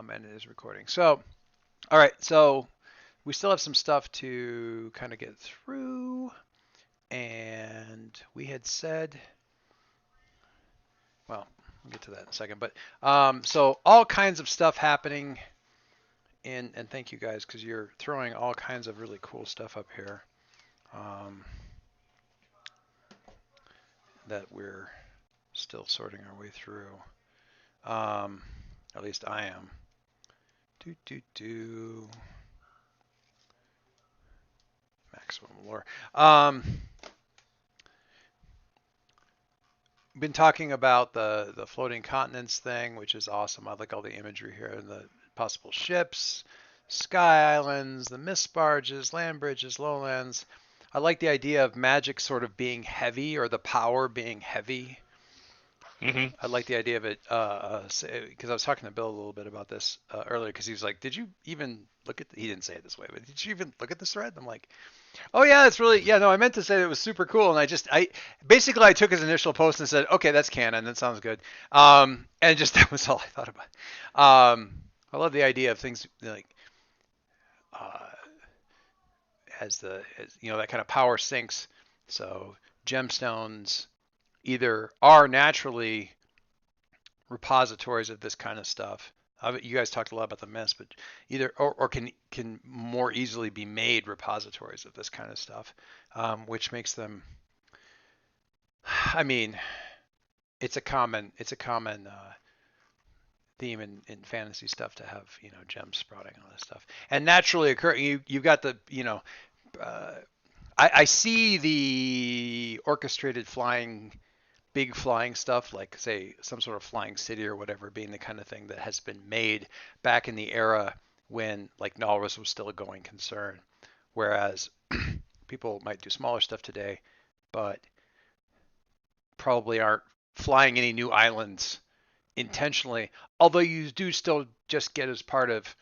and it is recording. So, all right. So we still have some stuff to kind of get through, and we had said, well, we'll get to that in a second. But so all kinds of stuff happening and thank you guys because you're throwing all kinds of really cool stuff up here that we're still sorting our way through. At least I am. Maximum lore. Been talking about the floating continents thing, which is awesome. I like all the imagery here and the possible ships, sky islands, the mist barges, land bridges, lowlands. I like the idea of magic sort of being heavy or the power being heavy. Mm-hmm. I like the idea of it because I was talking to Bill a little bit about this earlier because he was like, "Did you even look at?" He didn't say it this way, but did you even look at this thread? I'm like, "Oh yeah, it's really yeah." No, I meant to say it was super cool, and I basically I took his initial post and said, "Okay, that's canon. That sounds good," and just that was all I thought about. I love the idea of things like uh, as that kind of power sinks. So gemstones either are naturally repositories of this kind of stuff. You guys talked a lot about the mess, but either or can more easily be made repositories of this kind of stuff, which makes them. I mean, it's a common theme in fantasy stuff to have gems sprouting all this stuff and naturally occur. You've got the I see the orchestrated flying big flying stuff like say some sort of flying city or whatever being the kind of thing that has been made back in the era when like Nalrus was still a going concern, whereas people might do smaller stuff today but probably aren't flying any new islands intentionally, although you do still just get as part of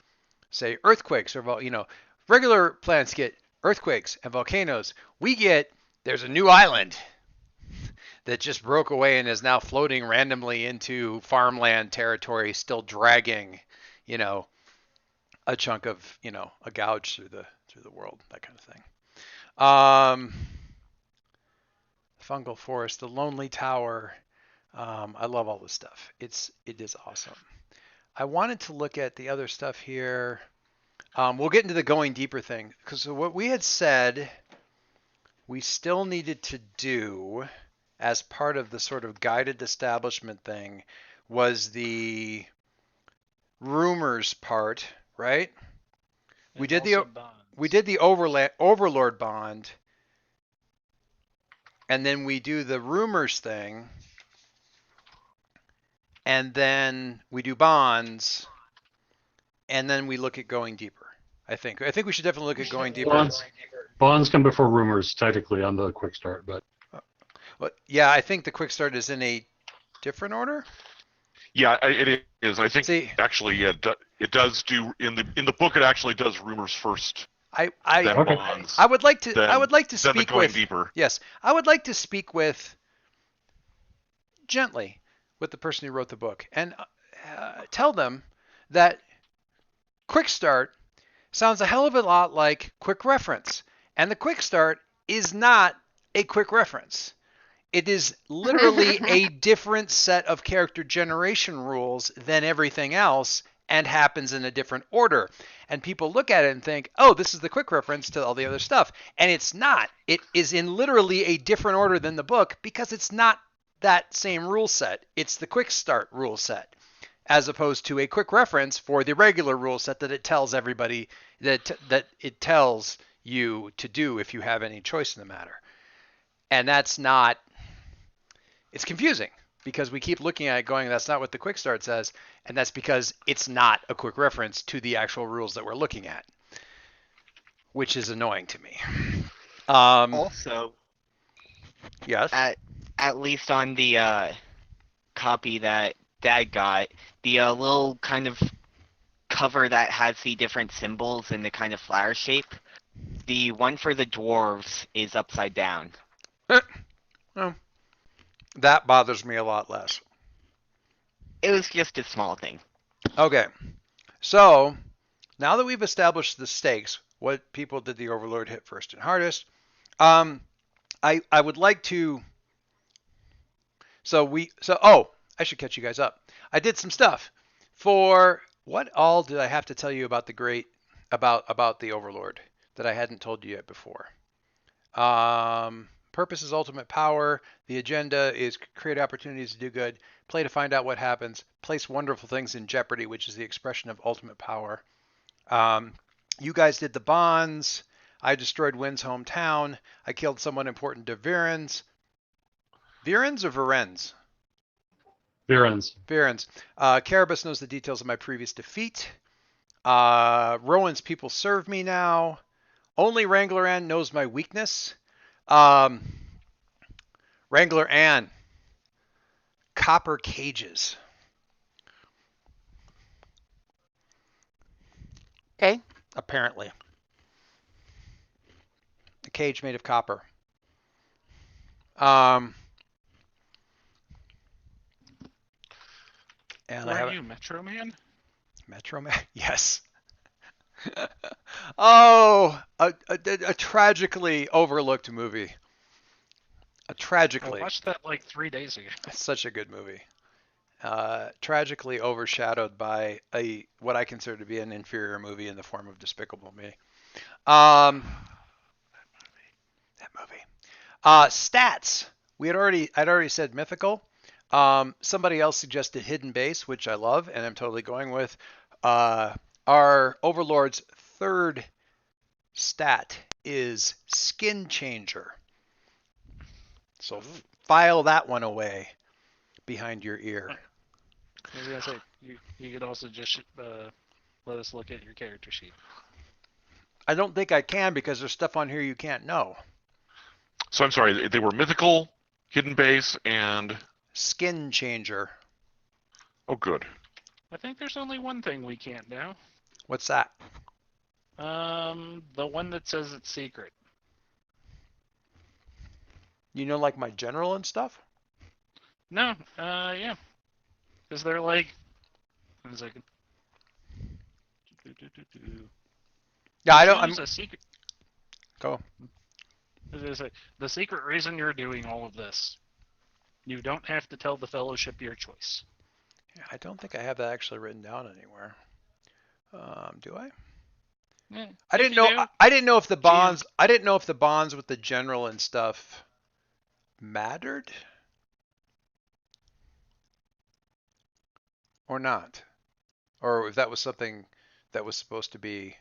say earthquakes or regular planets get earthquakes and volcanoes. We get there's a new island that just broke away and is now floating randomly into farmland territory, still dragging, you know, a chunk of, a gouge through the world, that kind of thing. Fungal forest, the lonely tower. I love all this stuff. It is awesome. I wanted to look at the other stuff here. We'll get into the going deeper thing because what we had said we still needed to do as part of the sort of guided establishment thing was the rumors part, right? We And did the also we bonds. did the overlord bond, and then we do the rumors thing, and then we do bonds, and then we look at going deeper. I think we should definitely look at going deeper. Bonds come before rumors, technically, on the quick start, but Well, yeah, I think the quick start is in a different order. Yeah, it is. I think See, actually, yeah, it does do in the book. It actually does rumors first, I I then okay. bonds, I would like to then the speak going with deeper. yes, I would like to speak with gently with the person who wrote the book and tell them that quick start sounds a hell of a lot like quick reference, and the quick start is not a quick reference. It is literally a different set of character generation rules than everything else and happens in a different order. And people look at it and think, oh, this is the quick reference to all the other stuff. And it's not. It is in literally a different order than the book because it's not that same rule set. It's the quick start rule set as opposed to a quick reference for the regular rule set that it tells everybody that it tells you to do if you have any choice in the matter. And that's not it's confusing because we keep looking at it going, that's not what the quick start says. And that's because it's not a quick reference to the actual rules that we're looking at, which is annoying to me. Also, Yes. at least on the copy that Dad got, the little kind of cover that has the different symbols in the kind of flower shape, the one for the dwarves is upside down. Well, that bothers me a lot less. It was just a small thing. Okay. So now that we've established the stakes, what people did the Overlord hit first and hardest, I would like to. I should catch you guys up. I did some stuff for what all did I have to tell you about about the Overlord that I hadn't told you yet before. Purpose is ultimate power. The agenda is create opportunities to do good, play to find out what happens, place wonderful things in jeopardy, which is the expression of ultimate power. You guys did the bonds. I destroyed Wynn's hometown. I killed someone important to Viren's. Viren's or Viren's? Virens. Viren's. Carabas knows the details of my previous defeat. Rowan's people serve me now. Only Wrangler Ann knows my weakness. Wrangler Ann. Copper cages. Okay. Apparently. A cage made of copper. And Who I have are you, Metro Man? Metro Man. Yes. Oh, a tragically overlooked movie. I Tragically. watched that like 3 days ago. It's such a good movie. Tragically overshadowed by what I consider to be an inferior movie in the form of Despicable Me. That movie. Stats. I'd already said mythical. Somebody else suggested hidden base, which I love, and I'm totally going with. Our Overlord's third stat is skin changer. So file that one away behind your ear. I was gonna say you could also just let us look at your character sheet. I don't think I can because there's stuff on here you can't know. So I'm sorry, they were mythical, hidden base, and Skin changer. oh, good. I think there's only one thing we can't do. What's that? The one that says it's secret. You know, like my general and stuff? No, yeah. Because they're like, 1 second. Yeah, I don't. Choose a secret. Go. I was gonna say, the secret reason you're doing all of this. You don't have to tell the Fellowship your choice. I don't think I have that actually written down anywhere. Do I? Yeah, I if didn't you know. do, I didn't know if the bonds. I didn't know if the bonds with the general and stuff mattered or not, or if that was something that was supposed to be.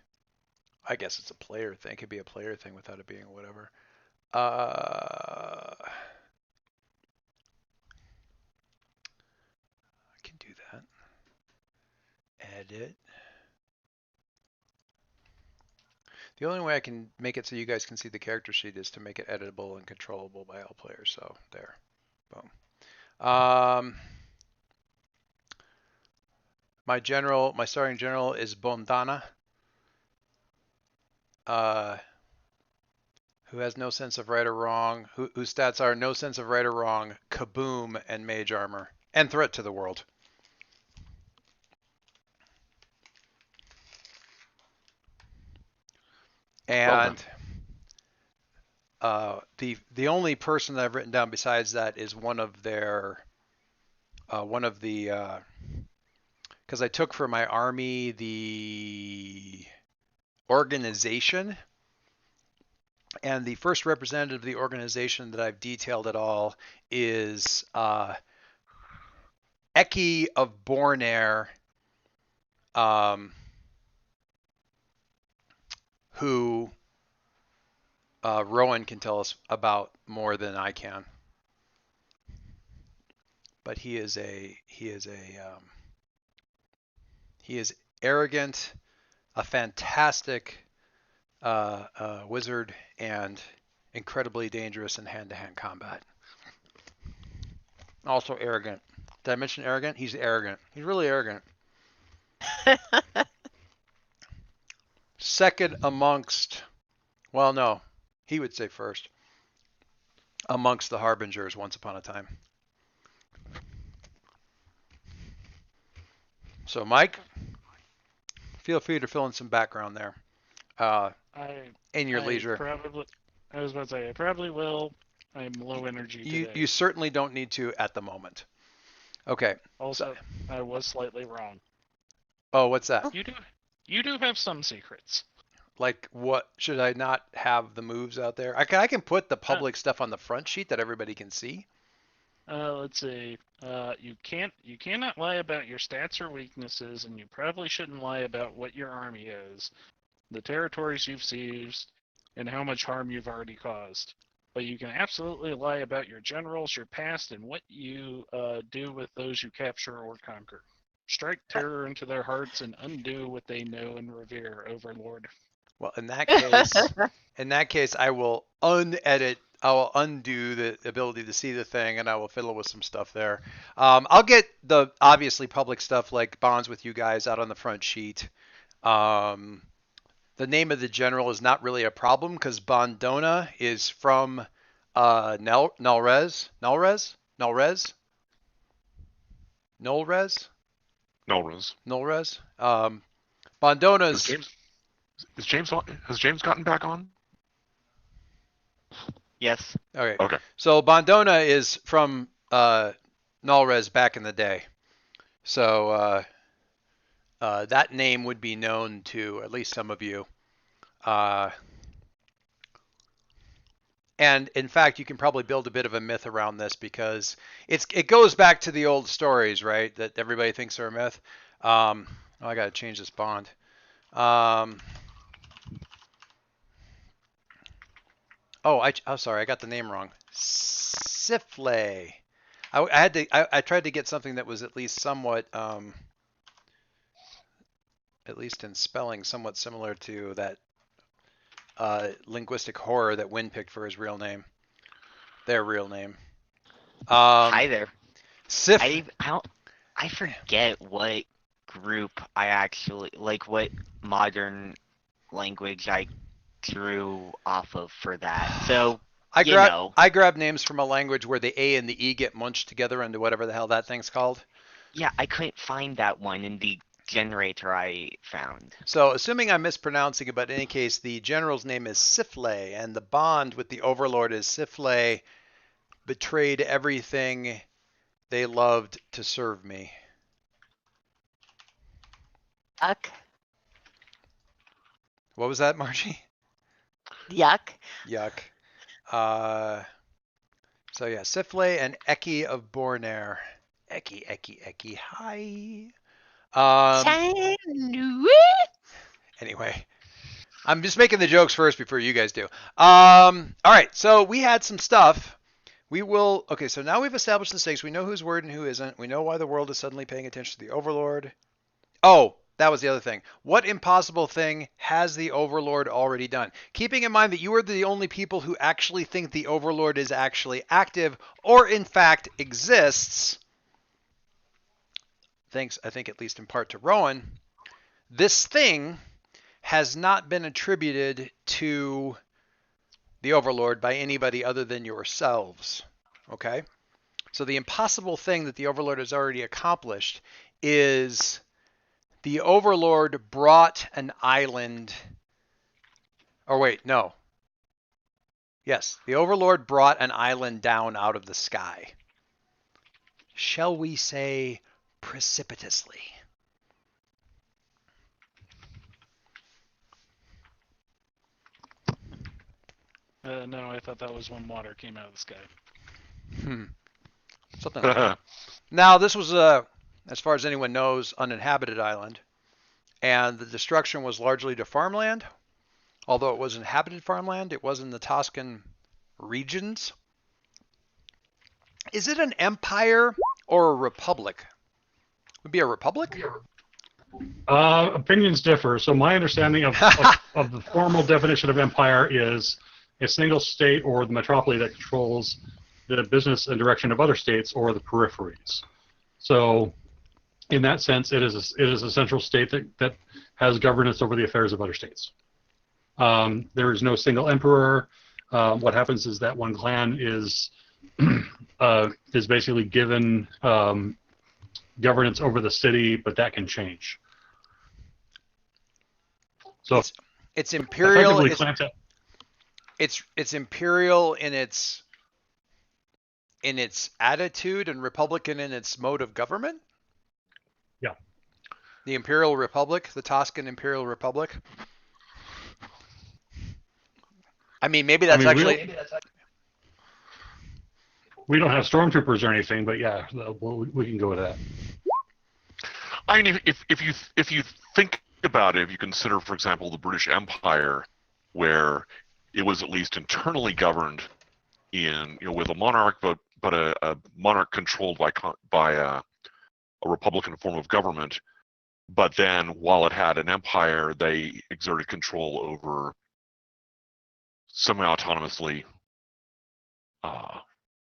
I guess it's a player thing. It could be a player thing without it being whatever. I can do that. Edit. The only way I can make it so you guys can see the character sheet is to make it editable and controllable by all players. So there, boom. My starting general is Bondana, who has no sense of right or wrong, whose stats are no sense of right or wrong, kaboom, and mage armor, and threat to the world. And the only person that I've written down besides that is one of the because I took for my army the organization, and the first representative of the organization that I've detailed at all is Eki of Bornair, who Rowan can tell us about more than I can. But he is arrogant, a fantastic wizard, and incredibly dangerous in hand-to-hand combat. Also arrogant. Did I mention arrogant? He's arrogant. He's really arrogant. Second amongst, well, no, he would say first. Amongst the harbingers once upon a time. So, Mike, feel free to fill in some background there in your leisure. I was about to say, I probably will. I'm low energy today. You certainly don't need to at the moment. Okay. Also, I was slightly wrong. Oh, what's that? You do have some secrets. Like, what should I not have the moves out there? I can put the public stuff on the front sheet that everybody can see. Let's see. You cannot lie about your stats or weaknesses, and you probably shouldn't lie about what your army is, the territories you've seized, and how much harm you've already caused. But you can absolutely lie about your generals, your past, and what you do with those you capture or conquer. Strike terror into their hearts and undo what they know and revere, Overlord. Well, in that case, I will undo the ability to see the thing, and I will fiddle with some stuff there. I'll get the obviously public stuff like bonds with you guys out on the front sheet. The name of the general is not really a problem because Bondona is from Nalresian. Bondona's. Has James gotten back on? Yes. Okay. So Bondona is from Nalres back in the day. So that name would be known to at least some of you. And in fact, you can probably build a bit of a myth around this because it goes back to the old stories, right? That everybody thinks are a myth. I got to change this bond. I'm sorry, I got the name wrong. Sifle. I tried to get something that was at least somewhat, at least in spelling, somewhat similar to that linguistic horror that Wynn picked for his real name. Their real name. Hi there. Sif. I forget what group I actually what modern language I drew off of for that. So I grab names from a language where the A and the E get munched together into whatever the hell that thing's called. Yeah, I couldn't find that one in the generator I found. So, assuming I'm mispronouncing it, but in any case, the general's name is Sifle, and the bond with the Overlord is Sifle betrayed everything they loved to serve me. Yuck. What was that, Margie? Yuck. Yuck. So yeah, Sifle and Eki of Bornair. Eki. Hi. Anyway, I'm just making the jokes first before you guys do. All right, so we had some stuff. Okay, so now we've established the stakes. We know who's worried and who isn't. We know why the world is suddenly paying attention to the Overlord. Oh, that was the other thing. What impossible thing has the Overlord already done? Keeping in mind that you are the only people who actually think the Overlord is actually active or in fact exists, thanks, I think, at least in part to Rowan, this thing has not been attributed to the Overlord by anybody other than yourselves. Okay? So the impossible thing that the Overlord has already accomplished is the Overlord brought an island. Or wait, no. Yes, the Overlord brought an island down out of the sky. Shall we say precipitously? No, I thought that was when water came out of the sky. Something like that. Now, this was as far as anyone knows, uninhabited island, and the destruction was largely to farmland. Although it was inhabited farmland, it was in the Toscan regions. Is it an empire or a republic? Would it be a republic? Opinions differ. So my understanding of the formal definition of empire is a single state or the metropolis that controls the business and direction of other states or the peripheries. So in that sense, it is a central state that has governance over the affairs of other states. There is no single emperor. What happens is that one clan is basically given governance over the city, but that can change. So it's imperial. effectively, clamps out. It's imperial in its attitude and republican in its mode of government. Yeah. The Imperial Republic, the Toscan Imperial Republic. I mean, maybe that's actually. We don't have stormtroopers or anything, but yeah, we can go with that. I mean, if you think about it, if you consider, for example, the British Empire, where it was at least internally governed with a monarch, but a monarch controlled by a republican form of government. But then, while it had an empire, they exerted control over semi-autonomously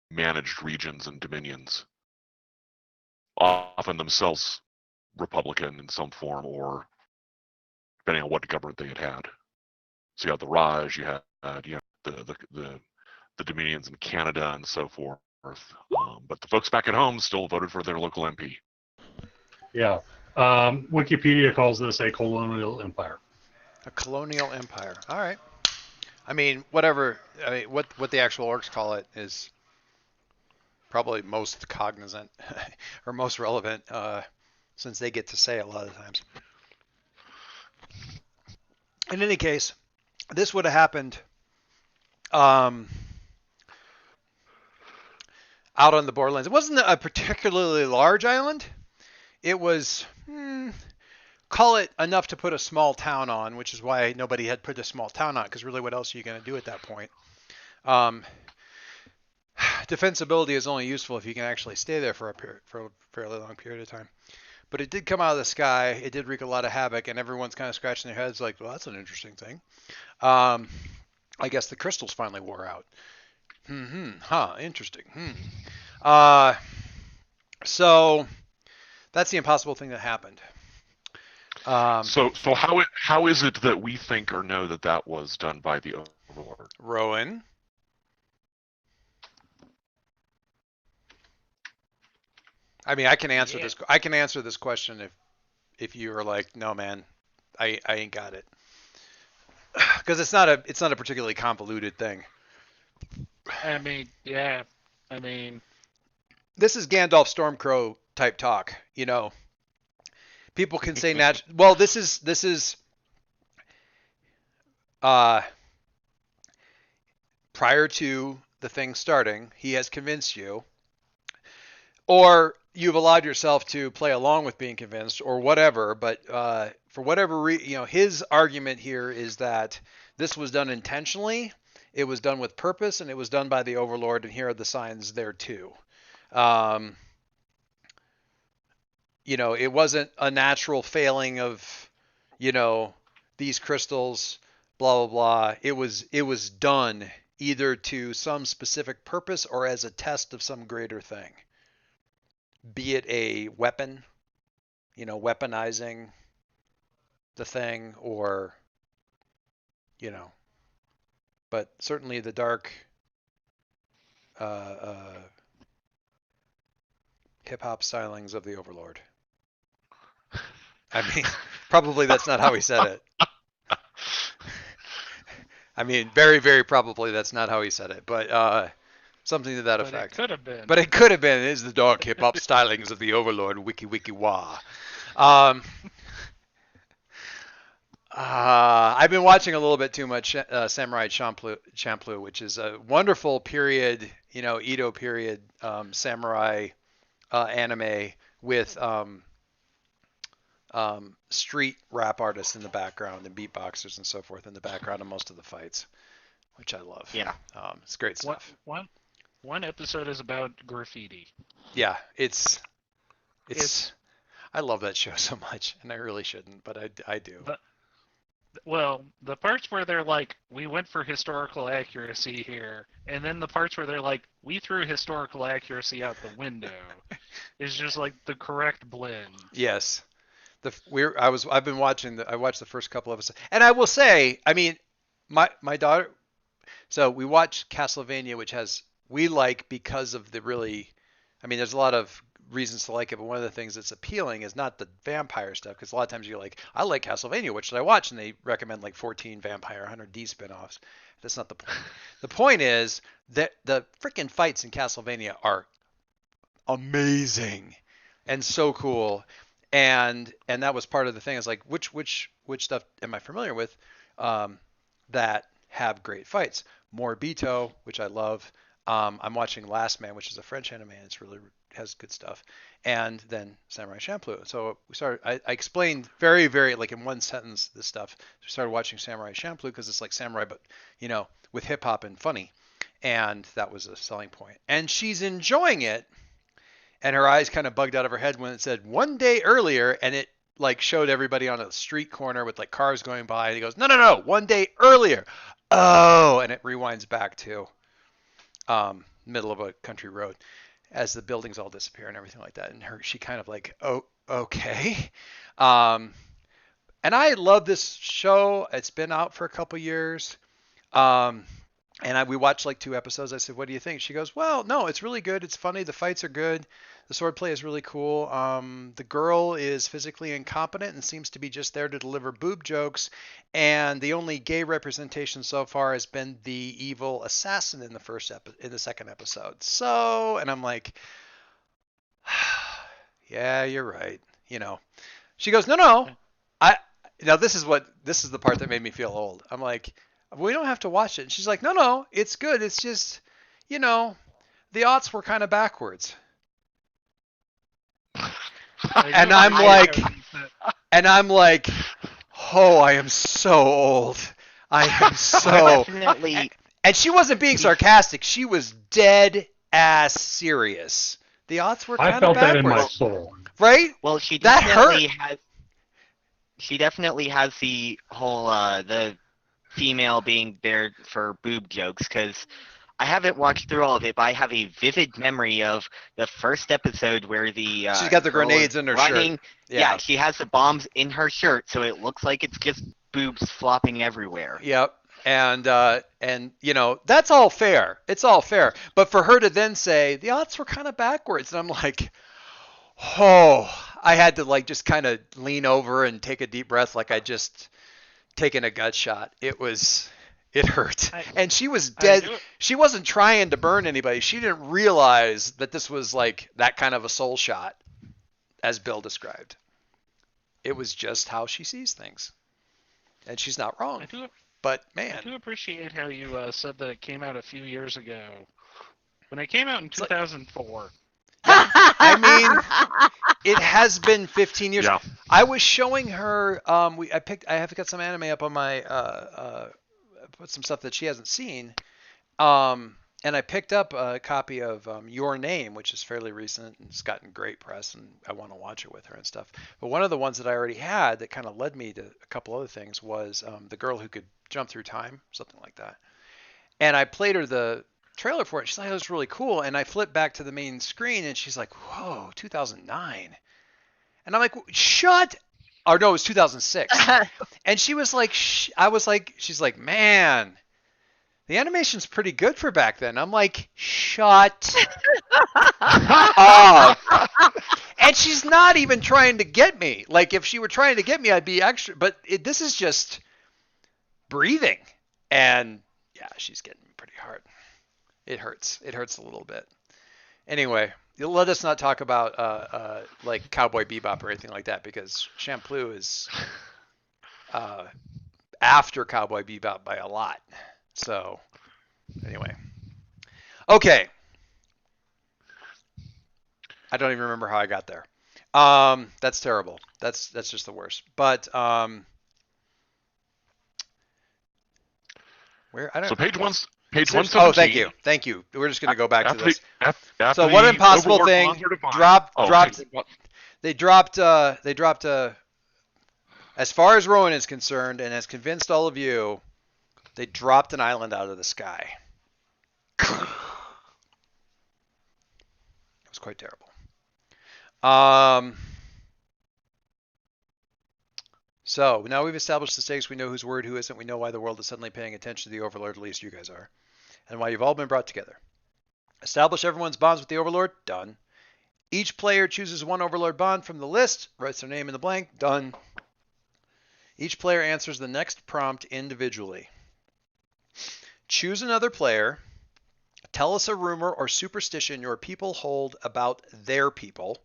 managed regions and dominions, often themselves republican in some form, or depending on what government they had. So you had the Raj, you had the dominions in Canada and so forth. But the folks back at home still voted for their local MP. Yeah. Wikipedia calls this a colonial empire. A colonial empire. All right. I mean, whatever. I mean, what the actual orcs call it is probably most cognizant or most relevant, since they get to say a lot of times. In any case, this would have happened out on the borderlands. It wasn't a particularly large island. It was, call it enough to put a small town on, which is why nobody had put a small town on, because really what else are you going to do at that point? Defensibility is only useful if you can actually stay there for a fairly long period of time. But it did come out of the sky. It did wreak a lot of havoc, and everyone's kind of scratching their heads like, well, that's an interesting thing. I guess the crystals finally wore out. Interesting. So that's the impossible thing that happened. So how is it that we think or know that was done by the Overlord? Rowan? I mean, I can answer this. I can answer this question if you are like, no, man, I ain't got it, because it's not a particularly convoluted thing. I mean, yeah. I mean, this is Gandalf Stormcrow type talk. People can say well, this is prior to the thing starting, he has convinced you, or you've allowed yourself to play along with being convinced, or whatever. But for whatever reason, his argument here is that this was done intentionally, it was done with purpose, and it was done by the Overlord. And here are the signs there too. It wasn't a natural failing of, these crystals, blah blah blah. It was done either to some specific purpose or as a test of some greater thing. Be it a weapon, weaponizing the thing, or, but certainly the dark hip-hop stylings of the Overlord. I mean, probably that's not how he said it. I mean, very, very probably that's not how he said it, but something to that effect. It could have been. But it could have been. It is the dark hip-hop stylings of the Overlord, wiki wiki wah. I've been watching a little bit too much Samurai Champloo, which is a wonderful period, Edo period samurai anime with street rap artists in the background and beatboxers and so forth in the background of most of the fights, which I love. Yeah. It's great stuff. One episode is about graffiti. Yeah, it's I love that show so much, and I really shouldn't, but I do. Well, the parts where they're like, we went for historical accuracy here, and then the parts where they're like, we threw historical accuracy out the window, is just like the correct blend. Yes. I've been watching I watched the first couple of episodes, and I will say, I mean, my daughter. So we watch Castlevania, which we like because of the really, I mean, there's a lot of reasons to like it, but one of the things that's appealing is not the vampire stuff, because a lot of times you're like, I like Castlevania, what should I watch? And they recommend like 14 vampire 100D spinoffs. That's not the point. The point is that the freaking fights in Castlevania are amazing and so cool, and that was part of the thing. Is like which stuff am I familiar with that have great fights? Morbito, which I love. I'm watching Last Man, which is a French anime. And it's really has good stuff, and then Samurai Champloo. So we started. I explained very like in one sentence this stuff. So we started watching Samurai Champloo because it's like samurai, but with hip hop and funny, and that was a selling point. And she's enjoying it, and her eyes kind of bugged out of her head when it said 1 day earlier, and it like showed everybody on a street corner with like cars going by, and he goes, no, 1 day earlier. Oh, and it rewinds back to middle of a country road as the buildings all disappear and everything like that. And she kind of like, oh, okay. And I love this show. It's been out for a couple years. And we watched like 2 episodes. I said, what do you think? She goes, well, no, it's really good. It's funny. The fights are good. The swordplay is really cool. The girl is physically incompetent and seems to be just there to deliver boob jokes. And the only gay representation so far has been the evil assassin in the second episode. So, and I'm like, yeah, you're right. She goes, no. This is the part that made me feel old. I'm like, we don't have to watch it. And she's like, no, it's good. It's just, the aughts were kind of backwards. And I'm like, oh, I am so old. I am so. Definitely. And she wasn't being sarcastic. She was dead ass serious. The aughts were kind I of felt backwards. that in my soul. Right? Well, she That definitely hurt. has. She definitely has the whole the female being there for boob jokes, because I haven't watched through all of it, but I have a vivid memory of the first episode where the She's got the girl grenades is in her running. shirt. Yeah, she has the bombs in her shirt, so it looks like it's just boobs flopping everywhere. Yep. And that's all fair. It's all fair. But for her to then say the odds were kind of backwards, and I'm like, oh, I had to like just kind of lean over and take a deep breath, like I just taken a gut shot. It hurt. And she was dead. She wasn't trying to burn anybody. She didn't realize that this was like that kind of a soul shot, as Bill described. It was just how she sees things. And she's not wrong. But man, I do appreciate how you said that it came out a few years ago. When it came out in 2004. I mean, it has been 15 years. Yeah. I was showing her. I have got some anime up on my. Put some stuff that she hasn't seen. And I picked up a copy of Your Name, which is fairly recent and it's gotten great press, and I want to watch it with her and stuff. But one of the ones that I already had that kind of led me to a couple other things was The Girl Who Could Jump Through Time, something like that. And I played her the trailer for it. She's like, "It was really cool." And I flipped back to the main screen, and she's like, "Whoa, 2009." And I'm like, "Shut." Or no, it was 2006. And she was like, she's like, "Man, the animation's pretty good for back then." I'm like, "Shut up." And she's not even trying to get me. Like, if she were trying to get me, I'd be extra. But this is just breathing. And yeah, she's getting pretty hard. It hurts. It hurts a little bit. Anyway, let us not talk about like Cowboy Bebop or anything like that, because Champloo is after Cowboy Bebop by a lot. So anyway, okay. I don't even remember how I got there. That's terrible. That's just the worst. But where I don't. So page 117. Oh, thank you. We're just going to go back to this. So what the impossible Overlord thing Monster Divine- dropped? okay. They dropped. As far as Rowan is concerned, and has convinced all of you, they dropped an island out of the sky. It was quite terrible. So now we've established the stakes. We know who's worried, who isn't. We know why the world is suddenly paying attention to the Overlord. At least you guys are, and why you've all been brought together. Establish everyone's bonds with the Overlord. Done. Each player chooses one Overlord bond from the list, writes their name in the blank, done. Each player answers the next prompt individually. Choose another player. Tell us a rumor or superstition your people hold about their people.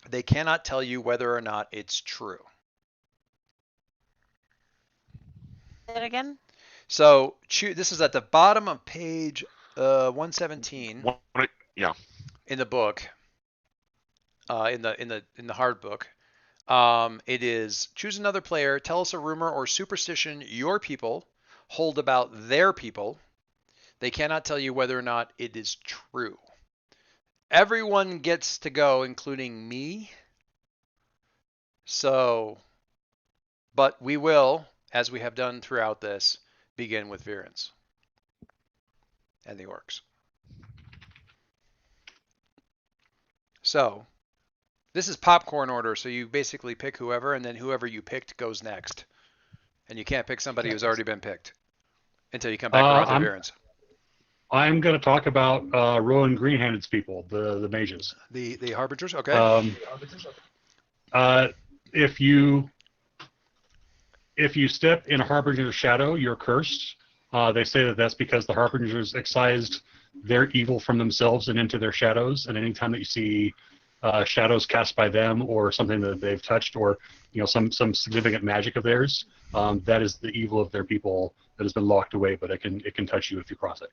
They cannot tell you whether or not it's true. Say it again. So this is at the bottom of page 117 Yeah. in the book, in the hard book. It is choose another player. Tell us a rumor or superstition your people hold about their people. They cannot tell you whether or not it is true. Everyone gets to go, including me. So, but we will, as we have done throughout this, begin with Virens and the orcs. So, this is popcorn order, so you basically pick whoever, and then whoever you picked goes next. And you can't pick somebody who's already been picked until you come back around to Virens. I'm going to talk about Rowan Greenhanded's people, the mages. The Harbingers? Okay. If you step in a Harbinger's shadow, you're cursed. They say that that's because the Harbingers excised their evil from themselves and into their shadows. And anytime that you see shadows cast by them or something that they've touched, or some significant magic of theirs, that is the evil of their people that has been locked away. But it can touch you if you cross it.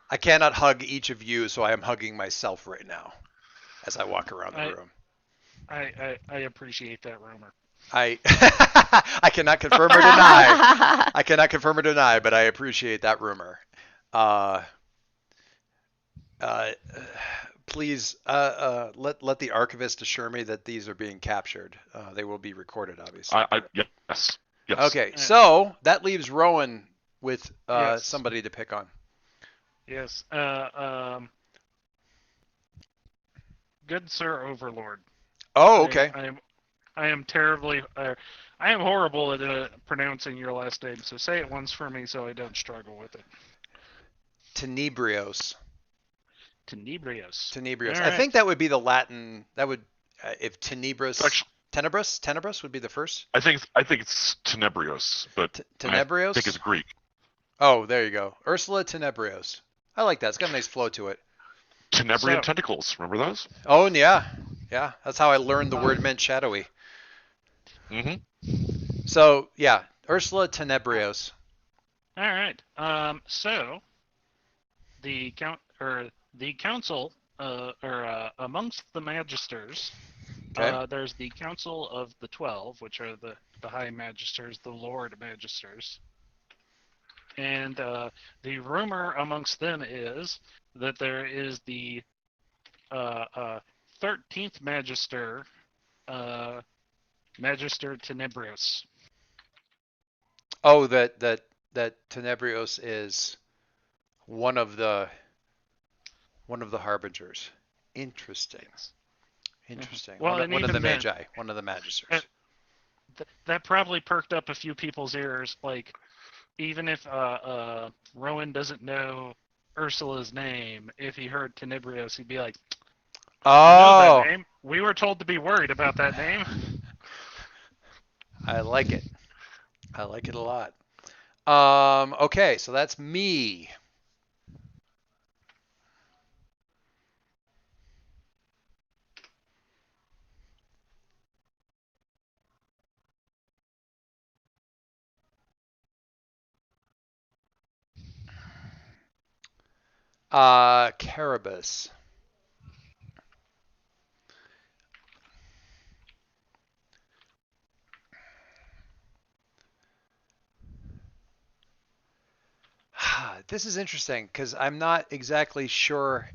I cannot hug each of you, so I am hugging myself right now as I walk around the room. I appreciate that rumor. I cannot confirm or deny. I cannot confirm or deny, but I appreciate that rumor. Please let the archivist assure me that these are being captured. They will be recorded, obviously. Yes. Okay, so that leaves Rowan with Yes. somebody to pick on. Yes. Good Sir Overlord. Oh, okay. I am terribly. I am horrible at pronouncing your last name. So say it once for me, so I don't struggle with it. Tenebrios. Tenebrios. Tenebrios. All I think that would be the Latin. That would, if Tenebris. Actually, Tenebrus would be the first. I think it's Tenebrios, but Tenebrios. I think it's Greek. Oh, there you go. Ursula Tenebrios. I like that. It's got a nice flow to it. Tenebrian tentacles. Remember those? Oh, yeah. Yeah. That's how I learned the word meant shadowy. Mm-hmm. So, yeah. Ursula Tenebrios. All right. So the council, amongst the magisters, Okay. there's the Council of the 12, which are the High Magisters, the Lord Magisters. And the rumor amongst them is that there is the 13th Magister, Magister Tenebrios. Oh, that Tenebrios is one of the harbingers. Interesting. Well, one of the magi, one of the magisters. That probably perked up a few people's ears. Like, even if Rowan doesn't know Ursula's name, if he heard Tenebrios, he'd be like, "Oh, know that name. We were told to be worried about that name." I like it. I like it a lot. Okay, so that's me. Carabas. This is interesting because I'm not exactly sure.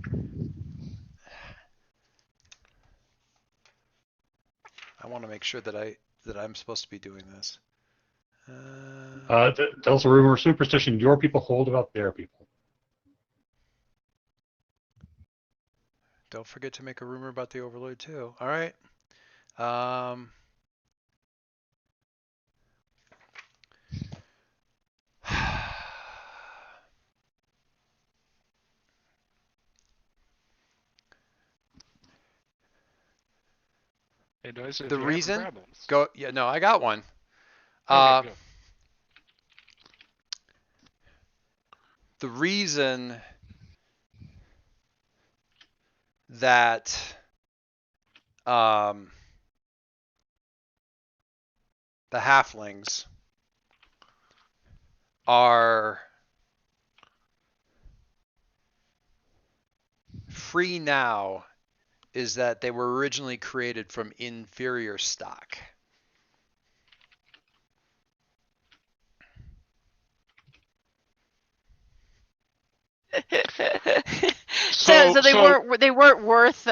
I want to make sure that I'm supposed to be doing this. Tell us a rumor or superstition your people hold about their people. Don't forget to make a rumor about the Overlord too. All right. Um, Advice if The you're having reason? problems. Go. Yeah, no, I got one. Okay, go. The reason that the halflings are free now is that they were originally created from inferior stock. So they So weren't worth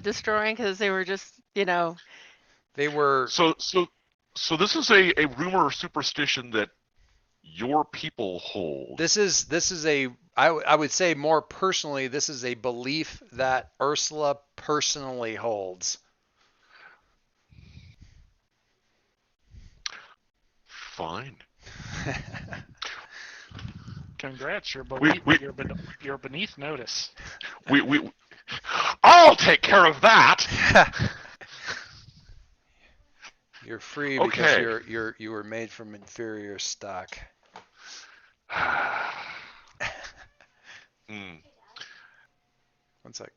destroying because they were just They were. so this is a rumor or superstition that your people hold. This is a. I would say more personally, this is a belief that Ursula personally holds. Fine. Congrats, you're We, beneath, we, you're beneath notice. we, I'll take care of that. You're free because Okay. you were made from inferior stock. Hmm. One sec.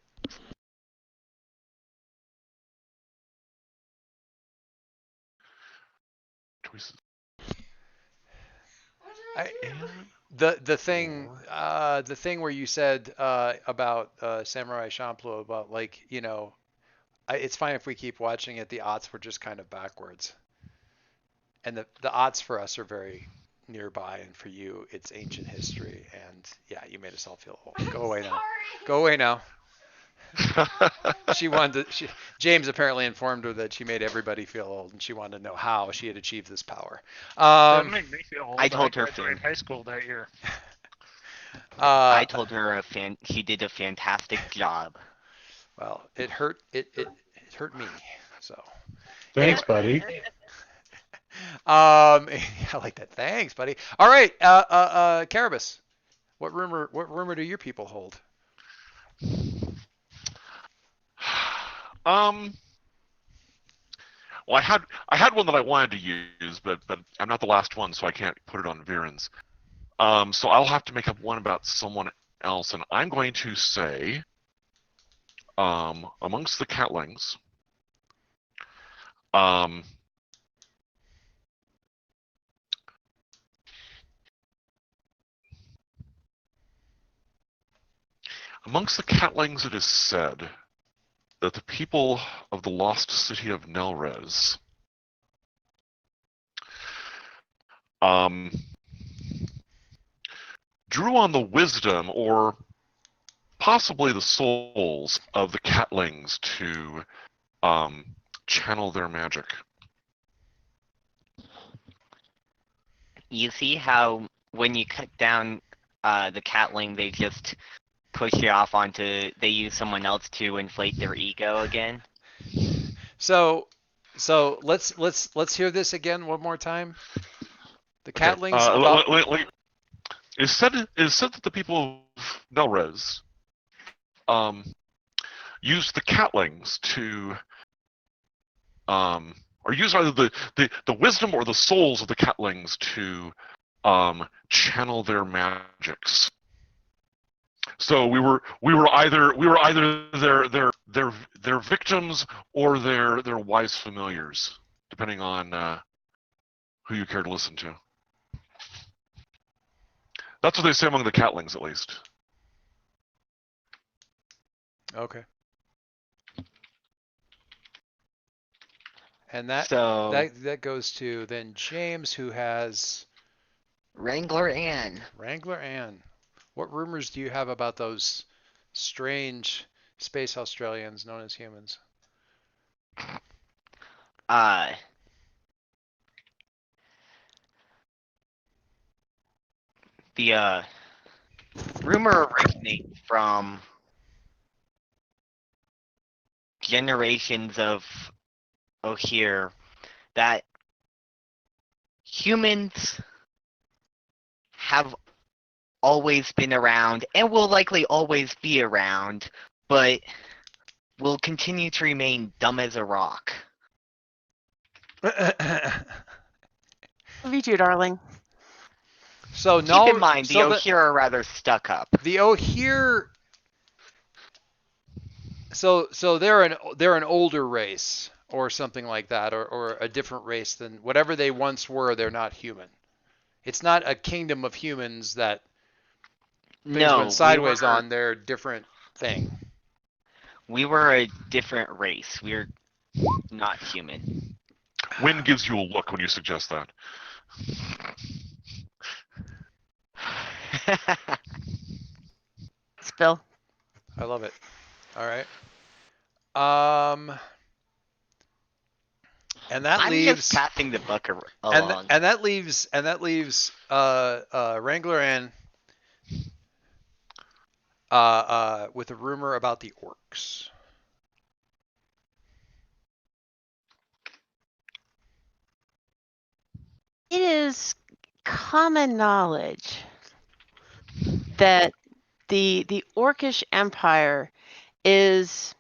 Choices. The thing where you said about Samurai Champloo about it's fine if we keep watching it. The odds were just kind of backwards, and the odds for us are very nearby, and for you it's ancient history. And yeah, you made us all feel old. Go away now. Go away now. She wanted to, James apparently informed her that she made everybody feel old, and she wanted to know how she had achieved this power. That made me feel old. I told her graduated high school that year. I told her she did a fantastic job. Well, it hurt. It hurt me. So. Thanks, Anyway. buddy. I like that. Thanks, buddy. All right, Carabas, what rumor do your people hold? Well, I had one that I wanted to use, but I'm not the last one, so I can't put it on Viren's. So I'll have to make up one about someone else, and I'm going to say, amongst the catlings, it is said that the people of the lost city of Nelres drew on the wisdom or possibly the souls of the catlings to channel their magic. You see how when you cut down the catling, they just push you off onto. They use someone else to inflate their ego again. So let's hear this again one more time. The Okay. catlings. It's said that the people of Nelres used the catlings to or use either the wisdom or the souls of the catlings to channel their magics. So we were either their victims or their wise familiars, depending on who you care to listen to. That's what they say among the catlings, at least. Okay. And that goes to then James, who has Wrangler Ann. Wrangler Ann. What rumors do you have about those strange space Australians known as humans? The rumor originates from generations of O'Here that humans have always been around and will likely always be around, but will continue to remain dumb as a rock. Love you too, darling. So Keep in mind, the so Ohyr are rather stuck up. the Ohyr. So they're an older race or something like that, or a different race than whatever they once were. They're not human. It's not a kingdom of humans that things went No, sideways on. They're a different thing. we were a different race. We're not human. Wynn gives you a look when you suggest that. Spill. I love it. All right. And that I'm leaves just passing the buck along. and that leaves Wrangler and with a rumor about the orcs. It is common knowledge that the Orcish Empire is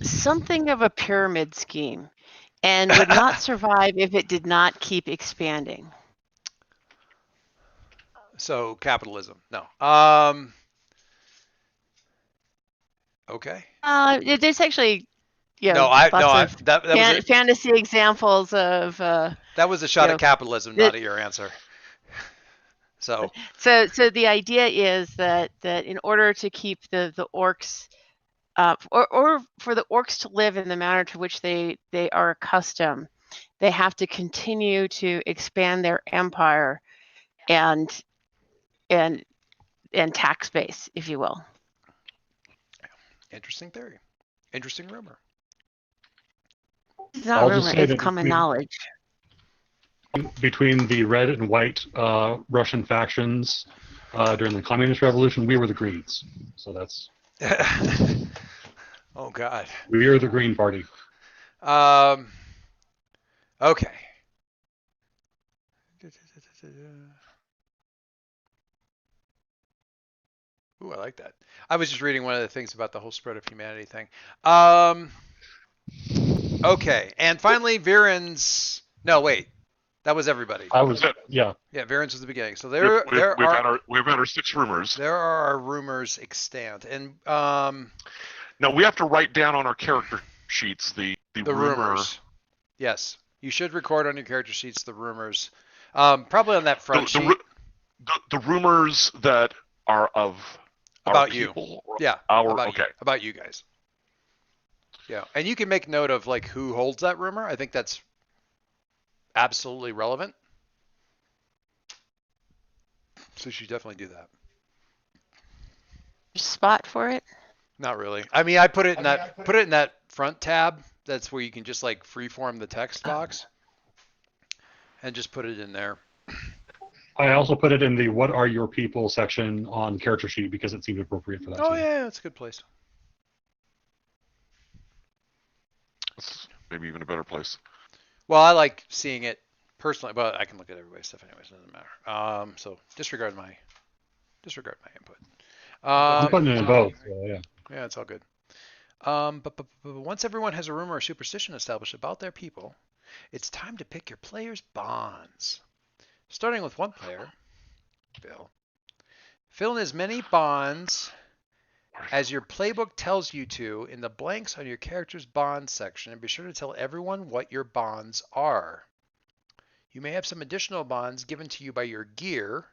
something of a pyramid scheme and would not survive if it did not keep expanding. So capitalism. No. Okay. There's actually No, lots of that was it. fantasy examples of That was a shot you at capitalism, not at your answer. So the idea is that in order to keep the orcs or for the orcs to live in the manner to which they are accustomed, they have to continue to expand their empire and tax base, if you will. interesting theory. Interesting rumor. It's not I'll rumor, just say it's that common knowledge. between the red and white Russian factions during the Communist Revolution, we were the Greens. So that's Oh God. we are the Green Party. Okay. Ooh, I like that. I was just reading one of the things about the whole spread of humanity thing. Okay, and finally, Viren's. No, wait, that was everybody. Yeah. Yeah, Viren's was the beginning. So We've had our 6 rumors. There are our rumors extant, and Now we have to write down on our character sheets the rumors. Yes, you should record on your character sheets the rumors. Probably on that front sheet. The rumors that are of about our you. people. Yeah. About you guys. Yeah, and you can make note of like who holds that rumor. I think that's absolutely relevant. So you should definitely do that. Spot for it? Not really. I mean, I put it in that front tab. That's where you can just like freeform the text box and just put it in there. I also put it in the "What are your people" section on character sheet because it seemed appropriate for that. Oh yeah, that's a good place. That's maybe even a better place. Well, I like seeing it personally, but I can look at everybody's stuff anyways. It doesn't matter. So disregard my input. I'm putting it in both. So yeah. Yeah, it's all good. But once everyone has a rumor or superstition established about their people, it's time to pick your player's bonds. Starting with one player, Phil. Fill in as many bonds as your playbook tells you to in the blanks on your character's bonds section, and be sure to tell everyone what your bonds are. You may have some additional bonds given to you by your gear.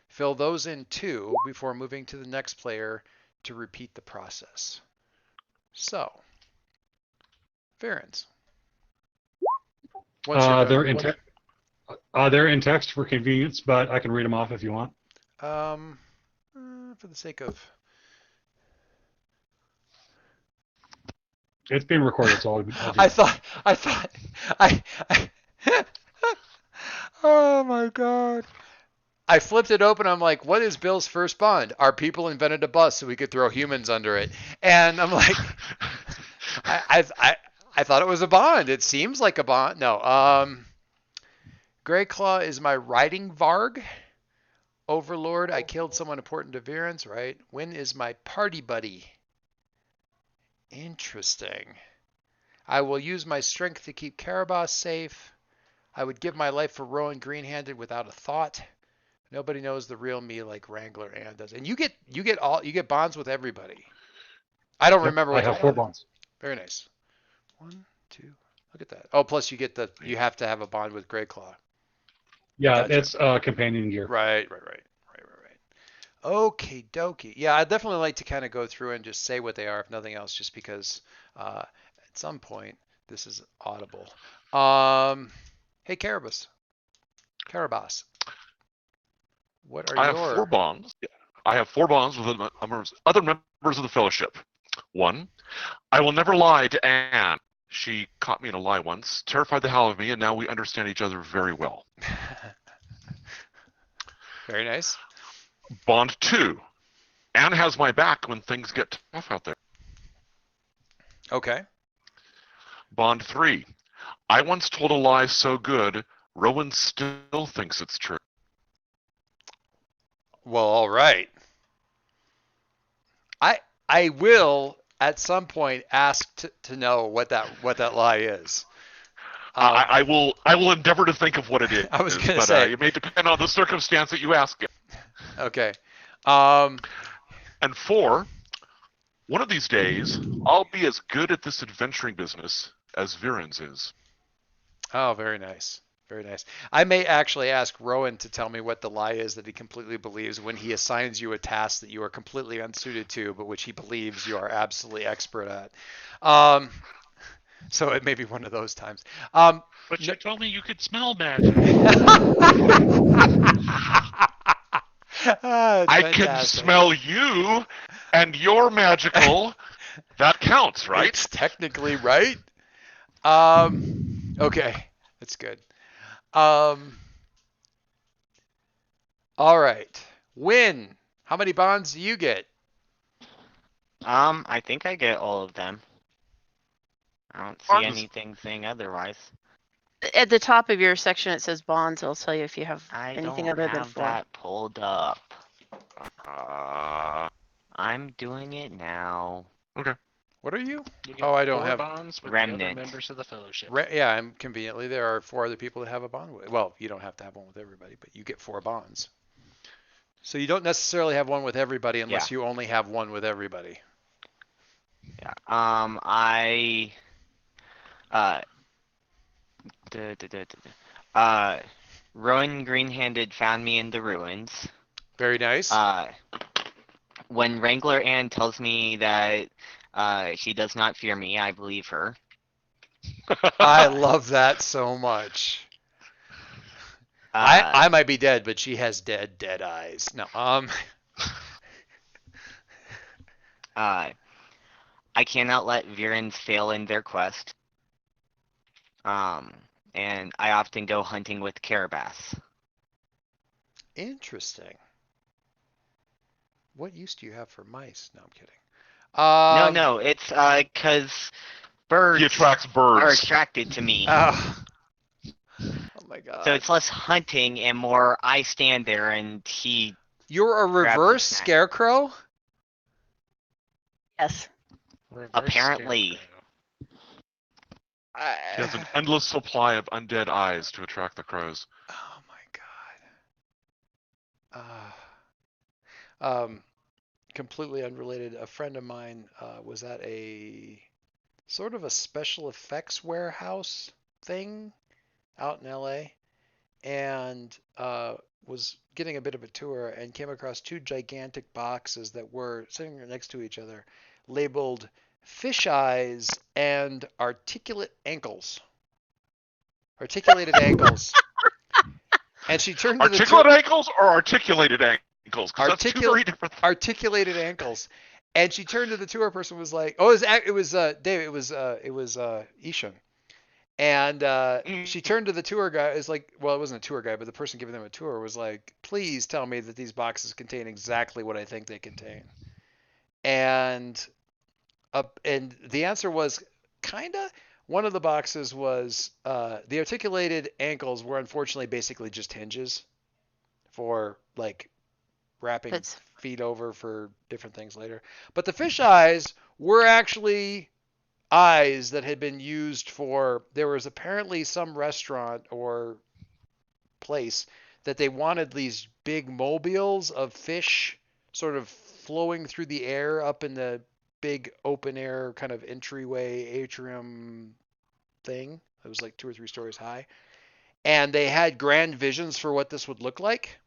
Fill those in too before moving to the next player to repeat the process. So, Varens. They're in text for convenience, but I can read them off if you want. For the sake of. It's being recorded, so I'll I thought. Oh my God. I flipped it open. I'm like, what is Bill's first bond? Our people invented a bus so we could throw humans under it. And I'm like, I thought it was a bond. It seems like a bond. No. Greyclaw is my riding varg. Overlord, I killed someone important to Virens, right? Wynn is my party buddy. Interesting. I will use my strength to keep Carabas safe. I would give my life for Rowan green-handed without a thought. Nobody knows the real me like Wrangler Ann does. And you get bonds with everybody. I don't Yep, remember I what have the 4 bonds. Very nice. 1, 2. Look at that. Oh, plus you have to have a bond with Greyclaw. Yeah, Gotcha. it's companion gear. Right. Okay, dokie. Yeah, I'd definitely like to kind of go through and just say what they are, if nothing else, just because at some point this is audible. Hey, Carabas, what are I have 4 your? bonds. I have 4 bonds with other members of the Fellowship. 1, I will never lie to Anne. She caught me in a lie once, terrified the hell out of me, and now we understand each other very well. Very nice. Bond 2, Anne has my back when things get tough out there. Okay. Bond 3, I once told a lie so good, Rowan still thinks it's true. Well, all right. I will at some point ask to know what that lie is. I will endeavor to think of what it is. I was gonna but say it may depend on the circumstance that you ask it. Okay. And 4, one of these days, I'll be as good at this adventuring business as Viren's is. Oh, very nice. Very nice. I may actually ask Rowan to tell me what the lie is that he completely believes when he assigns you a task that you are completely unsuited to, but which he believes you are absolutely expert at. So it may be one of those times. But you told me you could smell magic. I can smell you, and you're magical. That counts, right? It's technically right. Okay, that's good. All right. Win. How many bonds do you get? I think I get all of them. I don't see anything saying otherwise. At the top of your section, it says bonds. It'll tell you if you have I anything don't other than have 4. that pulled up. Uh, I'm doing it now. okay. What are you? You get Oh, I don't 4 have bonds with Remnant. the other members of the Fellowship. Yeah, I'm conveniently there are 4 other people that have a bond with. Well, you don't have to have one with everybody, but you get 4 bonds. So you don't necessarily have one with everybody unless you only have one with everybody. Yeah. Rowan Green-Handed found me in the ruins. Very nice. When Wrangler Ann tells me that she does not fear me, I believe her. I love that so much. I might be dead, but she has dead eyes. No, I cannot let Virens fail in their quest. And I often go hunting with Carabas. Interesting. What use do you have for mice? No, I'm kidding. No, it's because birds He attracts birds. are attracted to me. Oh my god. So it's less hunting and more I stand there and he. You're a reverse scarecrow? Yes. Reverse Apparently. He has an endless supply of undead eyes to attract the crows. Oh my god. Completely unrelated. A friend of mine was at a sort of a special effects warehouse thing out in LA and was getting a bit of a tour and came across 2 gigantic boxes that were sitting next to each other labeled fish eyes and articulated ankles. And she turned to Articulate ankles or articulated ankles? Because that's 2 very different things. Articulated ankles. And she turned to the tour person and was like, "Oh, it was Dave. It was Ishan." And she turned to the tour guy. It's like, well, it wasn't a tour guy, but the person giving them a tour was like, "Please tell me that these boxes contain exactly what I think they contain." And the answer was kinda. One of the boxes was the articulated ankles were unfortunately basically just hinges for like wrapping feet over for different things later. But the fish eyes were actually eyes that had been used for. There was apparently some restaurant or place that they wanted these big mobiles of fish sort of flowing through the air up in the big open air kind of entryway atrium thing. It was like 2 or 3 stories high. And they had grand visions for what this would look like.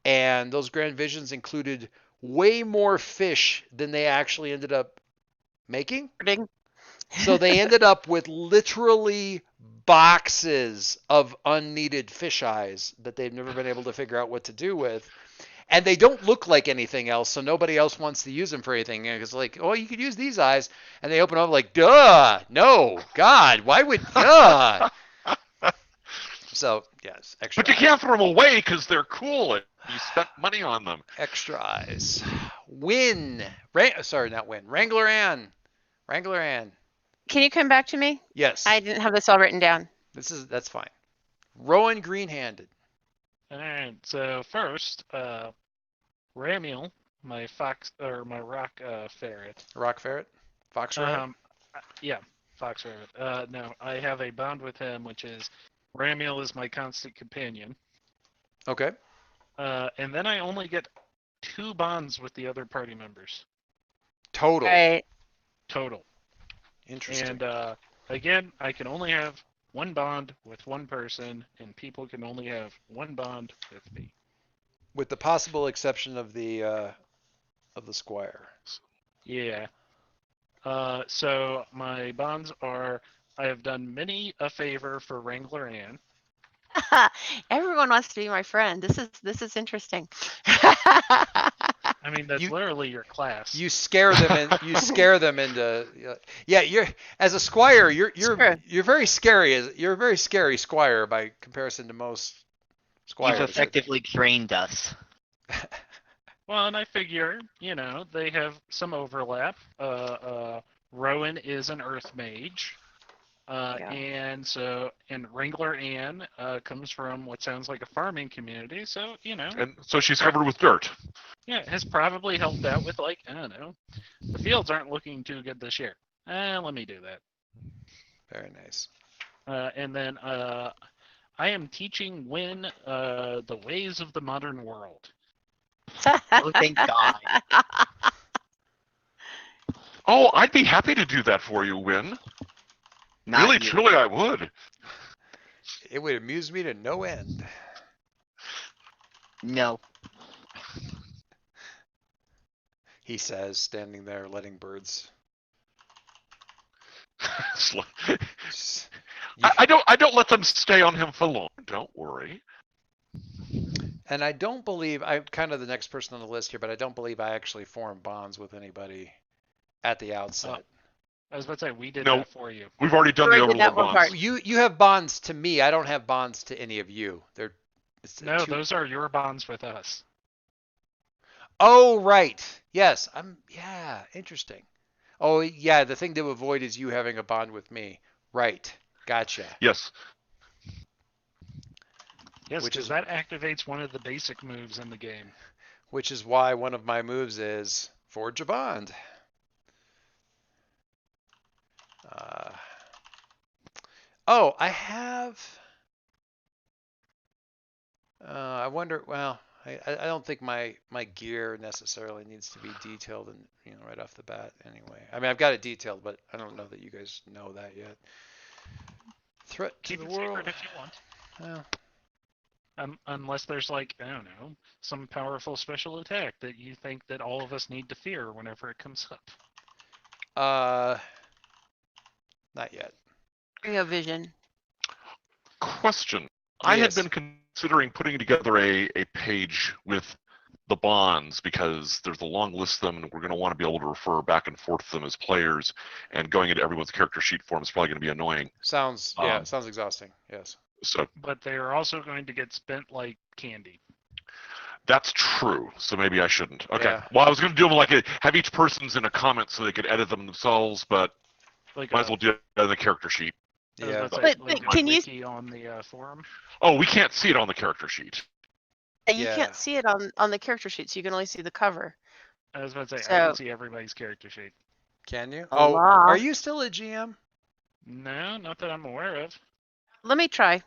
And those grand visions included way more fish than they actually ended up making. So they ended up with literally boxes of unneeded fish eyes that they've never been able to figure out what to do with. And they don't look like anything else, so nobody else wants to use them for anything. It's like, oh, you could use these eyes. And they open up like, duh, no, God, why would, duh. So, yes, extra But you eyes. can't throw them away because they're cool and you spent money on them. Extra eyes. Sorry, not Win. Wrangler Ann. Can you come back to me? Yes. I didn't have this all written down. That's fine. Rowan Green-handed. Alright, so first, Ramiel, my rock ferret. Rock ferret. Fox ferret. Yeah, fox ferret. No, I have a bond with him, which is Ramiel is my constant companion. Okay. And then I only get 2 bonds with the other party members. Total. Right. Total. Interesting. And again, I can only have 1 bond with 1 person, and people can only have 1 bond with me. With the possible exception of the squire. Yeah. So my bonds are: I have done many a favor for Wrangler Ann. Everyone wants to be my friend. This is interesting. I mean, that's literally your class. You scare them and you scare them into. Yeah, you're as a squire. You're very scary. You're a very scary squire by comparison to most squires. You've effectively trained us. Well, and I figure, they have some overlap. Rowan is an earth mage. And Wrangler Ann comes from what sounds like a farming community, so, And so she's covered with dirt. Yeah, has probably helped out with, I don't know, the fields aren't looking too good this year. Let me do that. Very nice. And then I am teaching Win the ways of the modern world. Oh, thank God. Oh, I'd be happy to do that for you, Win. Not Really, you. truly, I would. It would amuse me to no end. No. He says, standing there letting birds. I don't let them stay on him for long. Don't worry. And I don't believe I'm kind of the next person on the list here, but I don't believe I actually formed bonds with anybody at the outset. I was about to say, we did No. that for you. We've already done the Already did that overlord one bonds. part. You have bonds to me. I don't have bonds to any of you. No, those are your bonds with us. Oh, right. Yes. Yeah. Interesting. Oh, yeah. The thing to avoid is you having a bond with me. Right. Gotcha. Yes. Yes, Which because is- that activates one of the basic moves in the game. Which is why one of my moves is forge a bond. I have. I wonder. Well, I don't think my gear necessarily needs to be detailed and right off the bat. Anyway, I mean I've got it detailed, but I don't know that you guys know that yet. Threat to Keep the it world. secret if you want. Well, Unless there's I don't know, some powerful special attack that you think that all of us need to fear whenever it comes up. not yet. Bring a vision. Question. I had Yes. been considering putting together a page with the bonds because there's a long list of them and we're going to want to be able to refer back and forth to them as players, and going into everyone's character sheet form is probably going to be annoying. Sounds exhausting. Yes. So But they are also going to get spent like candy. that's true. So maybe I shouldn't. Okay. Yeah. Well, I was going to do them have each person's in a comment so they could edit them themselves, but Like might as well do it in the character sheet. I was Yeah. about to say, But like can you- wiki on the forum? Oh, we can't see it on the character sheet. And you Yeah. can't see it on the character sheet, so you can only see the cover. I was about to say, I So- can see everybody's character sheet. Can you? A Oh, lot. are you still a GM? No, not that I'm aware of. Let me try.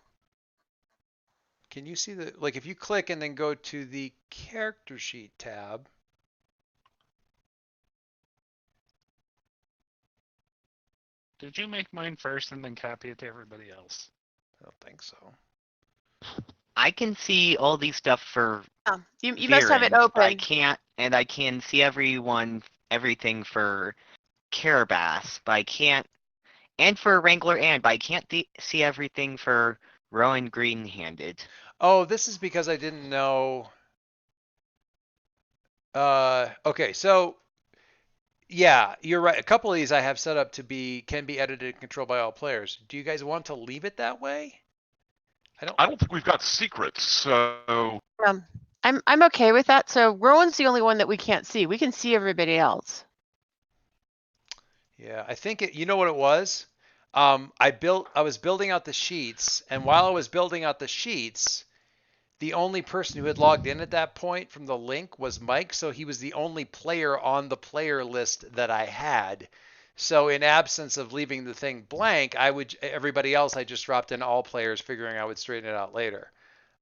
Can you see the, like, if you click and then go to the character sheet tab? Did you make mine first and then copy it to everybody else? I don't think so. I can see all these stuff for Oh, you must have it Virens, but I open. can't, and I can see everything for Carabas, but I can't, and for Wrangler but I can't see everything for Rowan Green-Handed. Oh, this is because I didn't know. Okay, so yeah, you're right. A couple of these I have set up to can be edited and controlled by all players. Do you guys want to leave it that way? I don't think we've got secrets, so I'm okay with that. So Rowan's the only one that we can't see. We can see everybody else. Yeah, I think you know what it was? I was building out the sheets, and while I was building out the sheets, the only person who had logged in at that point from the link was Mike, so he was the only player on the player list that I had. So in absence of leaving the thing blank, everybody else I just dropped in all players, figuring I would straighten it out later.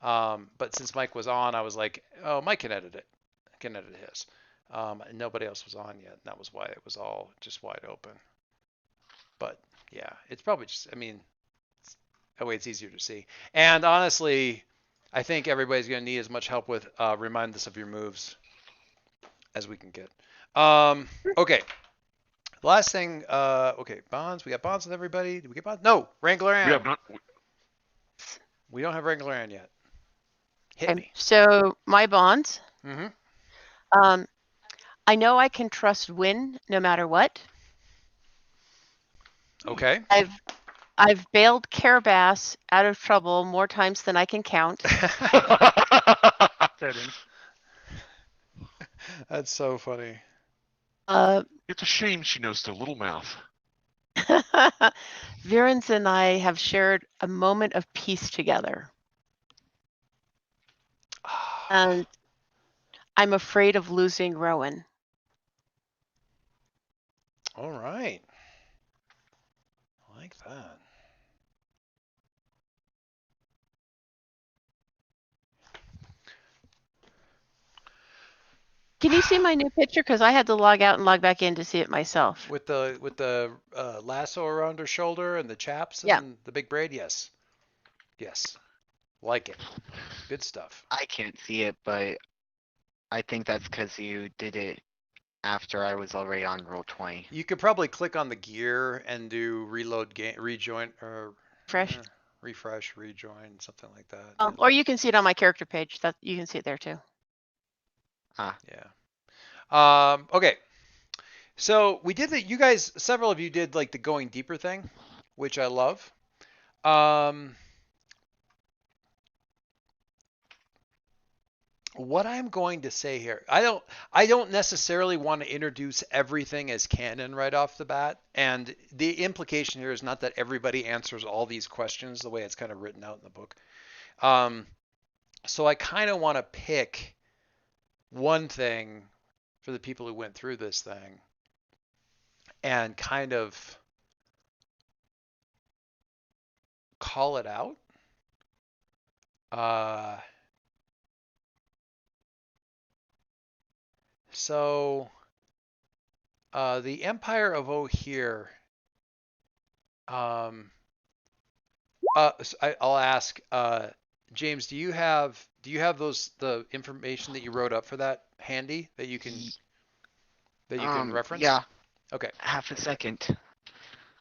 But since Mike was on, I was like, oh, Mike can edit it. I can edit his. And nobody else was on yet. And that was why it was all just wide open. But yeah, it's probably just, I mean, that way it's easier to see. And honestly, I think everybody's going to need as much help with remind us of your moves as we can get. Okay. Last thing, okay, bonds. We got bonds with everybody. Did we get bonds? No, Wrangler Ann. we have not. We don't have Wrangler Ann yet. Hit me. So my bonds. Mm-hmm. I know I can trust Win no matter what. Okay. I've bailed Carabas out of trouble more times than I can count. Fitting. That's so funny. It's a shame she knows the little mouth. Virens and I have shared a moment of peace together. And I'm afraid of losing Rowan. All right. I like that. Can you see my new picture? Because I had to log out and log back in to see it myself. With the lasso around her shoulder and the chaps and Yeah. the big braid, yes. Yes. Like it. Good stuff. I can't see it, but I think that's because you did it after I was already on roll 20. You could probably click on the gear and do reload rejoin or Fresh. refresh, rejoin, something like that. Or you can see it on my character page. That you can see it there too. Yeah. Okay. So we did that. You guys, several of you did like the going deeper thing, which I love. What I'm going to say here, I don't necessarily want to introduce everything as canon right off the bat. And the implication here is not that everybody answers all these questions the way it's kind of written out in the book. So I kind of want to pick one thing for the people who went through this thing and kind of call it out. So the Empire of O'Here. I'll ask James. Do you have the information that you wrote up for that handy that you can reference? Yeah. Okay. Half a second.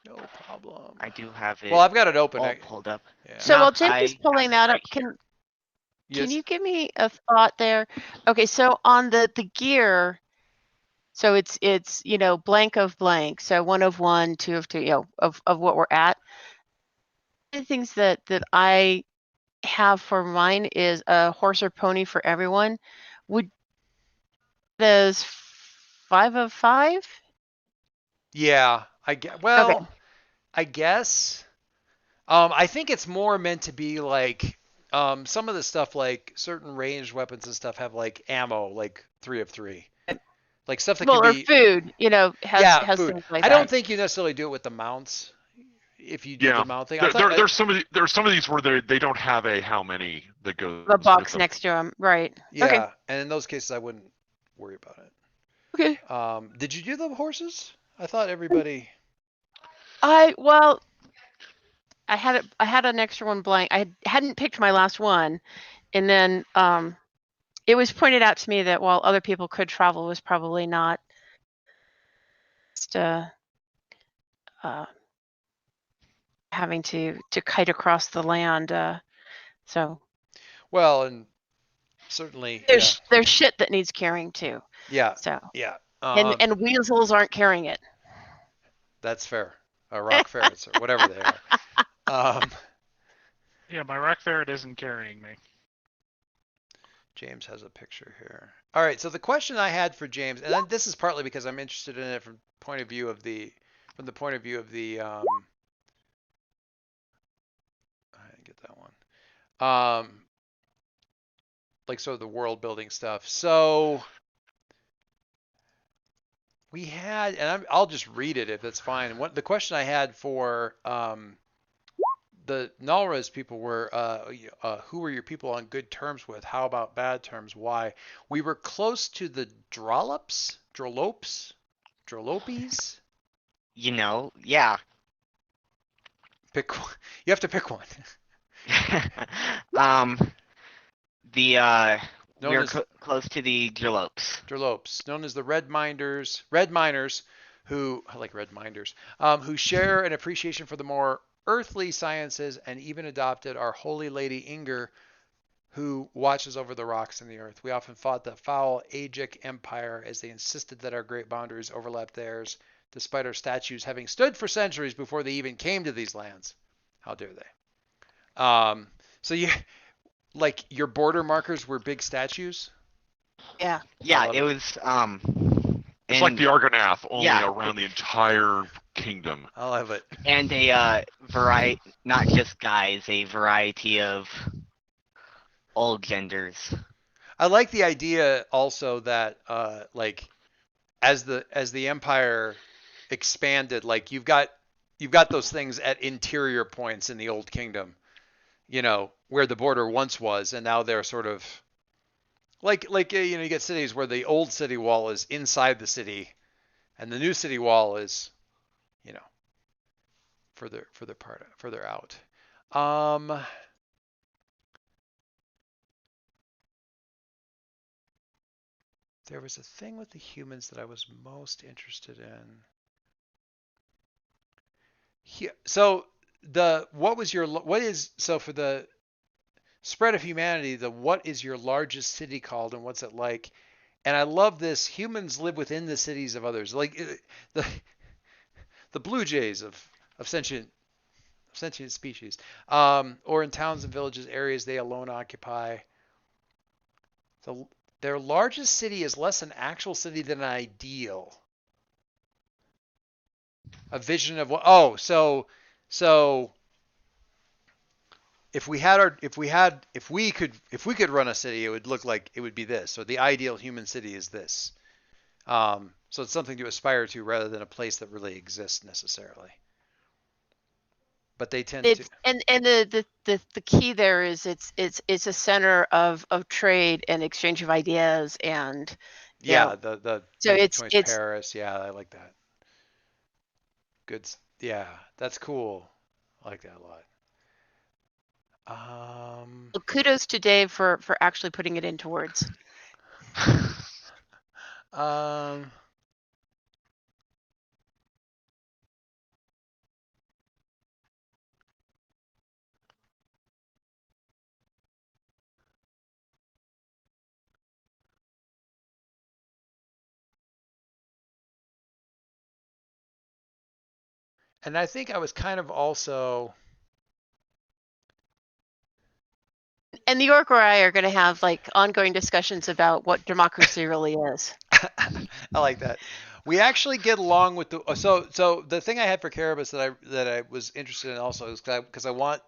No problem. I do have it. Well, I've got it open. all pulled up. Yeah. So No, while James is I pulling have that it up, right can Yes. you give me a thought there? Okay, so on the gear, so it's blank of blank, so 1 of 1, 2 of 2, of what we're at. One of the things that I have for mine is a horse or pony for everyone. Would those 5 of 5? Yeah. I guess. I think it's more meant to be like some of the stuff like certain ranged weapons and stuff have like ammo like 3 of 3. like stuff that can Well, or be. food, has Yeah, food. things like I don't that. think you necessarily do it with the mounts. If you do the Yeah, mount thing, I thought. there's some of these where they don't have a how many that goes The with box them. next to them, right? Okay. Yeah, and in those cases, I wouldn't worry about it. Okay. Did you do the horses? I thought everybody. Well, I had an extra one blank. I hadn't picked my last one, and then it was pointed out to me that while other people could travel, was probably not just having to kite across the land. So Well, and certainly, yeah, there's shit that needs carrying too. yeah, So yeah. and weasels aren't carrying it. That's fair. Rock ferrets or whatever they are. Yeah, my rock ferret isn't carrying me. James has a picture here. All right, so the question I had for James, and then this is partly because I'm interested in it from the point of view of the I didn't get that one. Like sort of the world building stuff. So we had, and I'll just read it if that's fine. The question I had for the Nalres people were, who were your people on good terms with? How about bad terms? Why? We were close to the Drolopes. Yeah. Pick. You have to pick one. The Known we're as close to the Drolopes, known as the Red Miners, who I like Red Minders, who share an appreciation for the more earthly sciences and even adopted our Holy Lady Inger, who watches over the rocks and the earth. We often fought the foul Agic Empire as they insisted that our great boundaries overlapped theirs, despite our statues having stood for centuries before they even came to these lands. How dare they? So you like your border markers were big statues. Yeah. Yeah, love it it. was It's like and the Argonath, only yeah, around the entire kingdom. I love it. and a variety, not just guys, a variety of all genders. I like the idea also that like as the empire expanded, like you've got those things at interior points in the old kingdom, where the border once was, and now they're sort of like you get cities where the old city wall is inside the city, and the new city wall is you know further out. Um, there was a thing with the humans that I was most interested in. So for the spread of humanity, what is your largest city called and what's it like? And I love this. Humans live within the cities of others, like the the blue jays of sentient species, or in towns and villages, areas they alone occupy. So their largest city is less an actual city than an ideal. A vision of what? Oh, so if we could run a city, it would look like it would be this. So the ideal human city is this. So it's something to aspire to rather than a place that really exists necessarily. But they tend to. And the key there is it's a center of trade and exchange of ideas and Yeah, the so between it's Paris. Yeah, I like that. Good. Yeah, that's cool. I like that a lot. kudos to Dave for actually putting it into words. Um, and I think I was kind of also. And the York or I are going to have like ongoing discussions about what democracy really is. I like that. We actually get along with so the thing I had for Caribus that I was interested in also is because I want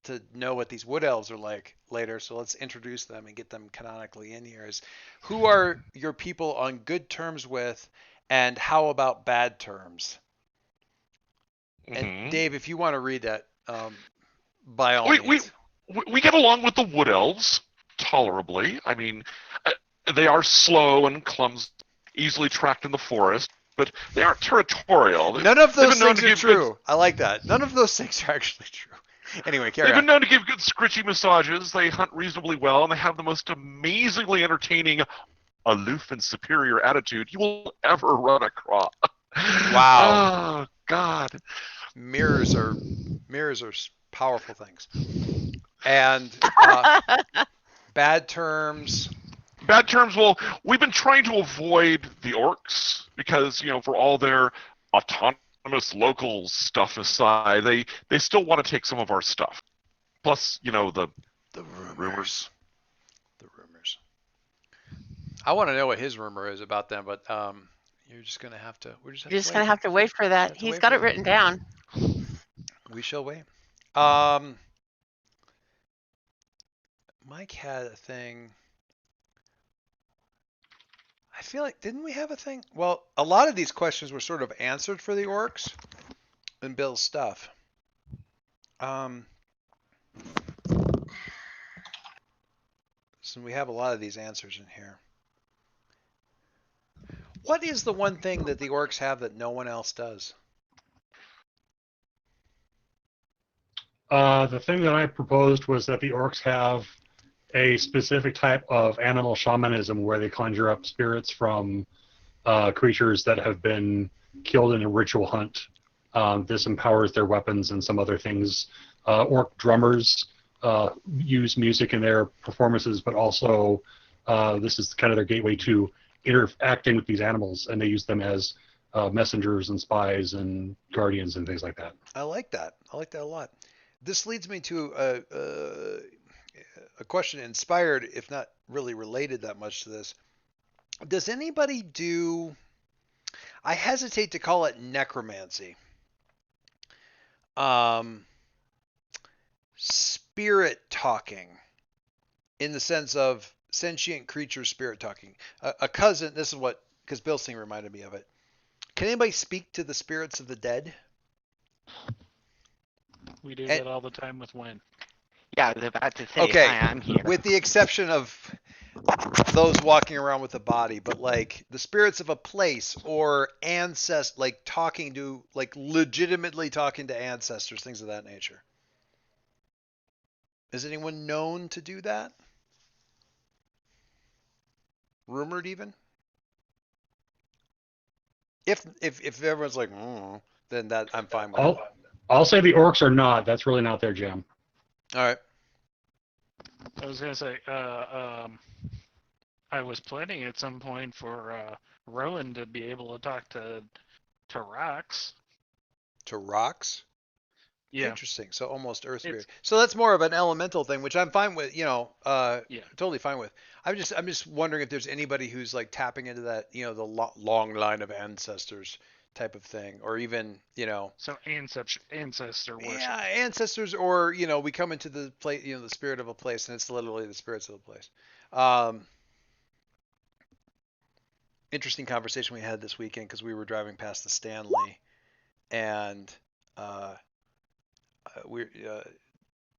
to know what these wood elves are like later, so let's introduce them and get them canonically in here. Is who are your people on good terms with, and how about bad terms? And Mhm. Dave, if you want to read that, by all we, means. we get along with the wood elves tolerably. I mean, they are slow and clumsy, easily tracked in the forest, but they aren't territorial. None of They've those been known things to are give true. I like that. None of those things are actually true. Anyway, carry They've on. been known to give good scritchy massages. They hunt reasonably well, and they have the most amazingly entertaining, aloof, and superior attitude you will ever run across. Wow. Oh God. Mirrors are powerful things. And bad terms. Bad terms. Well, we've been trying to avoid the orcs because for all their autonomous local stuff aside, they still want to take some of our stuff. Plus, the The rumors. rumors. The rumors. I want to know what his rumor is about them, but you're just gonna have to. We're just You're just gonna have to wait for that. He's got it written down. We shall wait. Mike had a thing. I feel like didn't we have a thing? Well, a lot of these questions were sort of answered for the orcs in Bill's stuff. So we have a lot of these answers in here. What is the one thing that the orcs have that no one else does? The thing that I proposed was that the orcs have a specific type of animal shamanism where they conjure up spirits from creatures that have been killed in a ritual hunt. This empowers their weapons and some other things. Orc drummers use music in their performances, but also this is kind of their gateway to interacting with these animals, and they use them as messengers and spies and guardians and things like that. I like that. I like that a lot. This leads me to a question inspired, if not really related that much to this. Does anybody do, I hesitate to call it necromancy, spirit talking, in the sense of sentient creature spirit talking? A cousin, this is what, because Bill Singh reminded me of it. Can anybody speak to the spirits of the dead? We do that all the time with Wynn. Yeah, I was about to say, Okay, hi, I'm here. with the exception of those walking around with a body, but like the spirits of a place or like talking to, like legitimately talking to ancestors, things of that nature. Is anyone known to do that? Rumored even? If everyone's like, then that I'm fine with. I'll say the orcs are not. That's really not their jam. All right. I was gonna say, I was planning at some point for Rowan to be able to talk to rocks. To rocks? Yeah. Interesting. So almost earth spirit. So that's more of an elemental thing, which I'm fine with. Yeah. Totally fine with. I'm just wondering if there's anybody who's like tapping into that, the long line of ancestors type of thing, or even, So ancestor worship. yeah, ancestors, or we come into the place, the spirit of a place, and it's literally the spirits of the place. Interesting conversation we had this weekend because we were driving past the Stanley, and we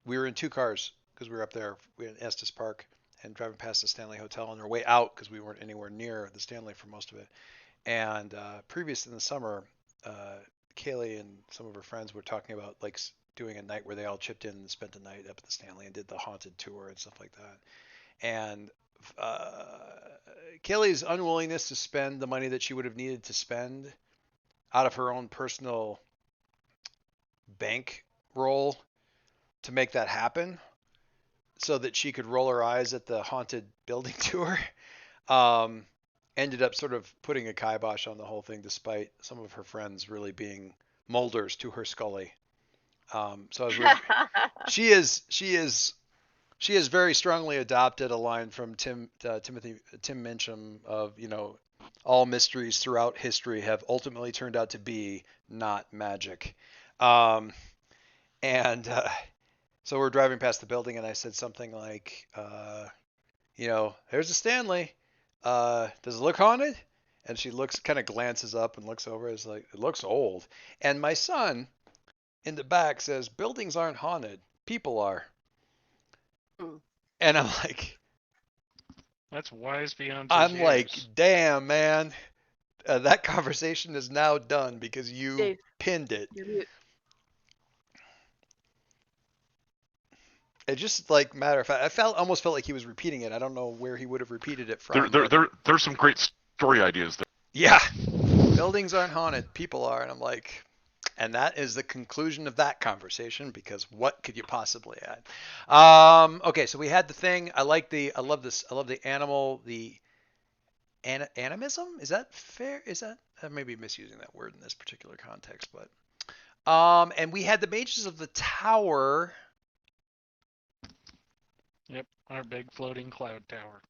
were in two cars because we were up there. We were in Estes Park and driving past the Stanley Hotel on our way out because we weren't anywhere near the Stanley for most of it. And previous in the summer, Kaylee and some of her friends were talking about like doing a night where they all chipped in and spent a night up at the Stanley and did the haunted tour and stuff like that. And Kaylee's unwillingness to spend the money that she would have needed to spend out of her own personal bank roll to make that happen so that she could roll her eyes at the haunted building tour ended up sort of putting a kibosh on the whole thing, despite some of her friends really being molders to her Scully. So she has very strongly adopted a line from Tim Minchin of, all mysteries throughout history have ultimately turned out to be not magic. And So we're driving past the building, and I said something like, there's a Stanley. Does it look haunted? And she kind of glances up and looks over. It's like, it looks old. And my son in the back says, buildings aren't haunted. People are. Hmm. And I'm like, That's wise beyond his years. damn, man. That conversation is now done because you Dave, pinned it. you're mute. It just like matter of fact, almost felt like he was repeating it. I don't know where he would have repeated it from. There's some great story ideas there. Yeah, buildings aren't haunted, people are, and I'm like, and that is the conclusion of that conversation because what could you possibly add? Okay, so we had the thing. I love the animal, the animism. Is that fair? Is that I may be misusing that word in this particular context, but and we had the mages of the tower. Yep, our big floating cloud tower.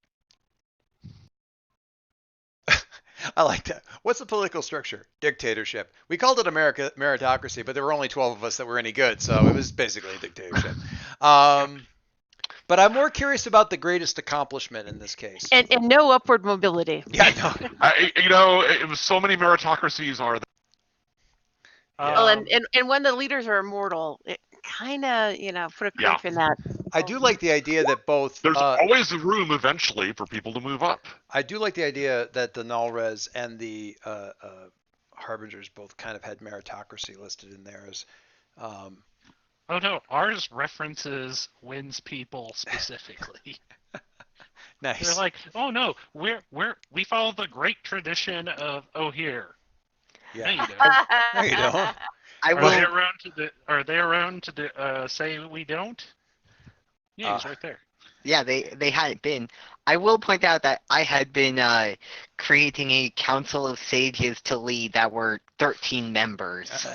I like that. What's the political structure? Dictatorship. We called it America meritocracy, but there were only 12 of us that were any good, so it was basically a dictatorship. But I'm more curious about the greatest accomplishment in this case. And no upward mobility. Yeah, no. It was so many meritocracies are. Well, and when the leaders are immortal, it kind of put a creep in that. I do like the idea that both. There's always room eventually for people to move up. I do like the idea that the nalres and the harbingers both kind of had meritocracy listed in theirs. Oh no, ours references wins people specifically. Nice. They're like, oh no, we follow the great tradition of here. Yeah. No, you don't. No, you don't. I Are they around to say we don't? Yeah, he's right there. Yeah, they hadn't been. I will point out that I had been creating a council of sages to lead that were 13 members.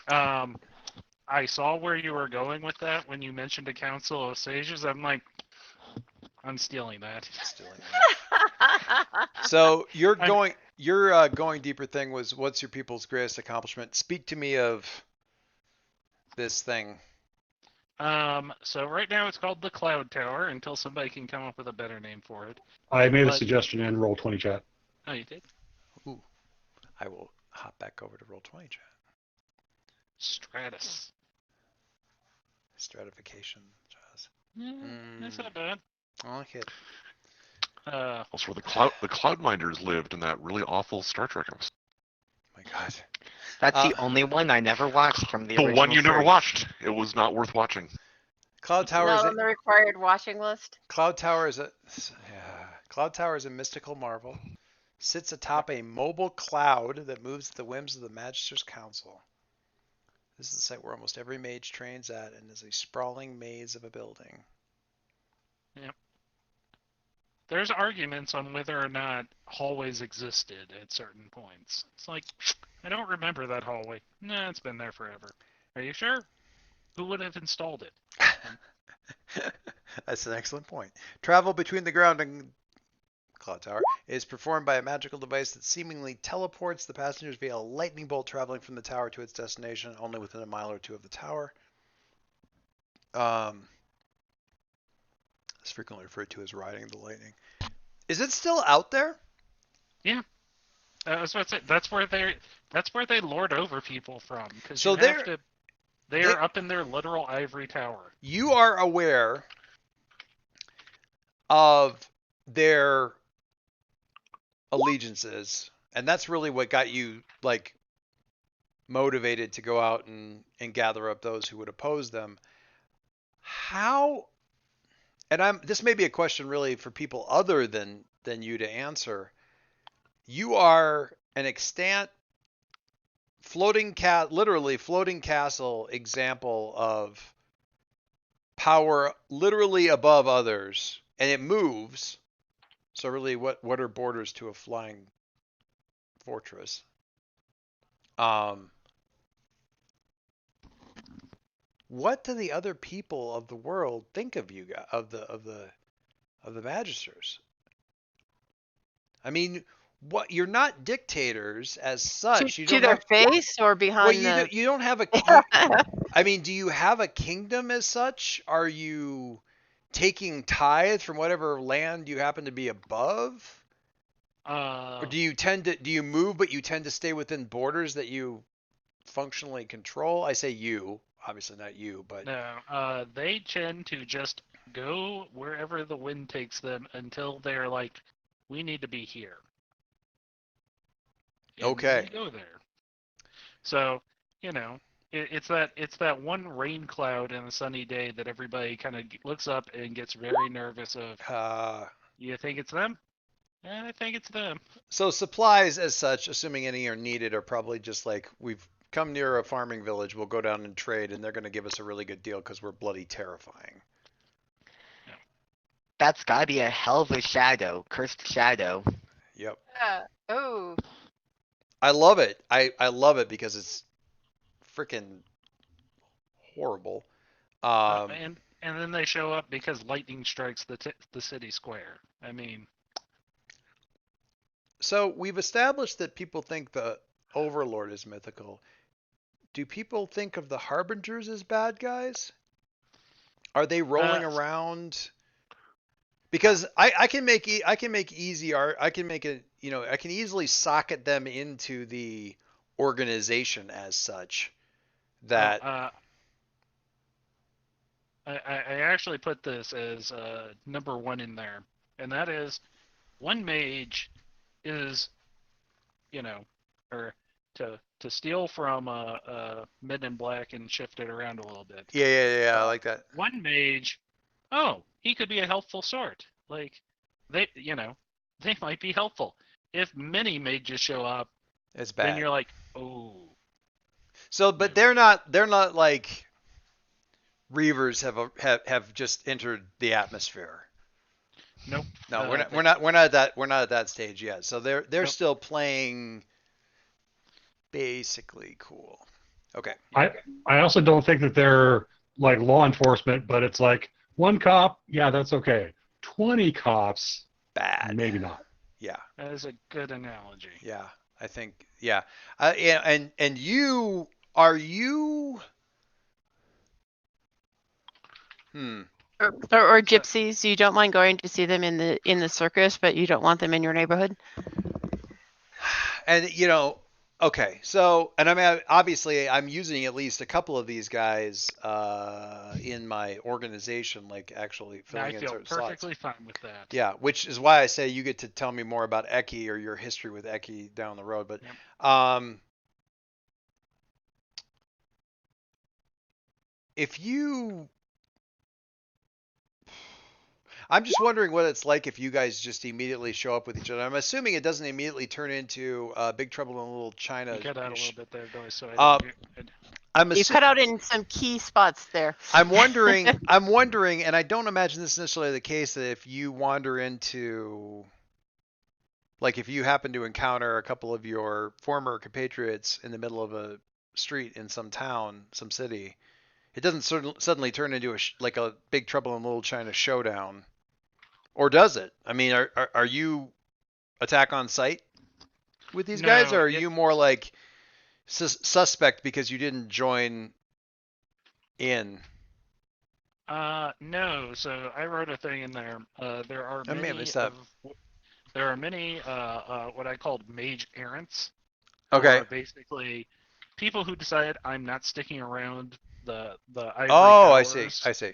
I saw where you were going with that when you mentioned a council of sages. I'm like, I'm stealing that. So your going deeper thing was, what's your people's greatest accomplishment? Speak to me of this thing. So right now it's called the Cloud Tower until somebody can come up with a better name for it. I made a suggestion in Roll20 chat. Oh, you did? Ooh. I will hop back over to Roll20 chat. Stratus. Stratification, Jaws. That's not bad. I like it. Also, where the Cloudminders lived in that really awful Star Trek episode. My God. That's the only one I never watched from the original. The one you never series. watched. It was not worth watching. Cloud Tower Not on the required watching list. Cloud Tower is a mystical marvel. Sits atop a mobile cloud that moves at the whims of the Magister's Council. This is the site where almost every mage trains at and is a sprawling maze of a building. Yep. There's arguments on whether or not hallways existed at certain points. It's like, I don't remember that hallway. Nah, it's been there forever. Are you sure? Who would have installed it? That's an excellent point. Travel between the ground and Cloud Tower is performed by a magical device that seemingly teleports the passengers via a lightning bolt traveling from the tower to its destination, only within a mile or two of the tower. It's frequently referred to as riding the lightning. Is it still out there? Yeah. I was about to say, that's where they lord over people from. Because So they're up in their literal ivory tower. You are aware of their allegiances, and that's really what got you motivated to go out and gather up those who would oppose them. How, and this may be a question really for people other than you to answer. You are an extant literally floating castle example of power literally above others, and it moves. So really, what are borders to a flying fortress? What do the other people of the world think of you guys, of the Magisters? I mean, what, you're not dictators as such. To their face or behind you don't have a. I mean, do you have a kingdom as such? Are you taking tithe from whatever land you happen to be above? Or Uh, do you move but you tend to stay within borders that you functionally control? I say you, obviously not you, but no, they tend to just go wherever the wind takes them until they're like, we need to be here. And then okay. they go there. So, you know, it's that one rain cloud in a sunny day that everybody kind of looks up and gets very nervous of. Uh, You think it's them? I think it's them. so supplies as such, assuming any are needed, are probably just like we've come near a farming village, we'll go down and trade, and they're going to give us a really good deal because we're bloody terrifying. That's gotta be a hell of a shadow, cursed shadow. Yep. Oh. I love it. I love it because it's freaking horrible. Um, And then they show up because lightning strikes the city square. I mean, so we've established that people think the Overlord is mythical. Do people think of the Harbingers as bad guys? Are they rolling around? Because I can make easy art. I can make it. I can easily socket them into the organization as such. That I actually put this as number one in there, and that is one mage is, or to steal from Men in Black and shift it around a little bit. yeah, I like that. One mage, oh, he could be a helpful sort. Like they might be helpful. If many mages show up, It's then bad. you're like, oh. So, but they're not like Reavers have just entered the atmosphere. Nope. No, we're not at that stage yet. So they're Nope. still playing basically cool. Okay. I also don't think that they're like law enforcement, but it's like one cop, yeah, that's okay. 20 cops, Bad. maybe not. Yeah. That is a good analogy. Yeah. I think yeah. Yeah, and you are you Or gypsies. You don't mind going to see them in the circus, but you don't want them in your neighborhood. And okay, so and I mean obviously I'm using at least a couple of these guys in my organization, like actually filling in I feel certain slots. perfectly fine with that. Yeah, which is why I say you get to tell me more about Eki or your history with Eki down the road. But if you I'm just wondering what it's like if you guys just immediately show up with each other. I'm assuming it doesn't immediately turn into Big Trouble in Little China. You cut out a little bit there, though, so You cut out in some key spots there. I'm wondering, and I don't imagine this is necessarily the case, that if you wander into, like if you happen to encounter a couple of your former compatriots in the middle of a street in some town, some city, it doesn't suddenly turn into like a Big Trouble in Little China showdown. Or does it? I mean, are you attack on sight with these guys, or are you more like suspect because you didn't join in? No. So I wrote a thing in there. There are many what I called mage errants. Okay. Or basically people who decide I'm not sticking around the ivory towers. I see.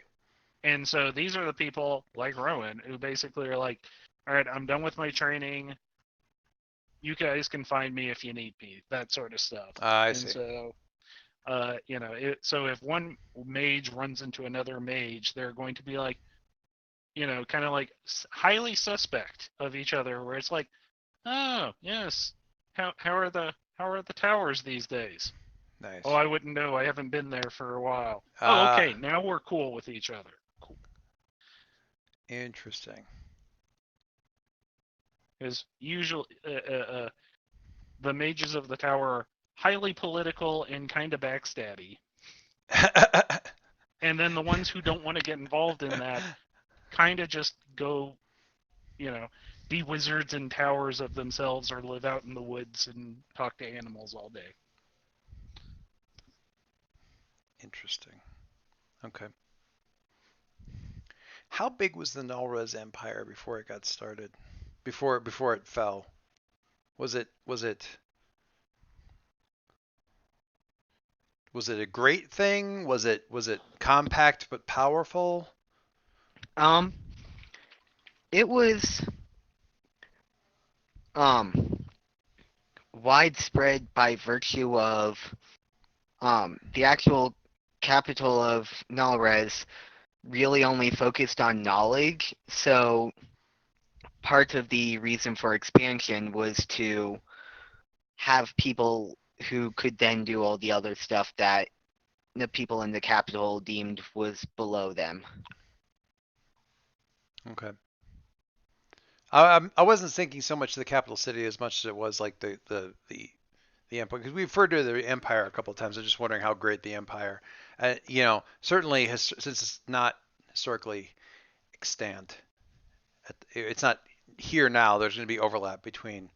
And so these are the people like Rowan who basically are like, all right, I'm done with my training. You guys can find me if you need me, that sort of stuff. I see. So, so if one mage runs into another mage, they're going to be like, kind of like highly suspect of each other. Where it's like, oh yes, how are the towers these days? Nice. Oh, I wouldn't know. I haven't been there for a while. Oh, okay. Now we're cool with each other. Cool. Interesting. Because usually the mages of the tower are highly political and kind of backstabby. And then the ones who don't want to get involved in that kind of just go, be wizards in towers of themselves or live out in the woods and talk to animals all day. Interesting. Okay. How big was the Nalrez Empire before it got started? Before it fell? Was it a great thing? Was it compact but powerful? Um, it was um widespread by virtue of the actual capital of Nalrez really only focused on knowledge, so part of the reason for expansion was to have people who could then do all the other stuff that the people in the capital deemed was below them. Okay. I wasn't thinking so much of the capital city as much as it was like the empire, because we've referred to the empire a couple of times. I'm just wondering how great the empire, certainly since it's not historically extant, it's not here now. There's going to be overlap between,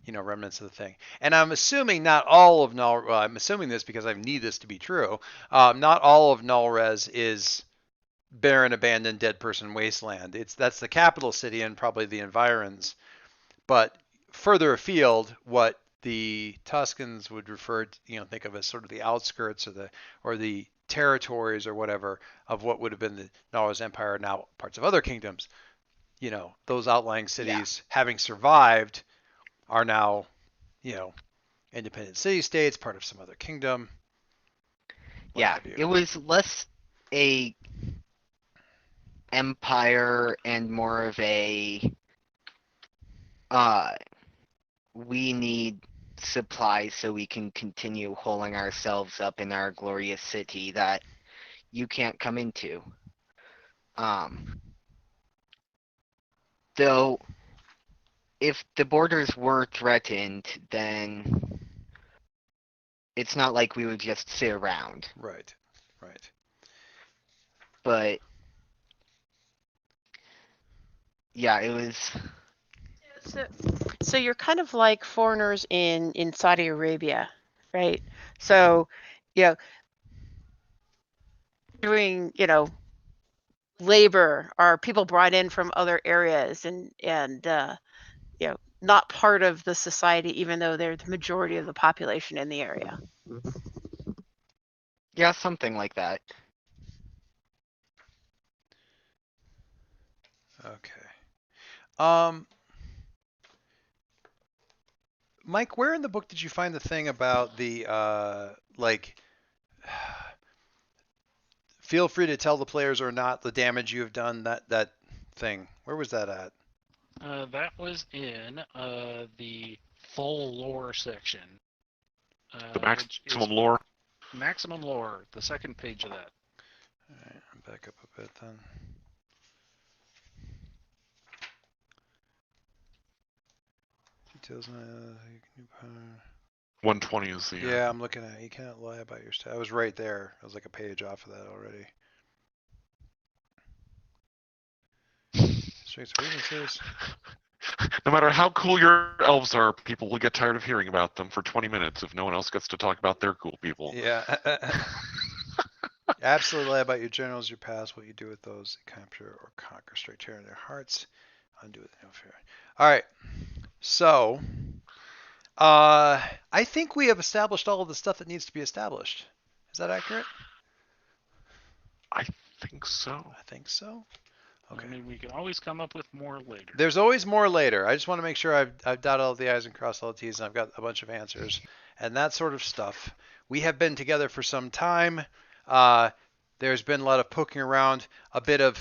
remnants of the thing. And I'm assuming not all of Null. Well, I'm assuming this because I need this to be true. Not all of Nullrez is barren, abandoned, dead person wasteland. That's the capital city and probably the environs. But further afield, what the Tuscans would refer to, think of as sort of the outskirts or the territories or whatever of what would have been the Nullrez Empire, now parts of other kingdoms. Those outlying cities, having survived, are now, independent city-states, part of some other kingdom. Yeah, it was less a empire and more of a we need supplies so we can continue holding ourselves up in our glorious city that you can't come into. Though if the borders were threatened, then it's not like we would just sit around. Right. But yeah, it was. So you're kind of like foreigners in Saudi Arabia, right? So, doing, labor are people brought in from other areas and not part of the society, even though they're the majority of the population in the area. Yeah, something like that. Okay. Mike, where in the book did you find the thing about the feel free to tell the players or not the damage you have done, that thing? Where was that at? That was in the full lore section. The maximum lore? Maximum lore, the second page of that. Alright, I'm back up a bit then. Details 120 is the. Yeah, I'm looking at it. You can't lie about your stat. I was right there. I was like a page off of that already. Strengths and weaknesses. No matter how cool your elves are, people will get tired of hearing about them for 20 minutes if no one else gets to talk about their cool people. Yeah. Absolutely lie about your generals, your past, what you do with those that capture or conquer, strike terror in their hearts. Undo with no fear. All right. So, I think we have established all of the stuff that needs to be established. Is that accurate? I think so. Okay. I mean, we can always come up with more later. There's always more later. I just want to make sure I've dotted all the I's and crossed all the T's, and I've got a bunch of answers and that sort of stuff. We have been together for some time. There's been a lot of poking around, a bit of,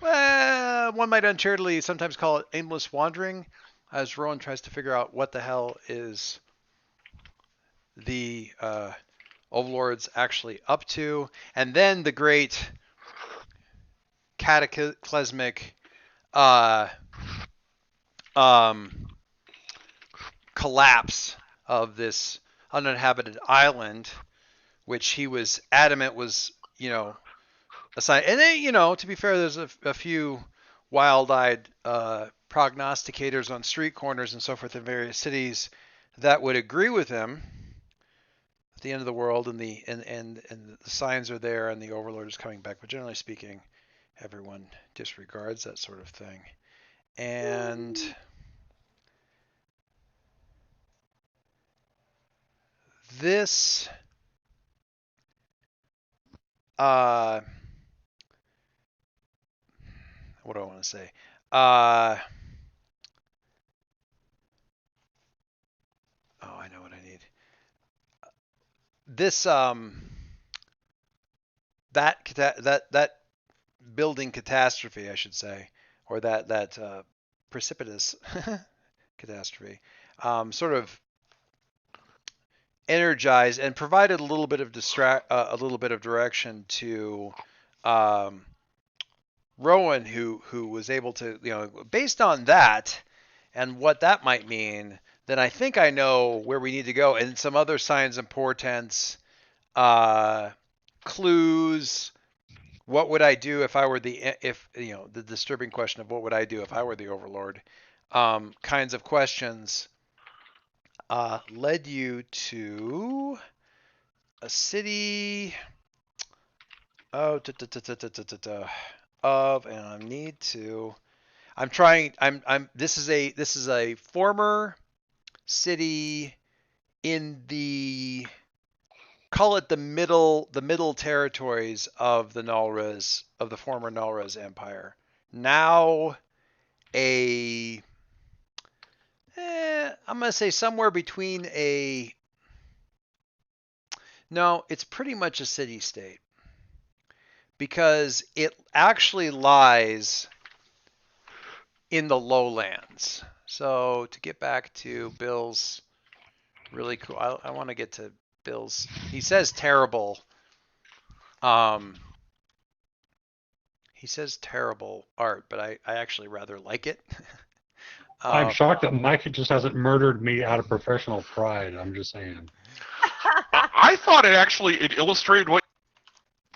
one might uncharitably sometimes call it aimless wandering, as Rowan tries to figure out what the hell is the overlords actually up to. And then the great cataclysmic collapse of this uninhabited island, which he was adamant was, assigned. And then, to be fair, there's a few wild-eyed prognosticators on street corners and so forth in various cities that would agree with him. the end of the world, and the signs are there, and the Overlord is coming back. But generally speaking, everyone disregards that sort of thing. And this what do I want to say? Oh, I know what I need. This that building catastrophe, I should say, or that precipitous catastrophe, sort of energized and provided a little bit of a little bit of direction to Rowan, who was able to, based on that and what that might mean, then I think I know where we need to go, and some other signs and portents, clues. What would I do if I were the disturbing question of what would I do if I were the Overlord, kinds of questions, led you to a city of, and I need to. I'm trying. This is a former city in the, call it the middle territories of the former Nalrez Empire. Now I'm gonna say somewhere between no, it's pretty much a city state, because it actually lies in the lowlands. So to get back to Bill's really cool, I want to get to Bill's. He says terrible. He says terrible art, but I actually rather like it. I'm shocked that Mike just hasn't murdered me out of professional pride. I'm just saying. I thought it illustrated what.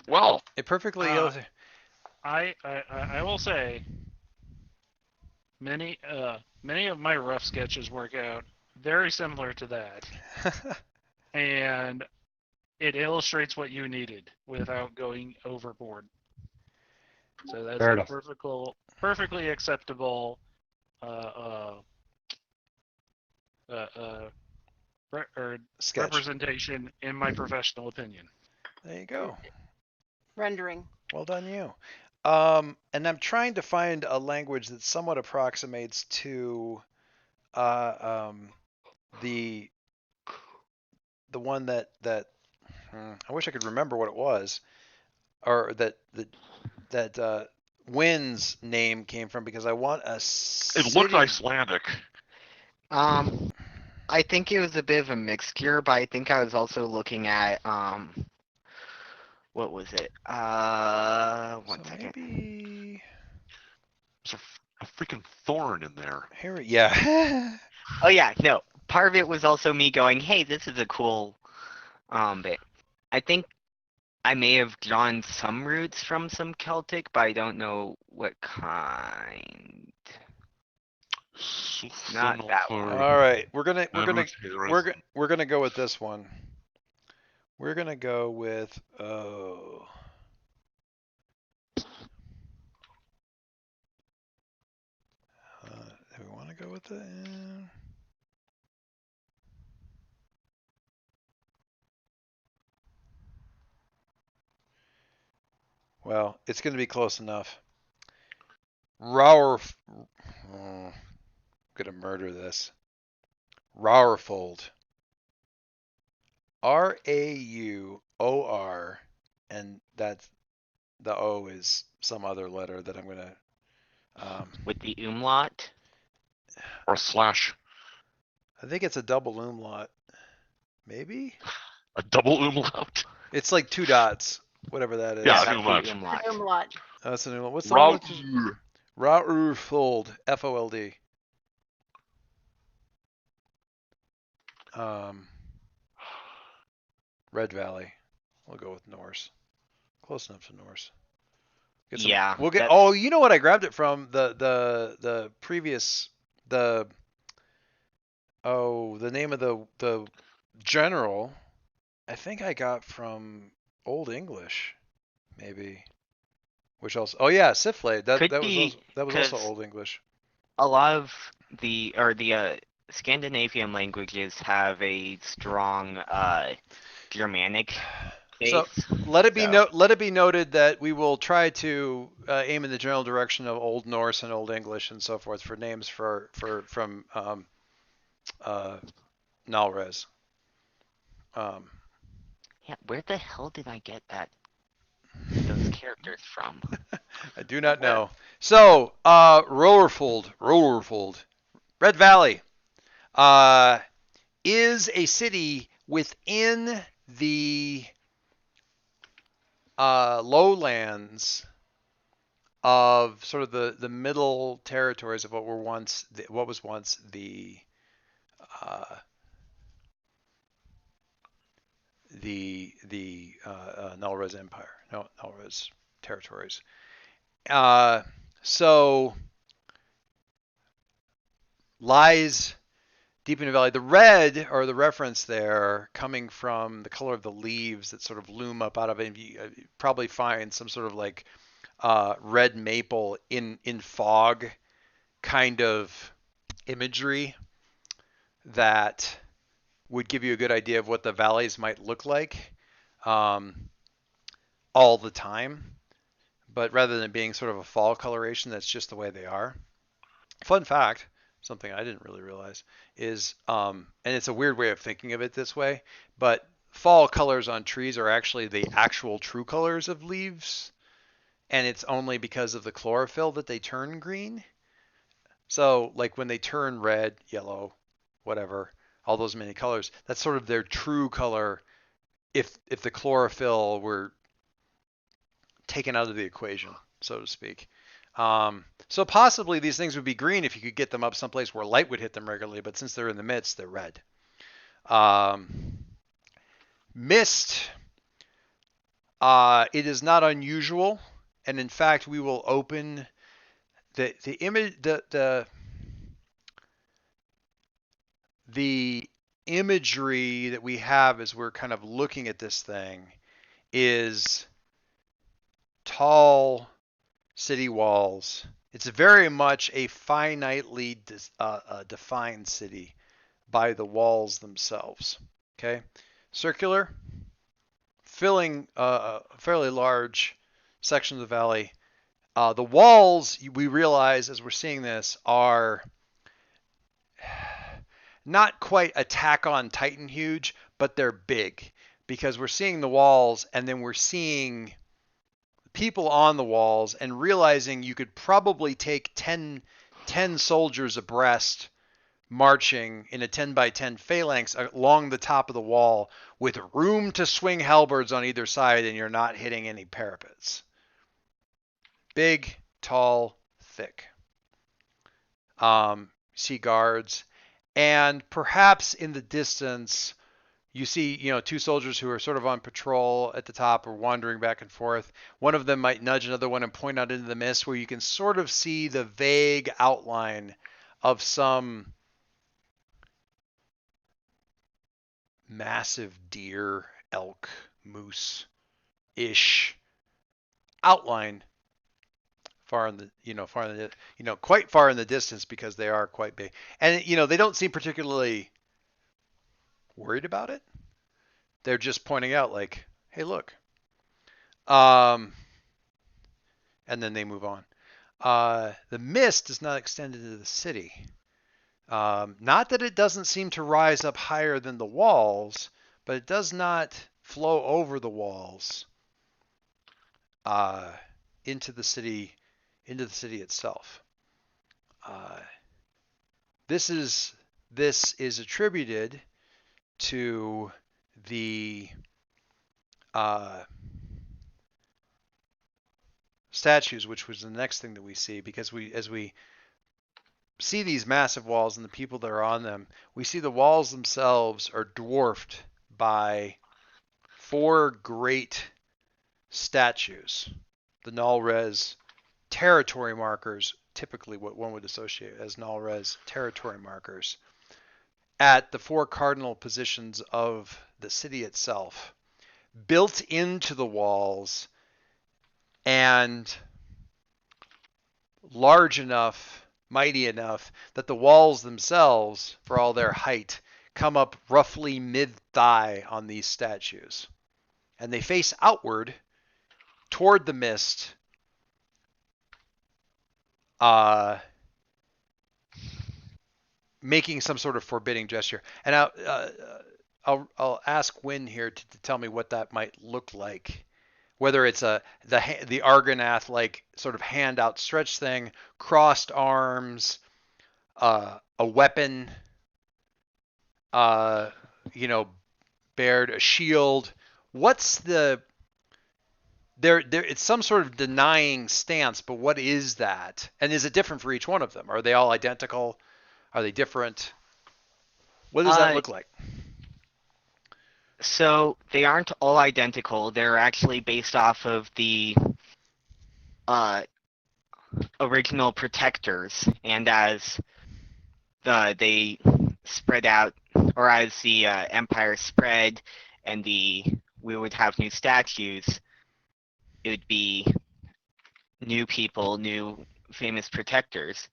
Well, It perfectly illustrates. I will say many of my rough sketches work out very similar to that, and it illustrates what you needed without going overboard. So that's Fair a enough. perfectly acceptable Sketch. representation, in my professional opinion. There you go. Rendering. Well done, you. And I'm trying to find a language that somewhat approximates to the one that I wish I could remember what it was, or that Wynn's name came from, because I want a city. it looked Icelandic. I think it was a bit of a mixture, but I think I was also looking at what was it? One So second. maybe There's a freaking thorn in there. here. Yeah. Oh yeah, no. Part of it was also me going, "Hey, this is a cool bit." I think I may have drawn some roots from some Celtic, but I don't know what kind. Not that one. All right, we're gonna go with this one. We're gonna go with do we want to go with it? Well, it's going to be close enough. Rauöfeld. I'm going to murder this. Rauöfeld. Raur, and that's the O is some other letter that I'm going to. With the umlaut? Or a slash. I think it's a double umlaut. Maybe? A double umlaut? It's like 2 dots, whatever that is. Yeah, that's umlaut. the umlaut. Umlaut. That's an umlaut. What's the one? Rauöfeld. Rauöfeld. Fold. Red Valley. We'll go with Norse. Close enough to Norse. Yeah. We'll get. Oh, you know what? I grabbed it from the previous the name of the general I think I got from Old English, maybe. Which also, oh yeah, Siflade. Could That was be also because Old English. a lot of the Scandinavian languages have a strong Germanic So base. let it be So noted that we will try to aim in the general direction of Old Norse and Old English and so forth for names from uh, Nalres. Um, yeah, where the hell did I get those characters from? I do not know. So Rauöfeld, Red Valley, uh, is a city within the lowlands of sort of the middle territories of what was once uh, the Nalrez Empire, no Nalrez territories. Uh, so lies deep in the valley. The red, or the reference there, coming from the color of the leaves that sort of loom up out of it. You probably find some sort of like red maple in fog kind of imagery that would give you a good idea of what the valleys might look like um, all the time. But rather than being sort of a fall coloration, that's just the way they are. Fun fact, something I didn't really realize is, and it's a weird way of thinking of it this way, but fall colors on trees are actually the actual true colors of leaves, and it's only because of the chlorophyll that they turn green. So, like when they turn red, yellow, whatever, all those many colors, that's sort of their true color if the chlorophyll were taken out of the equation, so to speak. So possibly these things would be green if you could get them up someplace where light would hit them regularly, but since they're in the midst, they're red. Mist, it is not unusual, and in fact, we will open the image the imagery that we have as we're kind of looking at this thing is tall city walls. It's very much a finitely defined city by the walls themselves. Okay, circular, filling a fairly large section of the valley. The walls, we realize as we're seeing this, are not quite Attack on Titan huge, but they're big because we're seeing the walls and then we're seeing people on the walls and realizing you could probably take 10 soldiers abreast marching in a 10 by 10 phalanx along the top of the wall with room to swing halberds on either side, and you're not hitting any parapets. Big, tall, thick. See guards, and perhaps in the distance you see, two soldiers who are sort of on patrol at the top or wandering back and forth. One of them might nudge another one and point out into the mist where you can sort of see the vague outline of some massive deer, elk, moose-ish outline quite far in the distance because they are quite big. And, they don't seem particularly worried about it. They're just pointing out like, hey, look. And then they move on. The mist does not extend into the city. Not that it doesn't seem to rise up higher than the walls, but it does not flow over the walls into the city itself. This is attributed to the statues, which was the next thing that we see, because as we see these massive walls and the people that are on them, we see the walls themselves are dwarfed by 4 great statues, the Nalrez territory markers, typically what one would associate as Nalrez territory markers. at the four cardinal positions of the city itself, built into the walls and large enough, mighty enough, that the walls themselves, for all their height, come up roughly mid-thigh on these statues. And they face outward toward the mist, making some sort of forbidding gesture. And I'll ask Wynn here to tell me what that might look like. Whether it's the Argonath like sort of hand outstretched thing, crossed arms, a weapon, bared, a shield. What's the there? It's some sort of denying stance, but what is that? And is it different for each one of them? Are they all identical? Are they different? What does that look like? So they aren't all identical. They're actually based off of the original protectors, and as they spread out, or as the empire spread, and we would have new statues, it would be new people, new famous protectors.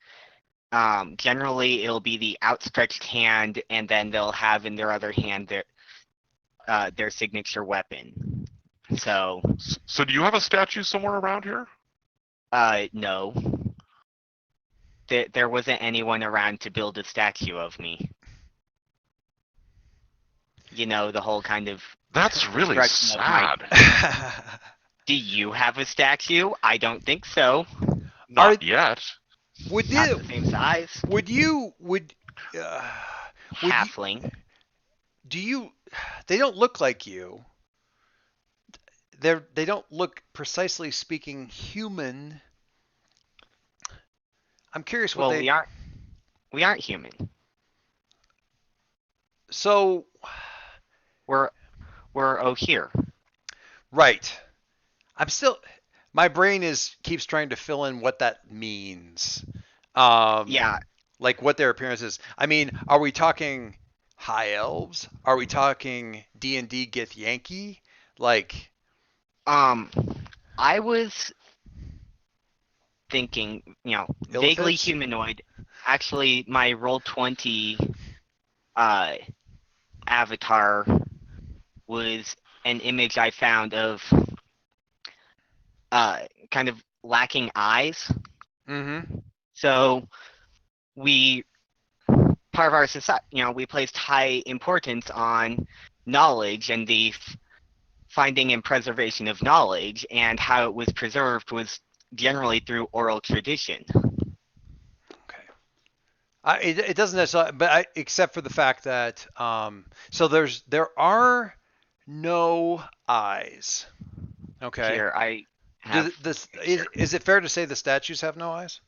Generally, it'll be the outstretched hand, and then they'll have in their other hand their signature weapon. So do you have a statue somewhere around here? No. There wasn't anyone around to build a statue of me. The whole kind of... That's really sad. Do you have a statue? I don't think so. Not yet. Would Not you? the same size. Halfling. Do you? They don't look like you. They don't look, precisely speaking, human. I'm curious what we aren't human. So we're here. Right. My brain keeps trying to fill in what that means. Yeah. Like what their appearance is. I mean, are we talking high elves? Are we talking D&D Githyanki? Like I was thinking, vaguely humanoid. Actually, my Roll20 avatar was an image I found of kind of lacking eyes. Mm-hmm. So part of our society, we placed high importance on knowledge and the finding and preservation of knowledge, and how it was preserved was generally through oral tradition. Okay. It doesn't necessarily, but except for the fact that so there are no eyes. Okay. Here, I have... Is it fair to say the statues have no eyes?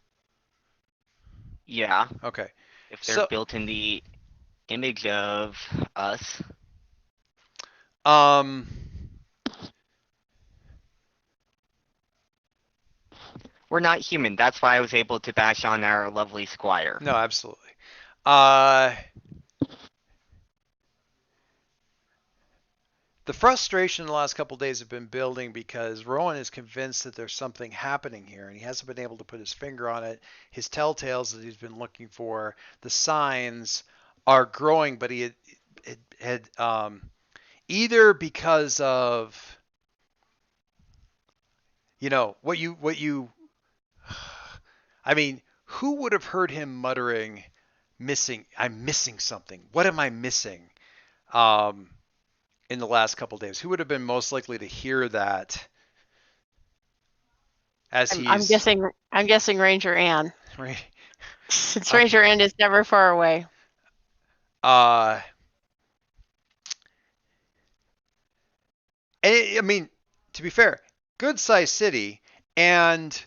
Yeah. Okay. If they're built in the image of us. We're not human. That's why I was able to bash on our lovely squire. No, absolutely. The frustration in the last couple of days have been building because Rowan is convinced that there's something happening here, and he hasn't been able to put his finger on it. His telltales that he's been looking for, the signs are growing, but he had either because of what you I mean, who would have heard him muttering, I'm missing something. What am I missing? In the last couple of days, who would have been most likely to hear that? I'm guessing Ranger Ann. Right. Since Ranger Ann is never far away. I mean, to be fair, good sized city, and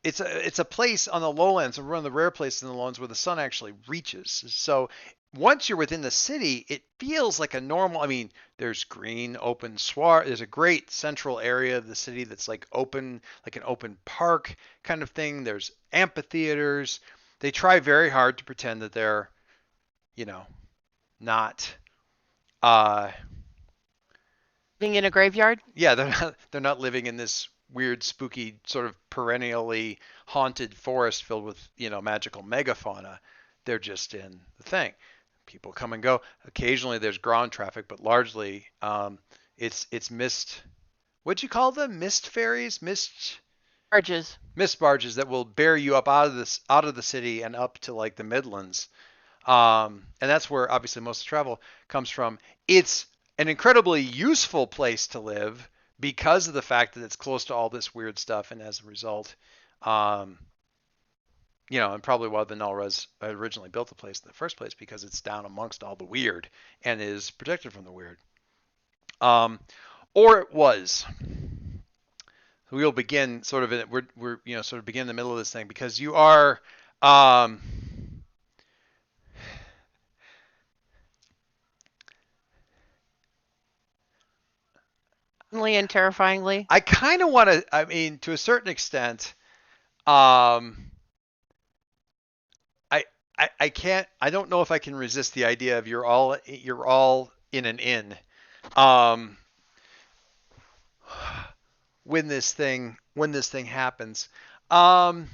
it's a place on the lowlands, one of the rare places in the lowlands where the sun actually reaches. So once you're within the city, it feels like a normal. I mean, there's green, open sward. There's a great central area of the city that's like open, like an open park kind of thing. There's amphitheaters. They try very hard to pretend that they're you know, not Being in a graveyard. yeah, they're not living in this weird, spooky, sort of perennially haunted forest filled with, magical megafauna. They're just in the thing. People come and go. Occasionally there's ground traffic, but largely it's mist. What'd you call them? Mist ferries? Barges. Mist barges that will bear you up out of the city and up to like the Midlands. And that's where obviously most of the travel comes from. It's an incredibly useful place to live because of the fact that it's close to all this weird stuff, and as a result, um, and probably why the Nalres originally built the place in the first place, because it's down amongst all the weird and is protected from the weird. Or it was. We'll begin sort of we're sort of begin in the middle of this thing, because you are And terrifyingly. I kind of want to, I mean, to a certain extent, um, I, I can't, I don't know if I can resist the idea of you're all in an inn, um, when this thing happens, um,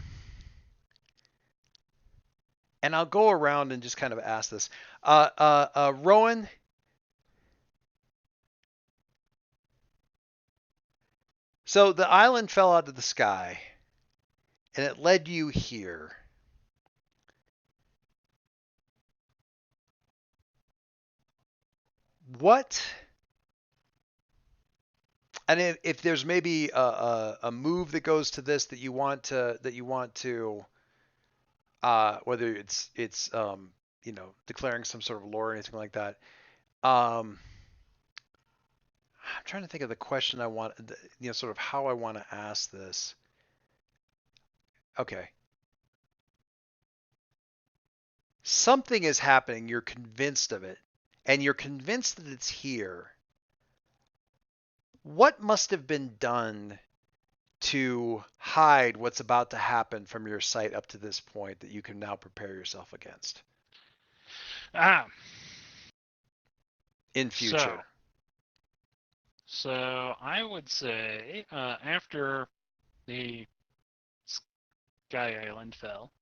and I'll go around and just kind of ask this, Rowan. So the island fell out of the sky, and it led you here. What? And if there's maybe a move that goes to this that you want to whether it's declaring some sort of lore or anything like that. I'm trying to think of the question I want, sort of how I want to ask this. Okay. Something is happening. You're convinced of it, and you're convinced that it's here. What must have been done to hide what's about to happen from your sight up to this point that you can now prepare yourself against in future? So I would say after the Sky Island fell,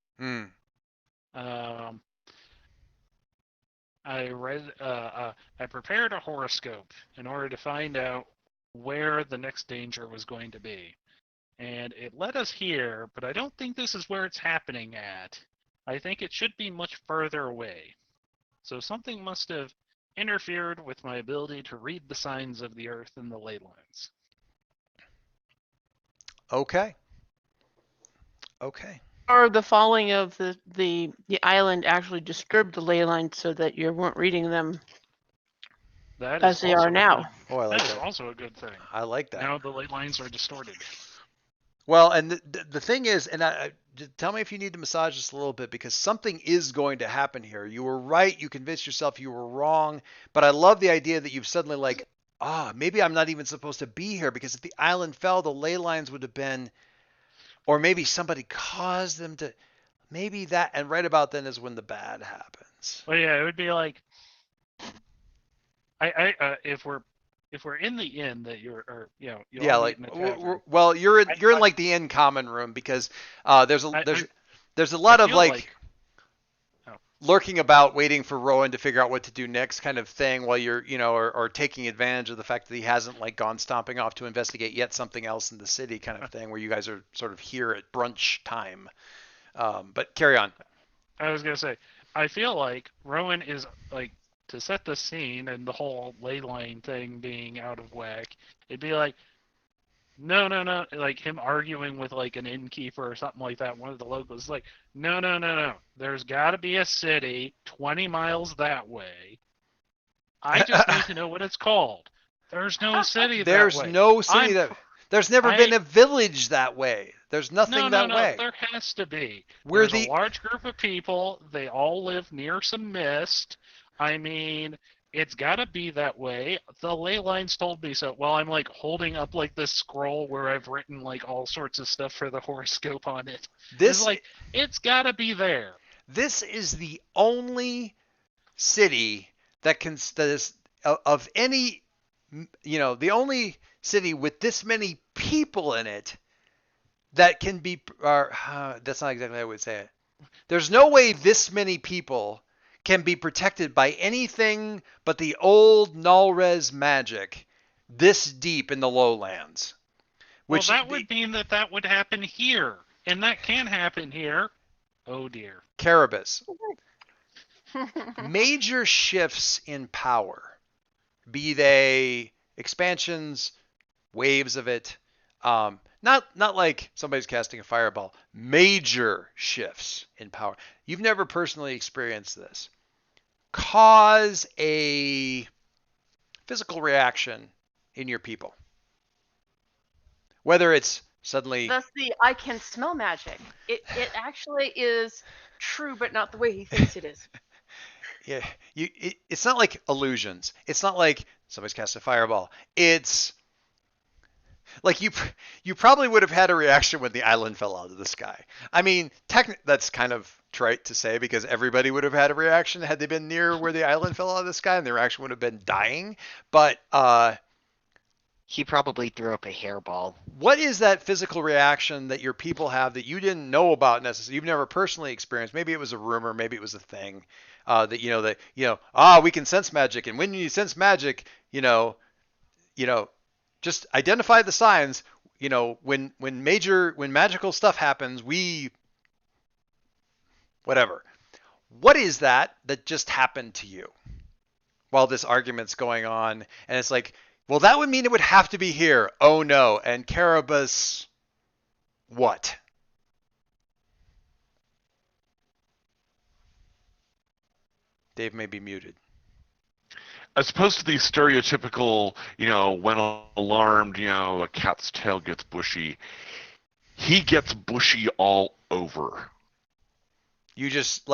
I prepared a horoscope in order to find out where the next danger was going to be. And it led us here, but I don't think this is where it's happening at. I think it should be much further away. So something must have interfered with my ability to read the signs of the earth and the ley lines. Okay. Or the falling of the island actually disturbed the ley lines so that you weren't reading them as they are now. Oh, I like that. That is also a good thing. I like that. Now the ley lines are distorted. Well, and the thing is, and tell me if you need to massage this a little bit, because something is going to happen here. You were right. You convinced yourself you were wrong. But I love the idea that you've suddenly like, maybe I'm not even supposed to be here, because if the island fell, the ley lines would have been, or maybe somebody caused them to, maybe that, and right about then is when the bad happens. Well, yeah, it would be like, if we're in the inn that you're like, well, you're in like the inn common room, because there's a lot of like lurking about, waiting for Rowan to figure out what to do next, kind of thing, while you're or taking advantage of the fact that he hasn't like gone stomping off to investigate yet something else in the city, kind of thing, where you guys are sort of here at brunch time. But carry on. I was gonna say, I feel like Rowan is like, to set the scene and the whole ley line thing being out of whack, it'd be like, no, like him arguing with like an innkeeper or something like that, one of the locals, like, no, there's got to be a city 20 miles that way. I just need to know what it's called. There's no city that way. There's no city there's never been a village that way. There's nothing that way. There has to be. There's a large group of people. They all live near some mist. I mean, it's got to be that way. The ley lines told me so. Well, I'm like holding up like this scroll where I've written like all sorts of stuff for the horoscope on it. It's got to be there. This is the only city that is of any, the only city with this many people in it that can be, that's not exactly how I would say it. There's no way this many people can be protected by anything but the old nalresian magic this deep in the lowlands. Well, that would mean that would happen here, and that can happen here. Oh dear. Caribus. Major shifts in power, be they expansions, waves of it, not like somebody's casting a fireball. Major shifts in power. You've never personally experienced this. Cause a physical reaction in your people. Whether it's suddenly... That's the I can smell magic. It actually is true, but not the way he thinks it is. Yeah, it's not like illusions. It's not like somebody's cast a fireball. It's like you probably would have had a reaction when the island fell out of the sky. I mean, that's kind of trite to say because everybody would have had a reaction had they been near where the island fell out of the sky, and their reaction would have been dying. But he probably threw up a hairball. What is that physical reaction that your people have that you didn't know about necessarily? You've never personally experienced. Maybe it was a rumor. Maybe it was a thing that we can sense magic, and when you sense magic, just identify the signs. When magical stuff happens, whatever. What is that just happened to you while this argument's going on? And it's like, well, that would mean it would have to be here. Oh no. And Caribus, what? Dave may be muted. As opposed to the stereotypical, when alarmed, a cat's tail gets bushy. He gets bushy all over. You just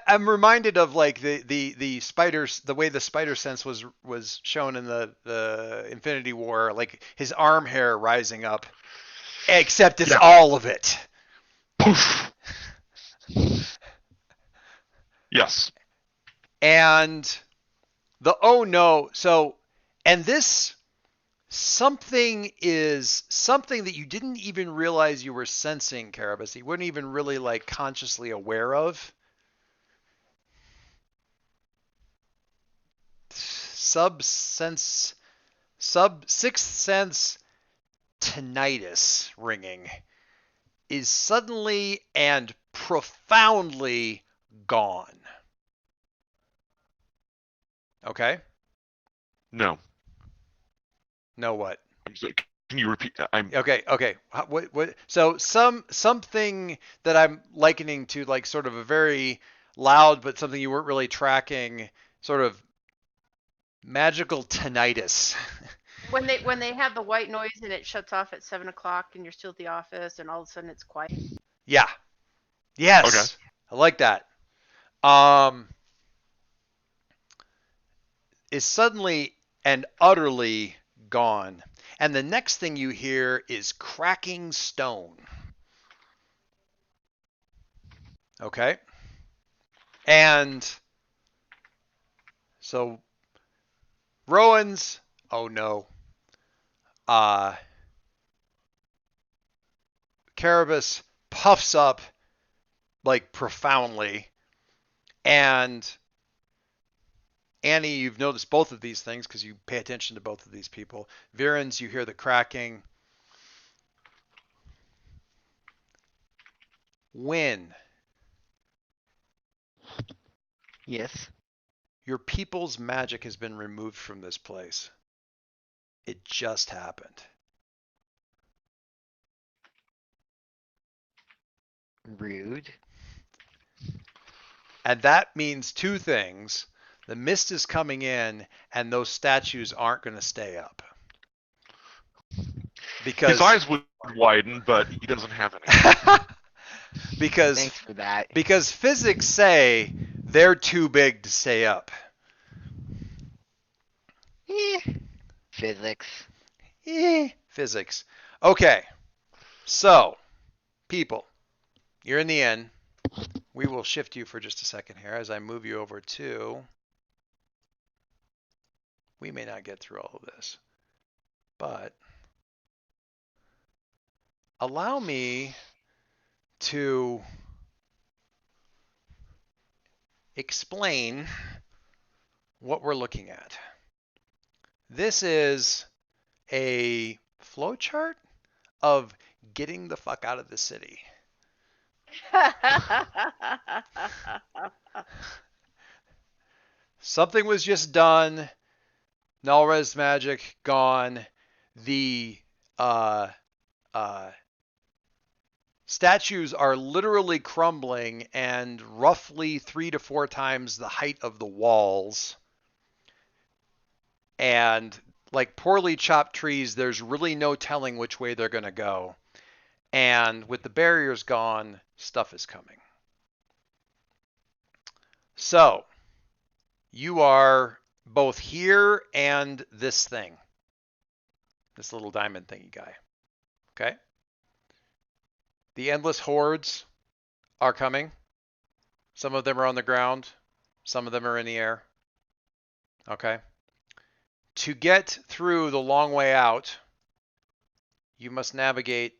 I'm reminded of like the spiders, the way the spider sense was shown in the Infinity War, like his arm hair rising up, except it's all of it. Poof. Yes. And the oh no, and this something that you didn't even realize you were sensing, Caribus. You weren't even really consciously aware of. Sixth sense tinnitus ringing is suddenly and profoundly gone. Okay? No. No what? Can you repeat that? Okay. What? So something that I'm likening to sort of a very loud, but something you weren't really tracking, sort of magical tinnitus. When they have the white noise and it shuts off at 7 o'clock and you're still at the office and all of a sudden it's quiet. Yeah. Yes. Okay. I like that. Is suddenly and utterly gone. And the next thing you hear is cracking stone. Okay? And so Rowan's, oh no. Caribus puffs up profoundly. And Annie, you've noticed both of these things because you pay attention to both of these people. Virens, you hear the cracking. When Yes. your people's magic has been removed from this place, it just happened. Rude. And that means two things. The mist is coming in, and those statues aren't going to stay up. Because his eyes would widen, but he doesn't have any. Thanks for that. Because physics say they're too big to stay up. Physics. Physics. Okay. So, people, you're in the inn. we will shift you for just a second here as I move you over to. We may not get through all of this, but allow me to explain what we're looking at. This is a flowchart of getting the fuck out of the city. Something was just done. Null-res magic gone. The statues are literally crumbling and roughly 3 to 4 times the height of the walls. And like poorly chopped trees, there's really no telling which way they're going to go. And with the barriers gone, stuff is coming. So you are both here and this thing, this little diamond thingy guy. Okay. The endless hordes are coming. Some of them are on the ground. Some of them are in the air. Okay. To get through the long way out, you must navigate,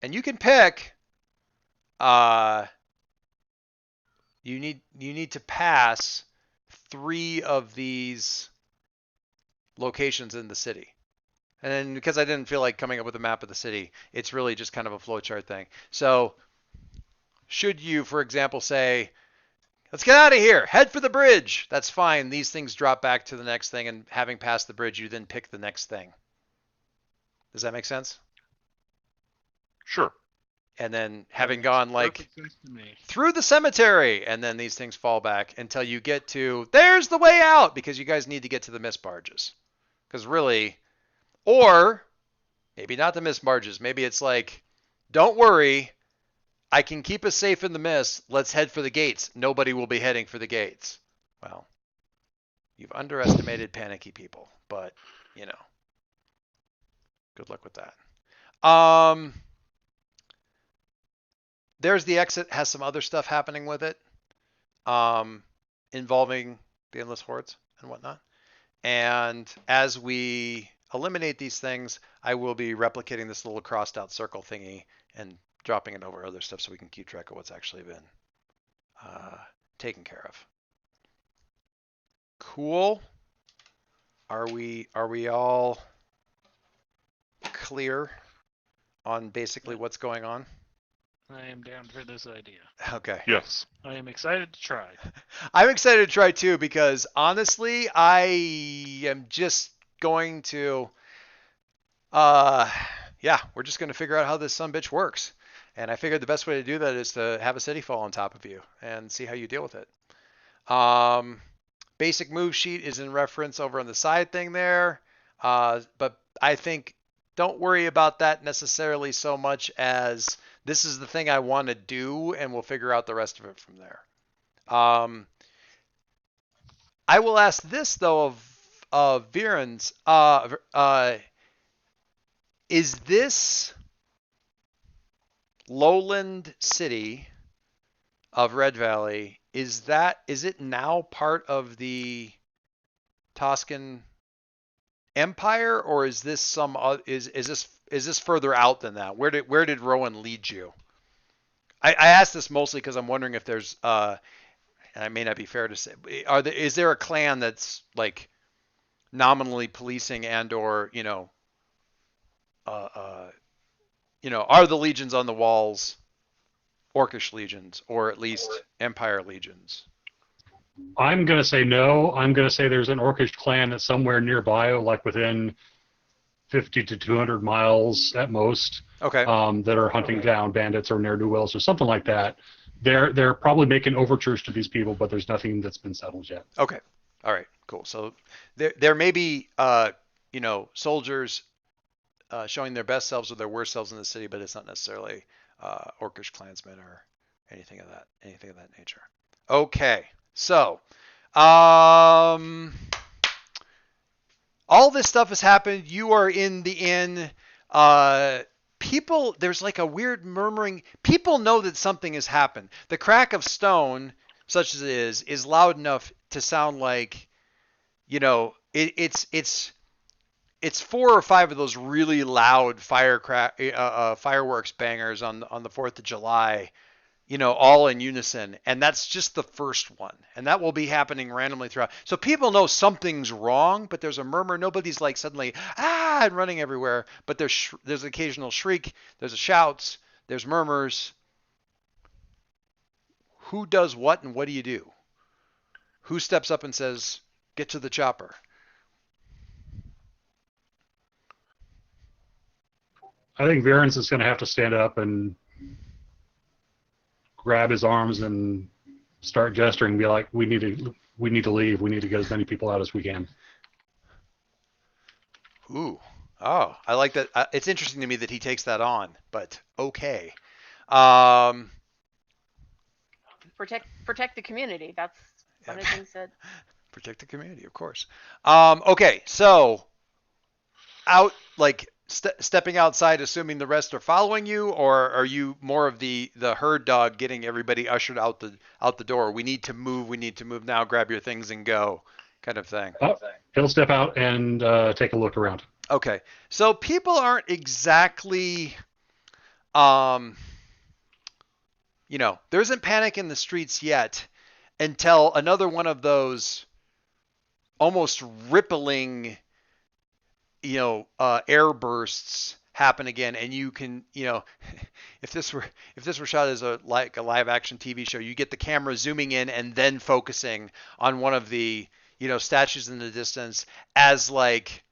and you can pick. You need to pass 3 of these locations in the city. And then because I didn't feel like coming up with a map of the city, it's really just kind of a flowchart thing. So should you, for example, say, let's get out of here, head for the bridge, that's fine. These things drop back to the next thing, and having passed the bridge, you then pick the next thing. Does that make sense? Sure. And then having gone like Perfect sense to me. through the cemetery, and then these things fall back until you get to, there's the way out, because you guys need to get to the mist barges. Because really, or maybe not the mist barges. Maybe it's like, don't worry, I can keep us safe in the mist. Let's head for the gates. Nobody will be heading for the gates. Well, you've underestimated panicky people, but you know, good luck with that. There's the exit, has some other stuff happening with it, involving the endless hordes and whatnot. And as we eliminate these things, I will be replicating this little crossed out circle thingy and dropping it over other stuff so we can keep track of what's actually been taken care of. Cool. Are we all clear on basically what's going on? I am down for this idea. Okay. Yes. I am excited to try. I'm excited to try too, because honestly, I am just going to, yeah, we're just going to figure out how this sumbitch works. And I figured the best way to do that is to have a city fall on top of you and see how you deal with it. Basic move sheet is in reference over on the side thing there. But I think don't worry about that necessarily so much as this is the thing I want to do, and we'll figure out the rest of it from there. I will ask this though of Viren's. Is this lowland city of Red Valley, is it now part of the Toscan Empire, or is this is this further out than that? Where did Rowan lead you? I asked this mostly because I'm wondering if there's and I may not be fair to say, is there a clan that's like nominally policing and or are the legions on the walls Orcish legions, or at least Empire legions? I'm going to say no. I'm going to say there's an Orcish clan that's somewhere nearby, like within 50 to 200 miles at most. Okay. That are hunting down bandits or ne'er-do-wells or something like that. They're probably making overtures to these people, but there's nothing that's been settled yet. Okay. All right. Cool. So there may be soldiers showing their best selves or their worst selves in the city, but it's not necessarily Orcish clansmen or anything of that nature. Okay. So all this stuff has happened. You are in the inn. people, there's like a weird murmuring. People know that something has happened. The crack of stone, such as it is loud enough to sound like, it's 4 or 5 of those really loud fireworks bangers on the 4th of July, all in unison. And that's just the first one. And that will be happening randomly throughout. So people know something's wrong, but there's a murmur. Nobody's like suddenly, and running everywhere. But there's an occasional shriek. There's a shouts. There's murmurs. Who does what and what do you do? Who steps up and says, get to the chopper? I think Varens is going to have to stand up and grab his arms and start gesturing and be like, we need to leave. We need to get as many people out as we can. Ooh. Oh, I like that. It's interesting to me that he takes that on, but okay. Um, Protect the community. That's one of the things that. Protect the community, of course. Okay, so stepping outside, assuming the rest are following you, or are you more of the herd dog, getting everybody ushered out the door? We need to move now. Grab your things and go, kind of thing. He'll step out and take a look around. Okay, so people aren't exactly, there isn't panic in the streets yet until another one of those almost rippling, air bursts happen again, and you can, if this were shot as a live action TV show, you get the camera zooming in and then focusing on one of the, statues in the distance as like.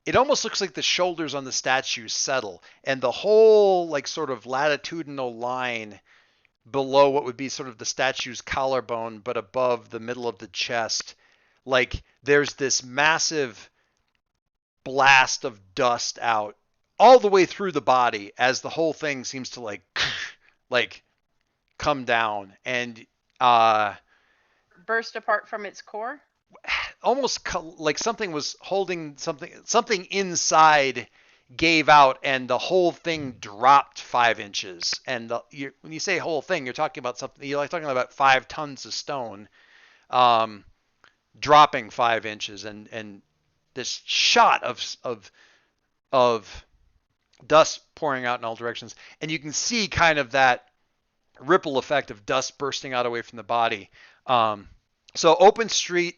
It almost looks like the shoulders on the statue settle, and the whole like sort of latitudinal line below what would be sort of the statue's collarbone, but above the middle of the chest, like there's this massive blast of dust out all the way through the body as the whole thing seems to like come down and burst apart from its core. Almost like something was holding something inside gave out, and the whole thing dropped 5 inches. And when you say whole thing, you're talking about something. You're like talking about 5 tons of stone, dropping 5 inches, and this shot of dust pouring out in all directions, and you can see kind of that ripple effect of dust bursting out away from the body. So open street.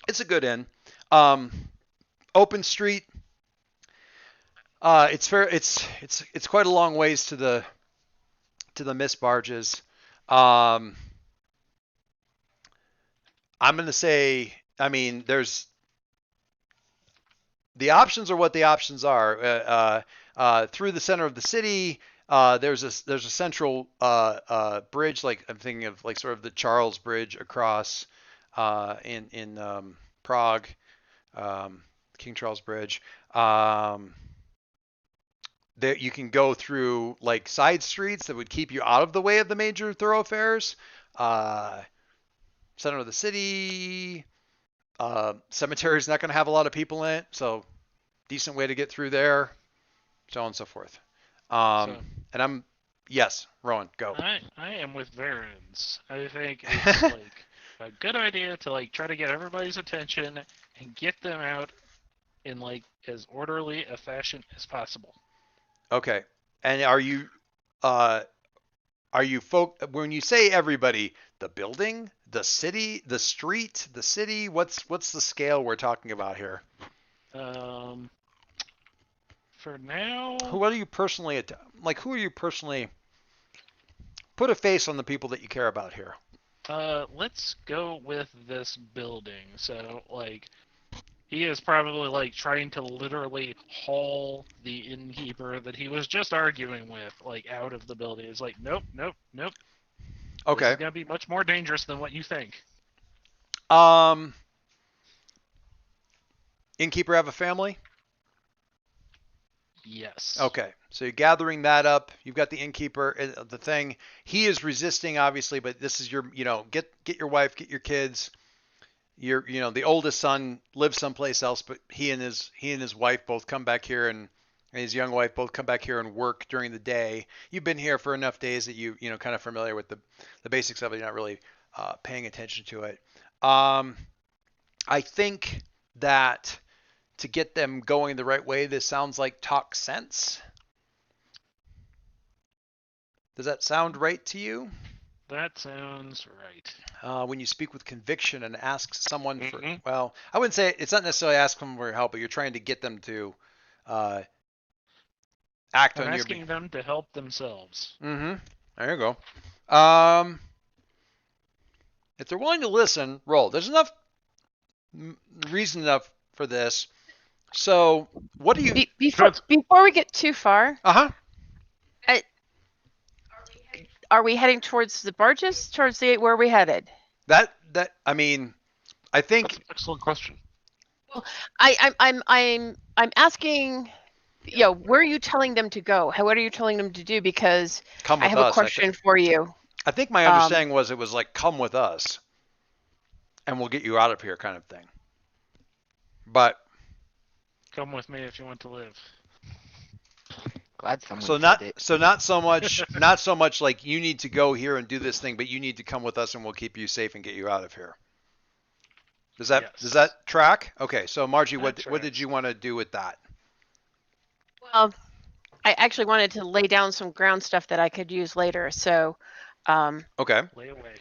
It's a good inn. Open street. It's fair. It's quite a long ways to the mist barges. I'm gonna say. I mean, there's the options are what the options are. Through the center of the city, there's a central bridge. Like I'm thinking of like sort of the Charles Bridge across. In Prague, King Charles Bridge. There you can go through like side streets that would keep you out of the way of the major thoroughfares. Center of the city. Cemetery is not going to have a lot of people in it, so decent way to get through there. So on and so forth. And yes, Rowan, go. I am with Varens. I think it's like a good idea to like try to get everybody's attention and get them out in like as orderly a fashion as possible. Okay. And are you when you say everybody, the building, the city, the street, the city, what's the scale we're talking about here? For now, who are you personally put a face on the people that you care about here? let's go with this building. So, like, he is probably, like, trying to literally haul the innkeeper that he was just arguing with, like, out of the building. It's like, nope, nope, nope. Okay. This is going to be much more dangerous than what you think. Innkeeper have a family? Yes. Okay, so you're gathering that up. You've got the innkeeper, the thing. He is resisting, obviously, but this is your, get your wife, get your kids. The oldest son lives someplace else, but he and his wife both come back here and and his young wife both come back here and work during the day. You've been here for enough days that you know kind of familiar with the basics of it. You're not really paying attention to it. I think that to get them going the right way, this sounds like talk sense. Does that sound right to you? That sounds right. When you speak with conviction and ask someone for, Mhm. well, I wouldn't say it's not necessarily ask them for help, but you're trying to get them to act I'm on your. asking them to help themselves. Mm-hmm. There you go. If they're willing to listen, roll. There's enough reason enough for this. So, what do you? Before we get too far, Uh huh. are we heading towards the barges? Towards the where are we headed? That I mean, I That's think an excellent question. I'm asking. Where are you telling them to go? What are you telling them to do? Because come I with have a us. question for you. I think my understanding was it was like come with us, and we'll get you out of here, kind of thing. But Come with me if you want to live. Glad someone so said it. not so much like you need to go here and do this thing, but you need to come with us and we'll keep you safe and get you out of here. Does that track? Okay, so Margie, what did you want to do with that? Well, I actually wanted to lay down some ground stuff that I could use later. So, Okay. Lay away.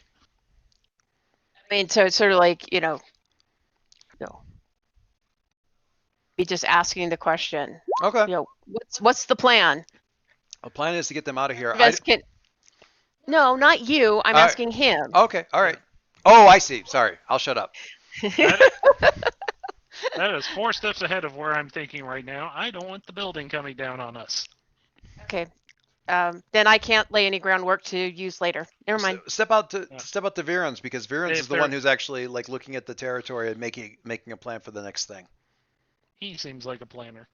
I mean, so it's sort of like be just asking the question. Okay. What's the plan? The plan is to get them out of here. You guys no, not you. I'm asking him. Okay. All right. Oh, I see. Sorry. I'll shut up. That is 4 steps ahead of where I'm thinking right now. I don't want the building coming down on us. Okay. Then I can't lay any groundwork to use later. Never mind. Step out to Virens, because Virens is the one who's actually like looking at the territory and making a plan for the next thing. He seems like a planner.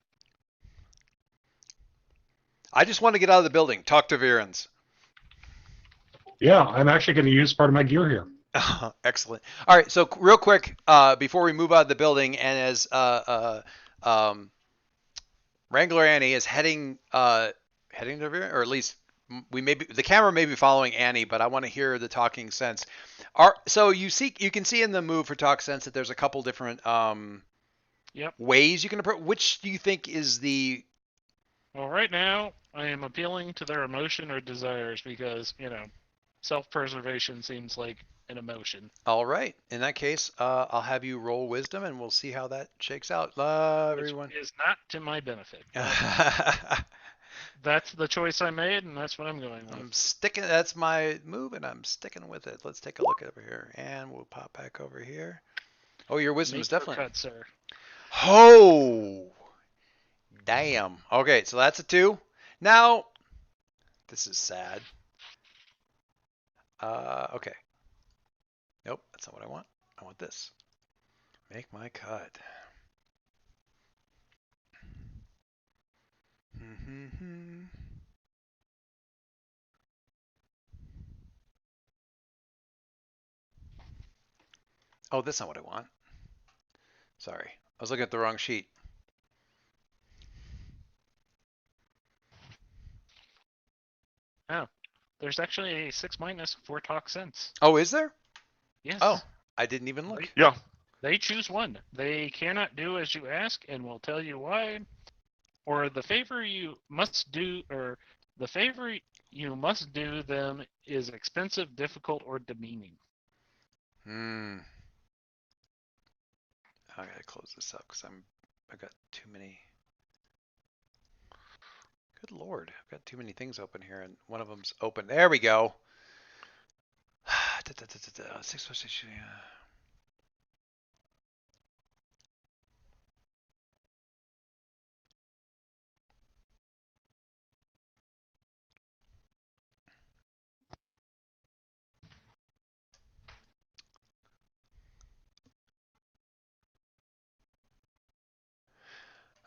I just want to get out of the building. Talk to Virens. Yeah, I'm actually going to use part of my gear here. Excellent. All right, so real quick, before we move out of the building, and as Wrangler Annie is heading to Virens, or at least the camera may be following Annie, but I want to hear the talking sense. So you can see in the move for talk sense that there's a couple different ways you can approach. Which do you think is the? Well, right now I am appealing to their emotion or desires because self-preservation seems like an emotion. All right. In that case, I'll have you roll wisdom, and we'll see how that shakes out. Everyone. Which is not to my benefit. That's the choice I made, and that's what I'm going with. That's my move, and I'm sticking with it. Let's take a look over here, and we'll pop back over here. Oh, your wisdom is definitely. Cut, sir. Oh, damn. Okay, so that's a 2. Now, this is sad. Okay. Nope, that's not what I want. I want this. Make my cut. Oh, that's not what I want. Sorry, I was looking at the wrong sheet. Oh, there's actually a 6- for talk sense. Oh, is there? Yes. Oh, I didn't even look. Yeah. They choose one. They cannot do as you ask, and will tell you why. Or the favor you must do them is expensive, difficult, or demeaning. I gotta close this up because I've got too many. Good Lord, I've got too many things open here, and one of them's open. There we go. 6+6.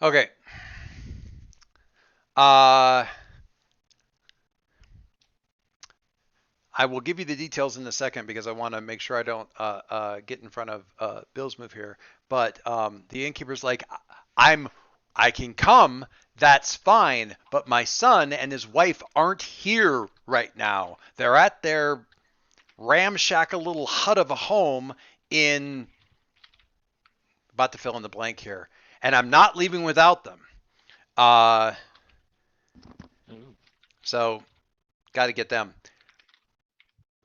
Okay. I will give you the details in a second because I want to make sure I don't get in front of Bill's move here. But the innkeeper's like, I'm I can come, that's fine, but my son and his wife aren't here right now. They're at their ramshackle little hut of a home in, about to fill in the blank here, and I'm not leaving without them. Ooh. So got to get them.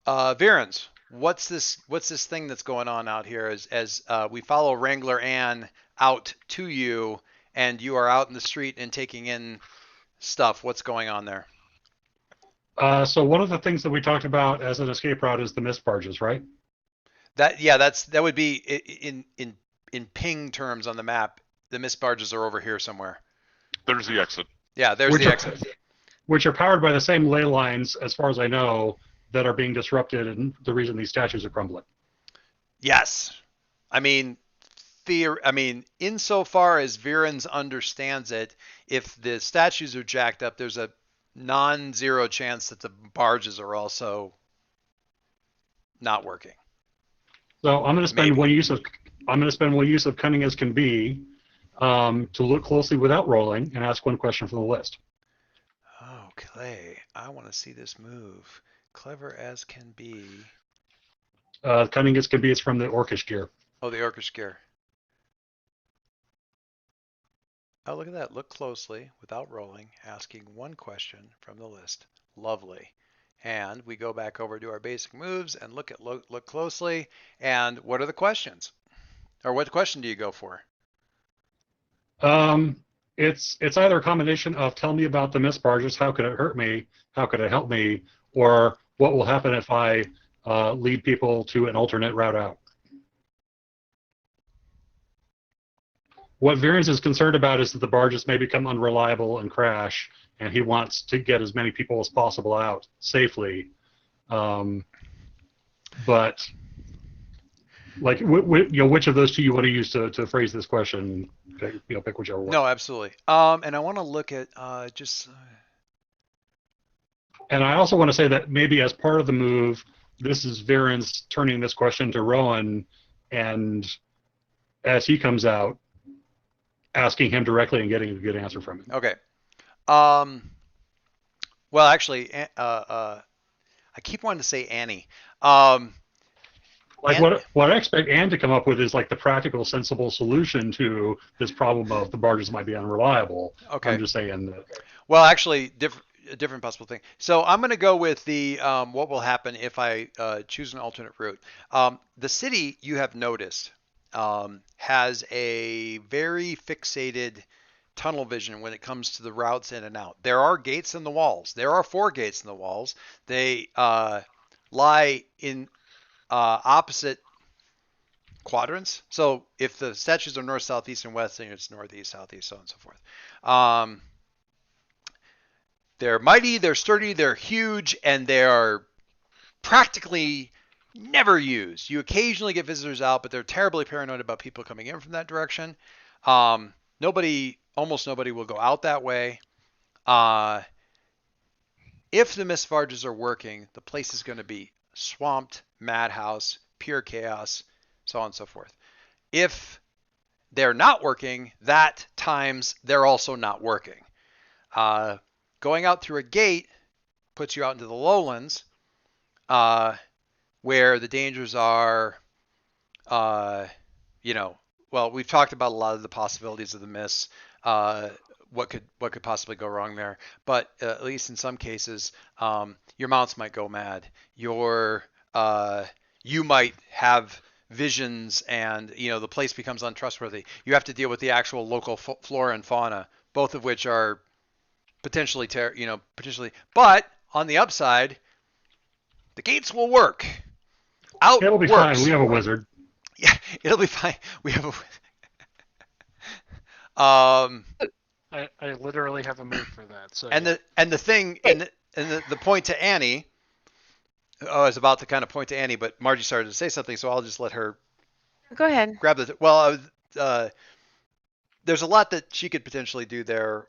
Virens, what's this thing that's going on out here as we follow Wrangler Ann out to you, and you are out in the street and taking in stuff. What's going on there? So one of the things that we talked about as an escape route is the mist barges, right? That would be in ping terms on the map. The mist barges are over here somewhere. There's the exit. Yeah, there's Which the are- exit. Which are powered by the same ley lines, as far as I know, that are being disrupted, and the reason these statues are crumbling. Yes, I mean, insofar as Virens understands it, if the statues are jacked up, there's a non-zero chance that the barges are also not working. So I'm going to spend Maybe. one use of cunning as can be to look closely without rolling and ask one question from the list. Oh, Clay, I want to see this move. Clever as can be. Cunning as can be is from the Orcish gear. Oh, the Orcish gear. Oh, look at that. Look closely without rolling, asking one question from the list. Lovely. And we go back over to our basic moves and look closely. And what are the questions? Or what question do you go for? It's either a combination of tell me about the mist barges, how could it hurt me, how could it help me, or what will happen if I lead people to an alternate route out. What Virens is concerned about is that the barges may become unreliable and crash, and he wants to get as many people as possible out safely. But like, which of those two you want to use to phrase this question? Pick whichever one. No, absolutely. And I want to look at just. And I also want to say that maybe as part of the move, this is Virens turning this question to Rowan, and as he comes out, asking him directly and getting a good answer from him. Okay. Well, actually, I keep wanting to say Annie. What I expect Anne to come up with is like the practical, sensible solution to this problem of the barges might be unreliable. Okay. I'm just saying that. Well, actually, a different possible thing. So I'm going to go with the what will happen if I choose an alternate route. The city, you have noticed, has a very fixated tunnel vision when it comes to the routes in and out. There are gates in the walls. There are 4 gates in the walls. They lie in opposite quadrants. So if the statues are north, south, east, and west, then it's northeast, southeast, so on and so forth. They're mighty, they're sturdy, they're huge, and they are practically never used. You occasionally get visitors out, but they're terribly paranoid about people coming in from that direction. Almost nobody will go out that way. If the mist barges are working, the place is going to be swamped, madhouse, pure chaos, so on and so forth. If they're not working, that times they're also not working. Going out through a gate puts you out into the lowlands, where the dangers are, well, we've talked about a lot of the possibilities of the mists, what could possibly go wrong there. But at least in some cases, your mounts might go mad. You might have visions, and the place becomes untrustworthy. You have to deal with the actual local flora and fauna, both of which are potentially. But on the upside, the gates will work. It'll be fine. We have a wizard. Yeah, it'll be fine. We have a. I literally have a move for that. So and the thing and the point to Annie. I was about to kind of point to Annie, but Margie started to say something, so I'll just let her. Go ahead. Grab the. Well, there's a lot that she could potentially do there.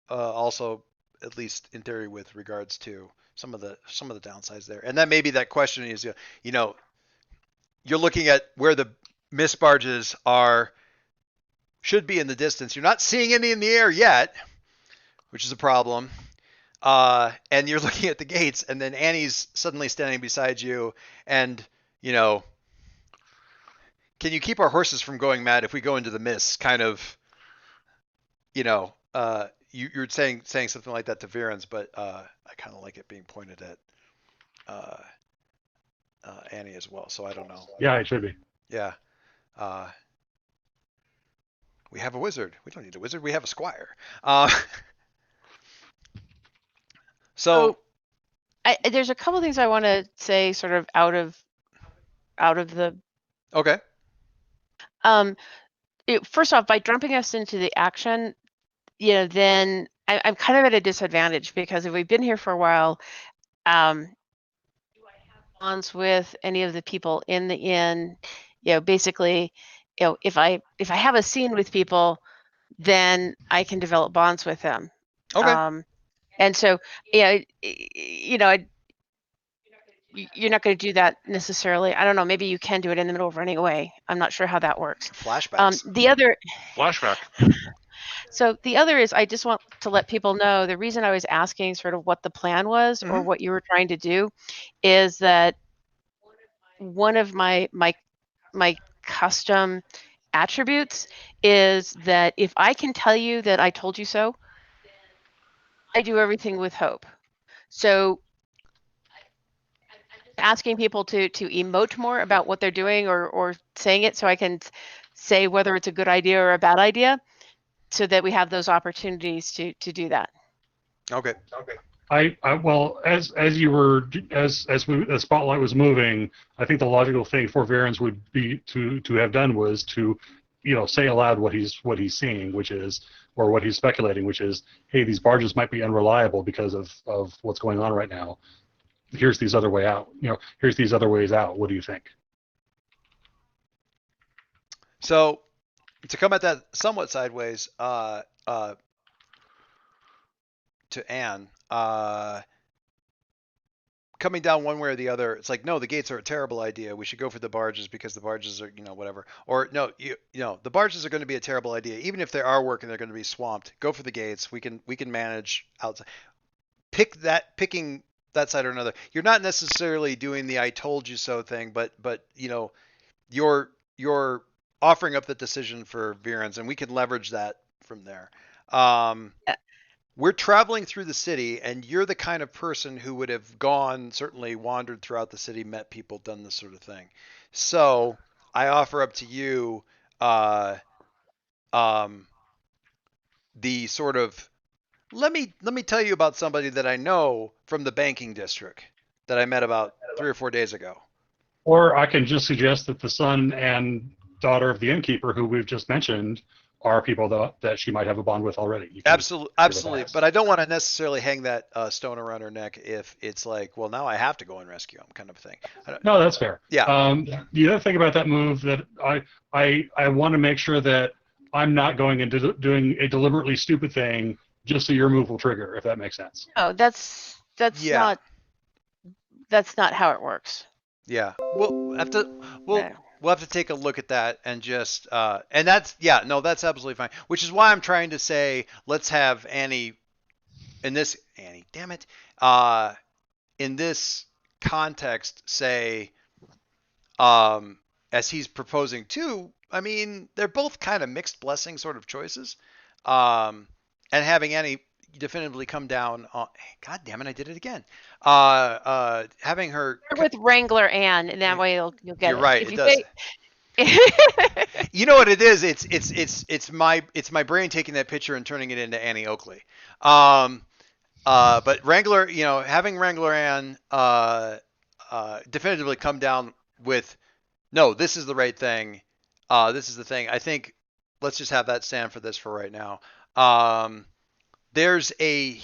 Also, at least in theory, with regards to some of the downsides there, and then maybe that question is, you're looking at where the mist barges are should be in the distance. You're not seeing any in the air yet, which is a problem. And you're looking at the gates, and then Annie's suddenly standing beside you, and you know, can you keep our horses from going mad if we go into the mist? Kind of, you're saying something like that to Virens, but I kind of like it being pointed at uh, Annie as well. So I don't know. Yeah, it should be. Yeah. Uh, we have a wizard. We don't need a wizard. We have a squire. So there's a couple things I want to say, sort of out of the. Okay. First off, by dumping us into the action, then I'm kind of at a disadvantage, because if we've been here for a while, bonds with any of the people in the inn, basically, if I have a scene with people, then I can develop bonds with them. Okay. And so, you're not going to do that necessarily. I don't know. Maybe you can do it in the middle of running away. I'm not sure how that works. Flashbacks. The other. Flashback. So the other is, I just want to let people know, the reason I was asking sort of what the plan was, or what you were trying to do, is that one of my custom attributes is that if I can tell you that I told you so, I do everything with hope. So asking people to emote more about what they're doing, or saying it, so I can say whether it's a good idea or a bad idea, so that we have those opportunities to do that. Okay. Well, as the spotlight was moving, I think the logical thing for Varens would be to have done was to, say aloud what he's seeing, which is, or what he's speculating, which is, hey, these barges might be unreliable because of what's going on right now. Here's these other way out. Here's these other ways out. What do you think? So, to come at that somewhat sideways, to Anne, coming down one way or the other, it's like, no, the gates are a terrible idea. We should go for the barges because the barges are, whatever. Or no, the barges are going to be a terrible idea. Even if they are working, they're going to be swamped. Go for the gates. We can manage outside. Picking that side or another. You're not necessarily doing the "I told you so" thing, but you're offering up the decision for Virens, and we can leverage that from there. We're traveling through the city, and you're the kind of person who would have certainly wandered throughout the city, met people, done this sort of thing. So I offer up to you the sort of, let me tell you about somebody that I know from the banking district that I met about 3 or 4 days ago. Or I can just suggest that the son and daughter of the innkeeper, who we've just mentioned, are people that she might have a bond with already. Absolutely. But I don't want to necessarily hang that stone around her neck if it's like, well, now I have to go and rescue him, kind of thing. No, that's fair. Yeah. The other thing about that move that I want to make sure that I'm not going into doing a deliberately stupid thing just so your move will trigger, if that makes sense. Oh, that's not how it works. Yeah. We'll have to take a look at that and just and that's absolutely fine. Which is why I'm trying to say, let's have Annie, damn it, in this context, say, as he's proposing too. I mean, they're both kind of mixed blessing sort of choices, and having Annie definitively come down on, God damn it, I did it again. Having her with Wrangler Anne, and that way you'll get You're it. right, If it you does. You know what it is? It's my brain taking that picture and turning it into Annie Oakley. But Wrangler, having Wrangler Anne definitively come down with, no, this is the right thing. This is the thing. I think let's just have that stand for this for right now. There's a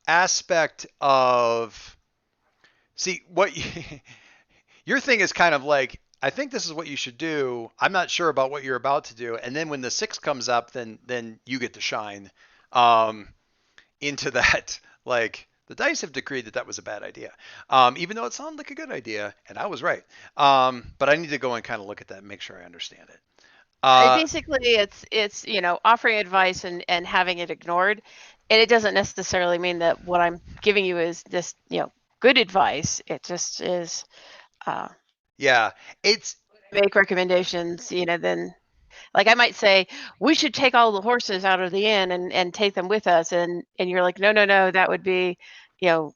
aspect of, see, what your thing is kind of like, I think this is what you should do. I'm not sure about what you're about to do. And then when the 6 comes up, then you get to shine into that. Like, the dice have decreed that was a bad idea, even though it sounded like a good idea, and I was right. But I need to go and kind of look at that and make sure I understand it. Uh, Basically, it's offering advice and having it ignored, and it doesn't necessarily mean that what I'm giving you is just good advice. It just is yeah, it's make recommendations. Then like I might say we should take all the horses out of the inn and take them with us, and you're like no, that would be you know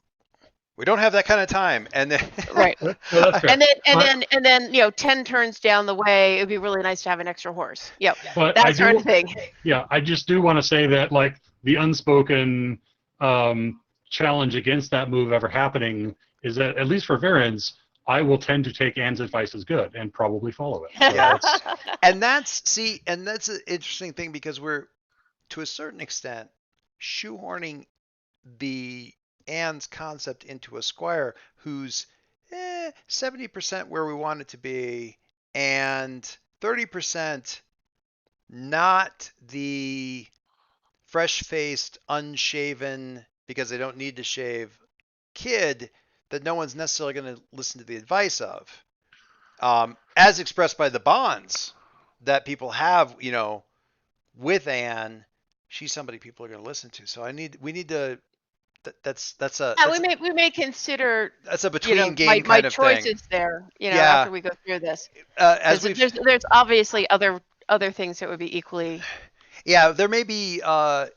we don't have that kind of time, and then right. Well, that's fair. And then 10 turns down the way, it'd be really nice to have an extra horse. But I That sort do, of thing. yeah, I just do want to say that like the unspoken challenge against that move ever happening is that at least for variants, I will tend to take Anne's advice as good and probably follow it. So yeah, that's and that's an interesting thing because we're to a certain extent shoehorning the Anne's concept into a squire who's 70% where we want it to be and 30% not the fresh-faced, unshaven because they don't need to shave kid that no one's necessarily going to listen to the advice of, as expressed by the bonds that people have, with Anne. She's somebody people are going to listen to. So we need to. We may consider That's a between my game kind of thing. choices there. Yeah, After we go through this, as because we've there's obviously other things that would be equally. yeah, there may be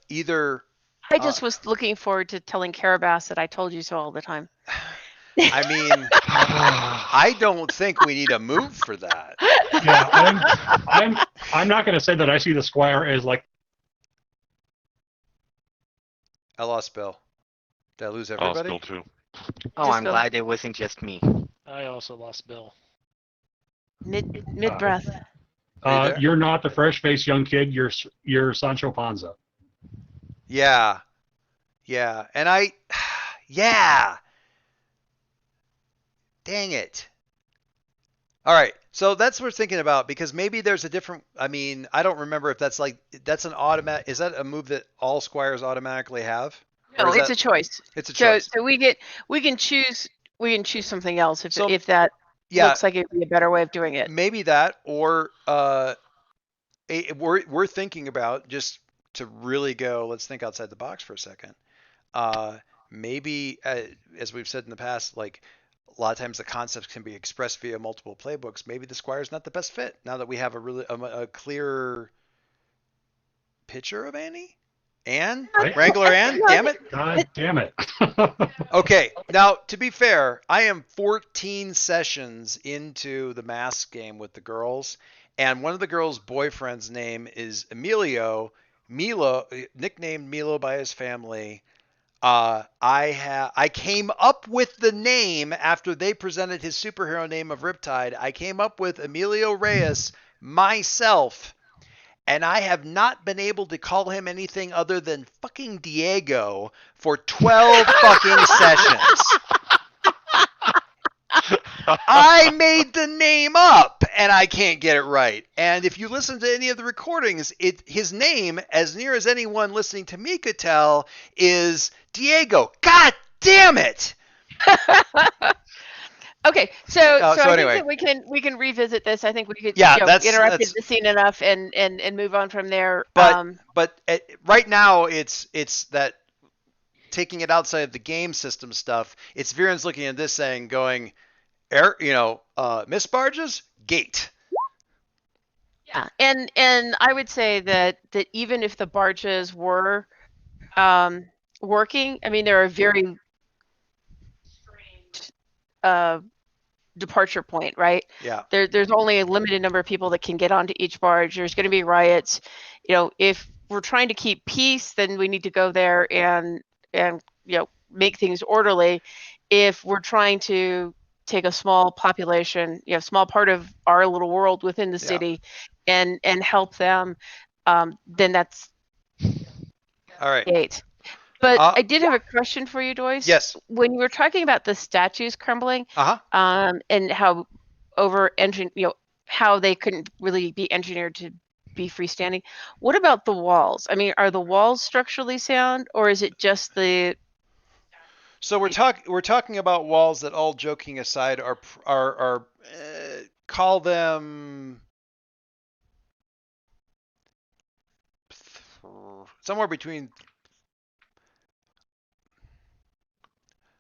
either. I just was looking forward to telling Carabas that I told you so all the time. I mean, I don't think we need a move for that. yeah. I'm not going to say that I see the squire as like I lost Bill. Did I lose I lost everybody? Bill too. Oh, Just I'm go glad it wasn't just me. I also lost Bill. mid breath. Are you there? you're not the fresh-faced young kid. You're Sancho Panza. Yeah, yeah, and yeah. Dang it. All right, so that's what we're thinking about because maybe there's a different. I mean, I don't remember if that's an automatic. Is that a move that all squires automatically have? Or No, is it's that a choice. it's a So choice? so we can choose something else So if that yeah, looks like it would be a better way of doing it. maybe that, or we're thinking about just to really go. Let's think outside the box for a second. Uh, maybe as we've said in the past, like a lot of times the concepts can be expressed via multiple playbooks. Maybe the Squire's not the best fit now that we have a clear picture of Anne, Right? Wrangler Anne. No, Damn it. God damn it. Okay, now to be fair, I am 14 sessions into the mask game with the girls, and one of the girls' boyfriend's name is Emilio, Milo, nicknamed Milo by his family. I came up with the name after they presented his superhero name of Riptide. I came up with Emilio Reyes myself, and I have not been able to call him anything other than fucking Diego for 12 fucking sessions. I made the name up and I can't get it right. And if you listen to any of the recordings, his name, as near as anyone listening to me could tell, is Diego. God damn it! Okay, so I anyway. think that we can revisit this. I think we could Yeah, interrupted the scene enough and move on from there. But right now it's that taking it outside of the game system stuff. It's Viren's looking at this saying, going, Miss Barges, gate. Yeah, and I would say that even if the barges were working, I mean, there are very departure point, right? Yeah. There's only a limited number of people that can get onto each barge. There's going to be riots. If we're trying to keep peace, then we need to go there and make things orderly. If we're trying to take a small population, small part of our little world within the city, and help them, then that's all right. great. But I did have a question for you, Joyce. Yes. When you were talking about the statues crumbling, and how how they couldn't really be engineered to be freestanding. What about the walls? I mean, are the walls structurally sound, or is it just the? So we're talking about walls that, all joking aside, are call them somewhere between.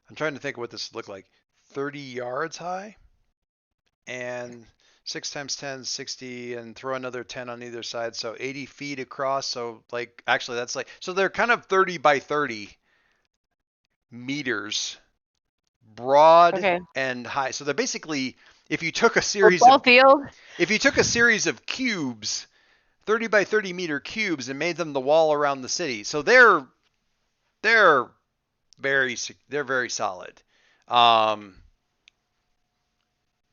I'm trying to think of what this looked like. 30 yards high, and 6 times 10, 60, and throw another 10 on either side, so 80 feet across. So like, actually, that's like, so they're kind of 30 by 30 meters, broad Okay. and high. So they're basically, if you took a series Football of field. if you took a series of cubes, 30 by 30 meter cubes, and made them the wall around the city. So they're they're very solid. Um,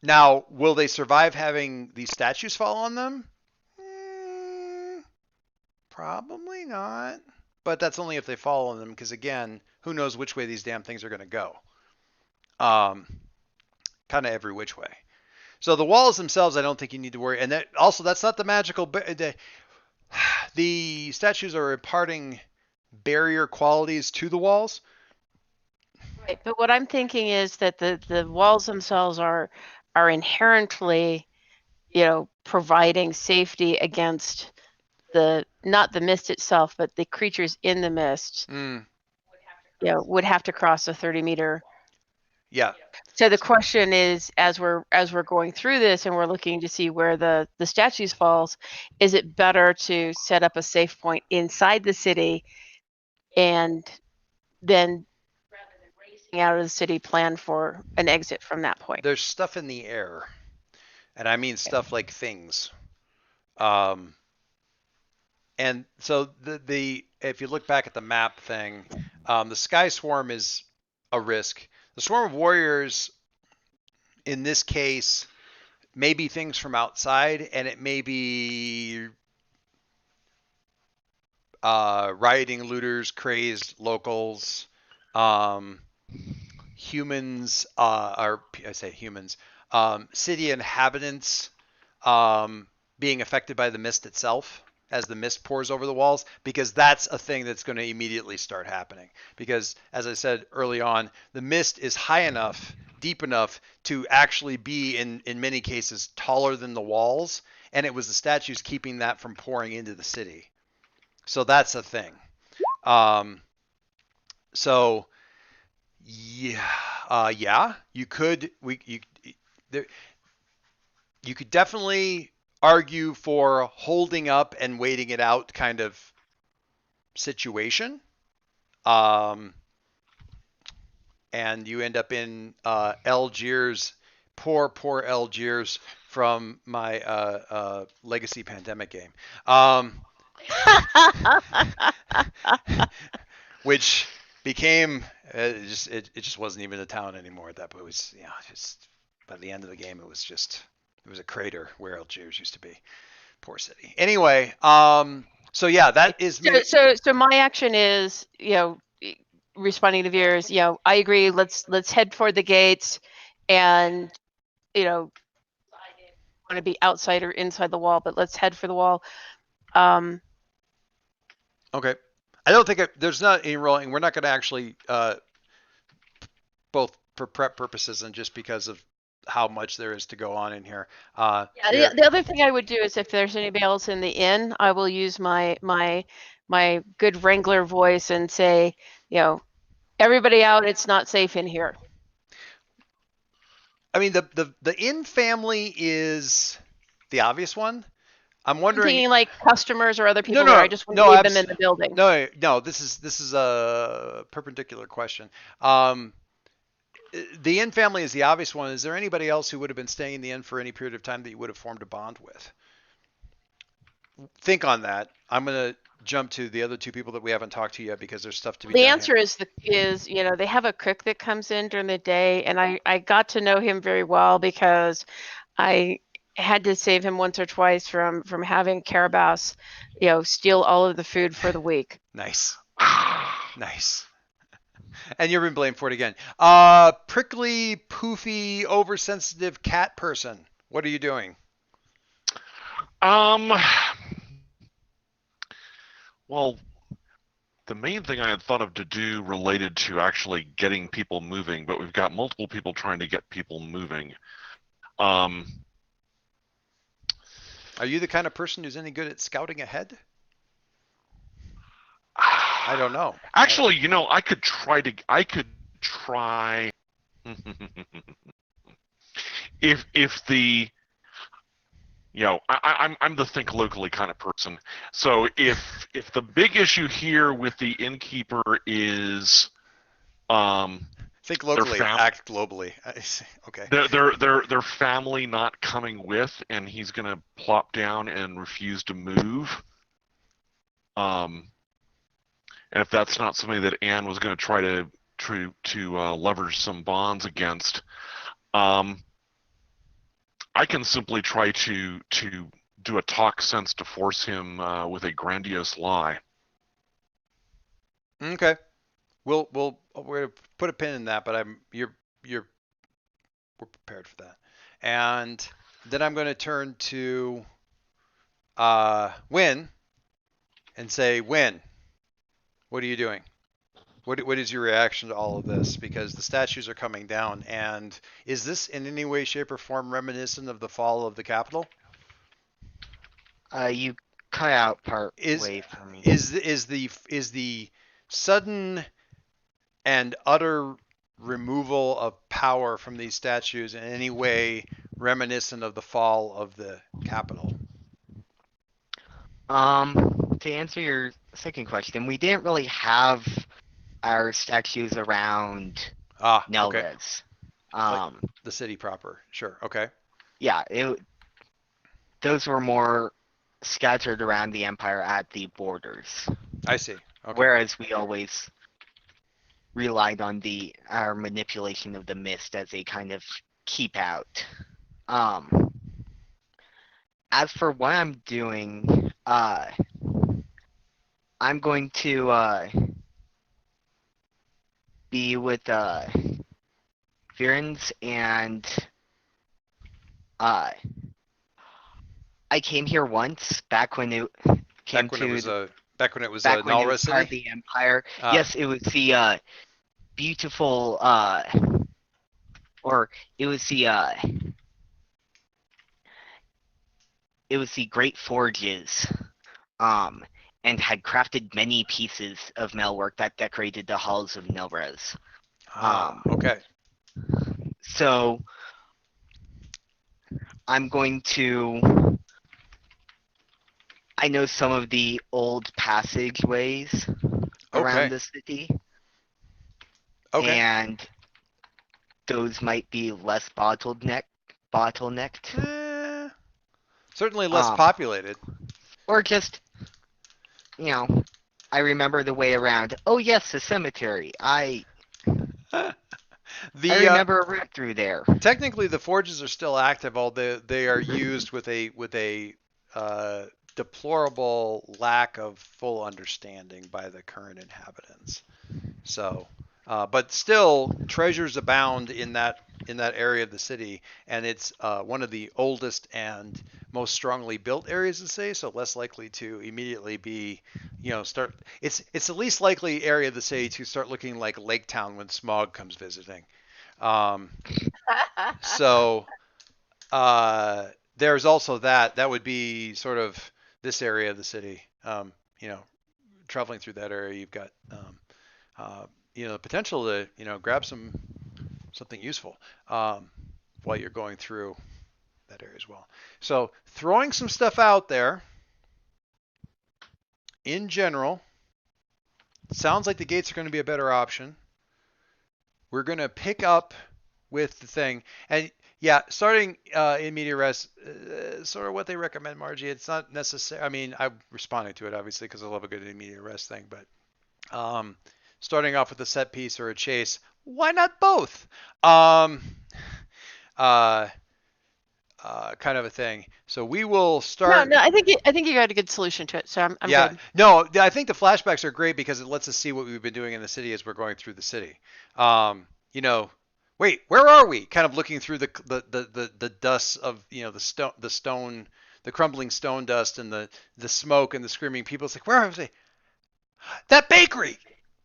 Now, will they survive having these statues fall on them? Probably not. But that's only if they fall on them, because again, who knows which way these damn things are going to go. Um, kind of every which way. So the walls themselves, I don't think you need to worry. And that, also, that's not the magical. The statues are imparting barrier qualities to the walls. Right. But what I'm thinking is that the walls themselves are inherently, providing safety against not the mist itself, but the creatures in the mist, Mm, would have to cross a 30-meter. yeah. So the question is, as we're going through this and we're looking to see where the statues falls, is it better to set up a safe point inside the city and then, rather than racing out of the city, plan for an exit from that point? There's stuff in the air, and I mean stuff like things. Um, And so the if you look back at the map thing, the Sky Swarm is a risk. The Swarm of Warriors, in this case, may be things from outside, and it may be rioting looters, crazed locals, um, humans, or I say humans, city inhabitants being affected by the mist itself as the mist pours over the walls, because that's a thing that's going to immediately start happening. Because, as I said early on, the mist is high enough, deep enough to actually be, in many cases, taller than the walls, and it was the statues keeping that from pouring into the city. So that's a thing. Um, so yeah, yeah, you could there, you could definitely argue for holding up and waiting it out kind of situation. Um, and you end up in Algiers, poor Algiers from my Legacy Pandemic game, which became it just wasn't even a town anymore at that point. It was, just by the end of the game, it was a crater where Algiers used to be. Poor city. Anyway, so yeah, that is me. So my action is, responding to viewers, I agree. Let's head for the gates, and want to be outside or inside the wall, but let's head for the wall. Okay. I don't think there's not any rolling. We're not going to actually, both for prep purposes and just because of how much there is to go on in here. Yeah, the other thing I would do is, if there's anybody else in the inn, I will use my good Wrangler voice and say, everybody out. It's not safe in here. I mean, the inn family is the obvious one. I'm I'm wondering. thinking like customers or other people No, there. no, I just want no, to leave them in the building. no. This is a perpendicular question. The inn family is the obvious one. Is there anybody else who would have been staying in the inn for any period of time that you would have formed a bond with? Think on that. I'm going to jump to the other two people that we haven't talked to yet, because there's stuff to be The done answer here. is they have a cook that comes in during the day, and I got to know him very well because I had to save him once or twice from having Carabas, steal all of the food for the week. Nice. Nice. And you're being blamed for it again. Prickly, poofy, oversensitive cat person. What are you doing? Well, the main thing I had thought of to do related to actually getting people moving, but we've got multiple people trying to get people moving. Are you the kind of person who's any good at scouting ahead? I don't know. Actually, I could try if the I'm the think locally kind of person. So if the big issue here with the innkeeper is Think their locally, act globally. Okay. their family not coming with, and he's gonna plop down and refuse to move. And if that's not something that Anne was going to try to leverage some bonds against, I can simply try to do a talk sense to force him with a grandiose lie. Okay. We're gonna put a pin in that, but we're prepared for that. And then I'm going to turn to Win and say, Win, what are you doing? What is your reaction to all of this? Because the statues are coming down, and is this in any way, shape, or form reminiscent of the fall of the Capitol? You cut out part Is way for me. is the sudden and utter removal of power from these statues in any way reminiscent of the fall of the Capitol? To answer your second question, we didn't really have our statues around Ah, okay. Nelres. Like the city proper. Sure. Okay. Yeah, those were more scattered around the empire at the borders, I see. Okay. whereas we always relied on our manipulation of the mist as a kind of keep out. As for what I'm doing, I'm going to be with Virens, and I came here once back when it came Back when it was to back when it was back when it was Nalresian part of City. the empire. Ah, Yes, it was the beautiful or it was the great forges, um, and had crafted many pieces of metalwork that decorated the halls of Nelres. Okay. So I'm going to. I know some of the old passageways around Okay. the city, Okay. and those might be less bottlenecked. Eh, certainly less Um, populated. or just, you know, I remember the way around. Oh yes, the cemetery. I The remember a route through there. technically the forges are still active, although they are used with a uh, deplorable lack of full understanding by the current inhabitants. So, but still, treasures abound in that area of the city, and it's one of the oldest and most strongly built areas of the city, so less likely to immediately be, start. It's the least likely area of the city to start looking like Lake Town when smog comes visiting. Um, so there's also that. That would be sort of this area of the city. You know, traveling through that area, you've got uh, the potential to grab something useful while you're going through that area as well. So throwing some stuff out there in general, sounds like the gates are going to be a better option. We're going to pick up with the thing, and yeah, starting in media res, sort of what they recommend, Margie. It's not necessary. I mean, I'm responding to it obviously because I love a good media res thing, but starting off with a set piece or a chase, why not both? Uh, kind of a thing. So we will start. No, I think you got a good solution to it. So I'm Yeah, good. no, I think the flashbacks are great because it lets us see what we've been doing in the city as we're going through the city. You know, wait, where are we? Kind of looking through the dust of the crumbling stone dust and the smoke and the screaming people. It's like, where are we? That bakery.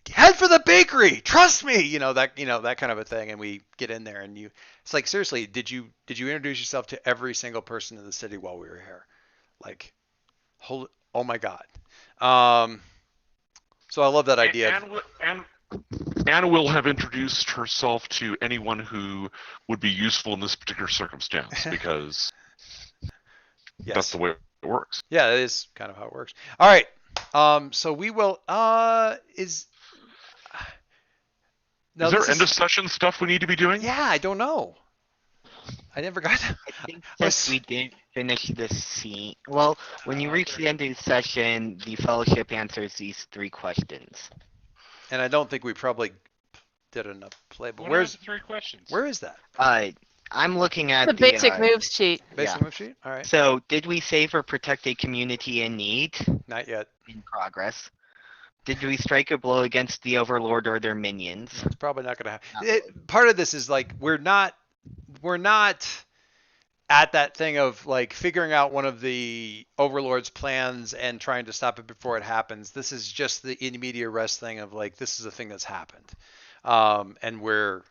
Head for the bakery. Trust me. That kind of a thing. And we get in there, and it's like, seriously, did you introduce yourself to every single person in the city while we were here? Like, oh my God. So So I love that idea. Anne will have introduced herself to anyone who would be useful in this particular circumstance because that's the way it works. Yeah, that is kind of how it works. All right. So we will. Is there end of session stuff we need to be doing? Yeah, I don't know. I never got. I think since we didn't finish this scene, well, when you reach the end of the session, the Fellowship answers these 3 questions. And I don't think we probably did enough play. But What where's are the 3 questions? Where is that? I'm looking at the basic moves sheet. Basic move sheet. All right. So, did we save or protect a community in need? Not yet. In progress. Did we strike a blow against the Overlord or their minions? It's probably not going to happen. Part of this is like we're not at that thing of like figuring out one of the Overlord's plans and trying to stop it before it happens. This is just the immediate arrest thing of like this is a thing that's happened, and we're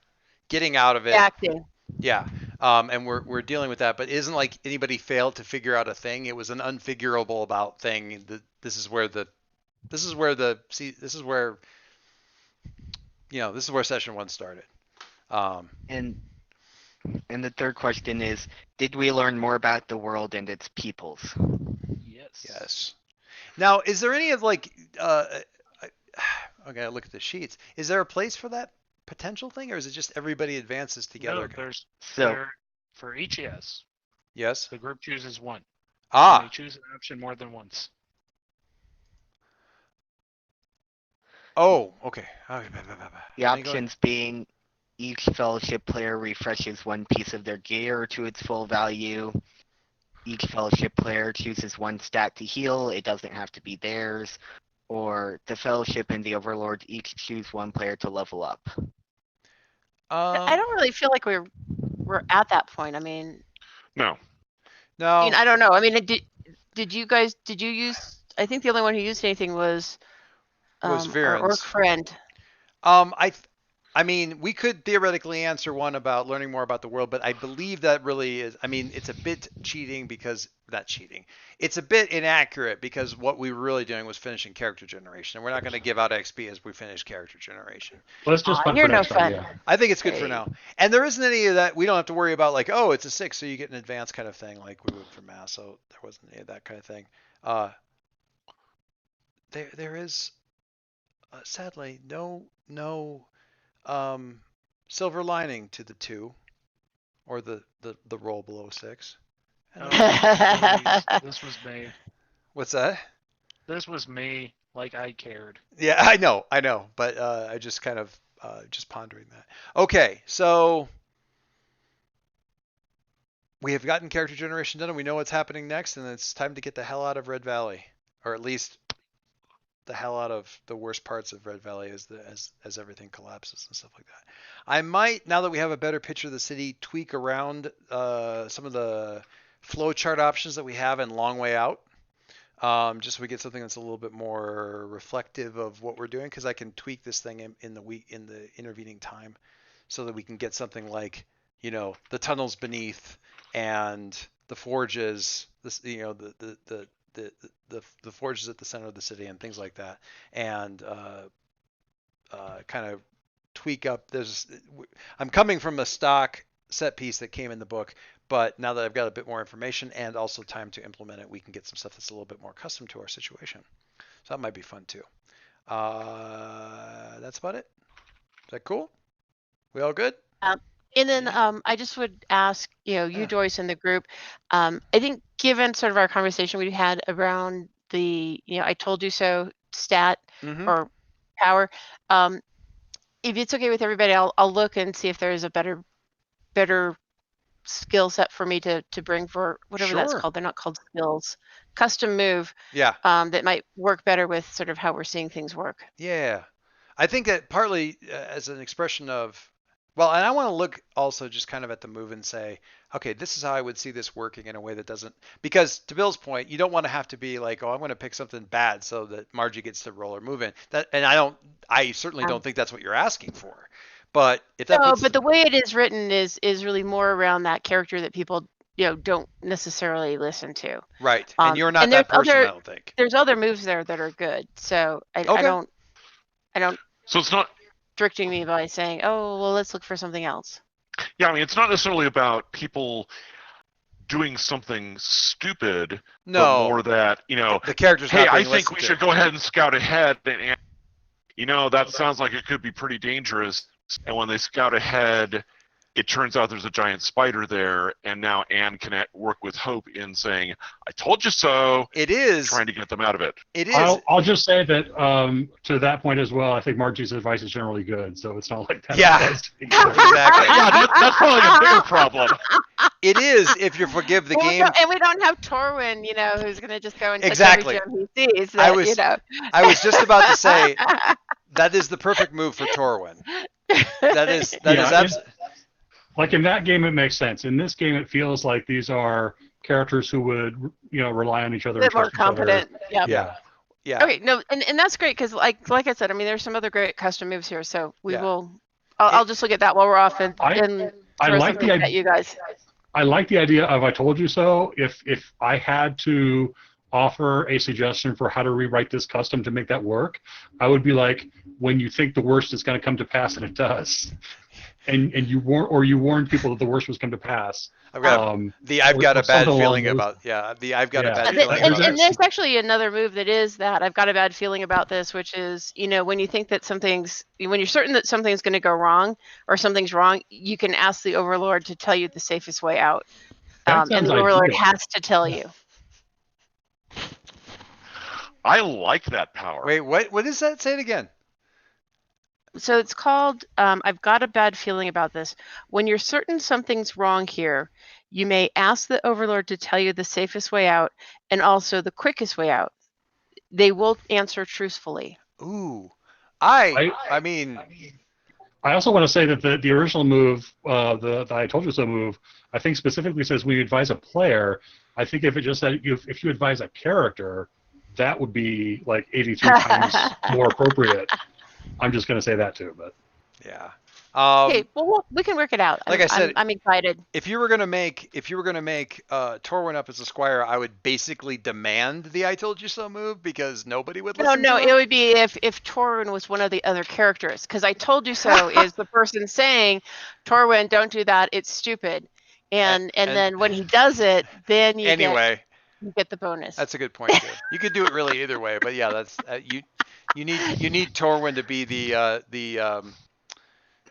getting out of it. Acting. Yeah, and we're dealing with that. But it isn't like anybody failed to figure out a thing. It was an unfigurable about thing. This is where session 1 started. And the third question is, did we learn more about the world and its peoples? Yes. Now, is there any of like okay, look at the sheets. Is there a place for that potential thing, or is it just everybody advances together? No, for each yes. Yes. The group chooses 1. They choose an option more than once. Oh, okay. The options being each Fellowship player refreshes 1 piece of their gear to its full value. Each Fellowship player chooses 1 stat to heal. It doesn't have to be theirs. Or the Fellowship and the Overlord each choose 1 player to level up. I don't really feel like we're at that point. I mean, no. I mean, I don't know. I mean, did you use? I think the only one who used anything was our orc friend. I mean, we could theoretically answer one about learning more about the world, but I believe that really is, I mean, it's a bit cheating because, not cheating, it's a bit inaccurate because what we were really doing was finishing character generation, and we're not going to give out XP as we finish character generation. Let's just fun for next time, yeah. I think it's good for now. And there isn't any of that, we don't have to worry about like, oh, it's a 6, so you get an advanced kind of thing like we would for math, so there wasn't any of that kind of thing. There is, sadly, no silver lining to the 2 or the roll below 6. This was me. What's that? This was me. Like I cared. Yeah, I know, but I just kind of just pondering that. Okay, so we have gotten character generation done, and we know what's happening next, and it's time to get the hell out of Red Valley, or at least the hell out of the worst parts of Red Valley as everything collapses and stuff like that. I might, now that we have a better picture of the city, tweak around some of the flowchart options that we have in Long Way Out, just so we get something that's a little bit more reflective of what we're doing, because I can tweak this thing in the intervening time, so that we can get something like, you know, the tunnels beneath and the forges, this, you know, the forges at the center of the city and things like that, and kind of tweak up. I'm coming from a stock set piece that came in the book, but now that I've got a bit more information and also time to implement it, we can get some stuff that's a little bit more custom to our situation. So that might be fun too. That's about it. Is that cool? We all good? And then I just would ask, you, Joyce, in the group, I think given sort of our conversation we had around the, I told you so stat or power, if it's okay with everybody, I'll look and see if there's a better skill set for me to bring for whatever that's called. They're not called skills. Custom move. Yeah. That might work better with sort of how we're seeing things work. Yeah. I think that partly as an expression of, well, and I want to look also just kind of at the move and say, okay, this is how I would see this working in a way that doesn't, because to Bill's point, you don't want to have to be like, oh, I'm going to pick something bad so that Margie gets to roll or move in. That, and I certainly don't think that's what you're asking for. But if that but the way it is written is really more around that character that people don't necessarily listen to. Right. And you're not that person, I don't think. There's other moves there that are good. So I don't. I don't So it's not. restricting me by saying, oh, well, let's look for something else. Yeah, I mean, it's not necessarily about people doing something stupid, but No, more that the character's hey, not I being think listened we to. should go ahead and scout ahead, and that sounds like it could be pretty dangerous. And when they scout ahead, it turns out there's a giant spider there, and now Anne can work with Hope in saying, "I told you so," It is. trying to get them out of it. It is. I'll just say that to that point as well, I think Margie's advice is generally good, so it's not like that Yeah. applies to me. Exactly. Yeah, that's probably a bigger problem. It is if you forgive the And game. we don't have Torwin, who's going to just go and touch Exactly. every gem he sees. I That, was- I was just about to say that is the perfect move for Torwin. That is Like in that game, it makes sense. In this game, it feels like these are characters who would, rely on each other a and bit more trust each other. competent. Yep. yeah. Okay, no, and that's great because like I said, I mean, there's some other great custom moves here, so we Yeah. will. I'll just look at that while we're off and I throw like something the at you guys. I like the idea of "I told you so." If I had to offer a suggestion for how to rewrite this custom to make that work, I would be like, when you think the worst is going to come to pass, and it does, and you warn people that the worst was come to pass. I've got I've got or a bad something along feeling those about I've got a bad Yeah. feeling And, about and there's actually another move that is that I've got a bad feeling about this, which is, when you think that when you're certain that something's going to go wrong or something's wrong, you can ask the Overlord to tell you the safest way out. That And sounds the Overlord ideal. has to tell you. I like that power. Wait, what is that? Say it again. So it's called, I've got a bad feeling about this. When you're certain something's wrong here, you may ask the Overlord to tell you the safest way out and also the quickest way out. They will answer truthfully. Ooh. I mean, I also want to say that the original move, the "I told you so" move, I think specifically says when you advise a player. I think if it just said if you advise a character, that would be like 83 times more appropriate. I'm just going to say that too, but yeah. Okay, well, we can work it out. Like I said, I'm excited. If you were gonna make Torwin up as a squire, I would basically demand the "I told you so" move because nobody would listen. No, to it would be if Torwin was one of the other characters, because "I told you so" is the person saying, "Torwin, don't do that. It's stupid." And then when he does it, then you get the bonus. That's a good point too. You could do it really either way, but yeah, that's you need Torwin to be the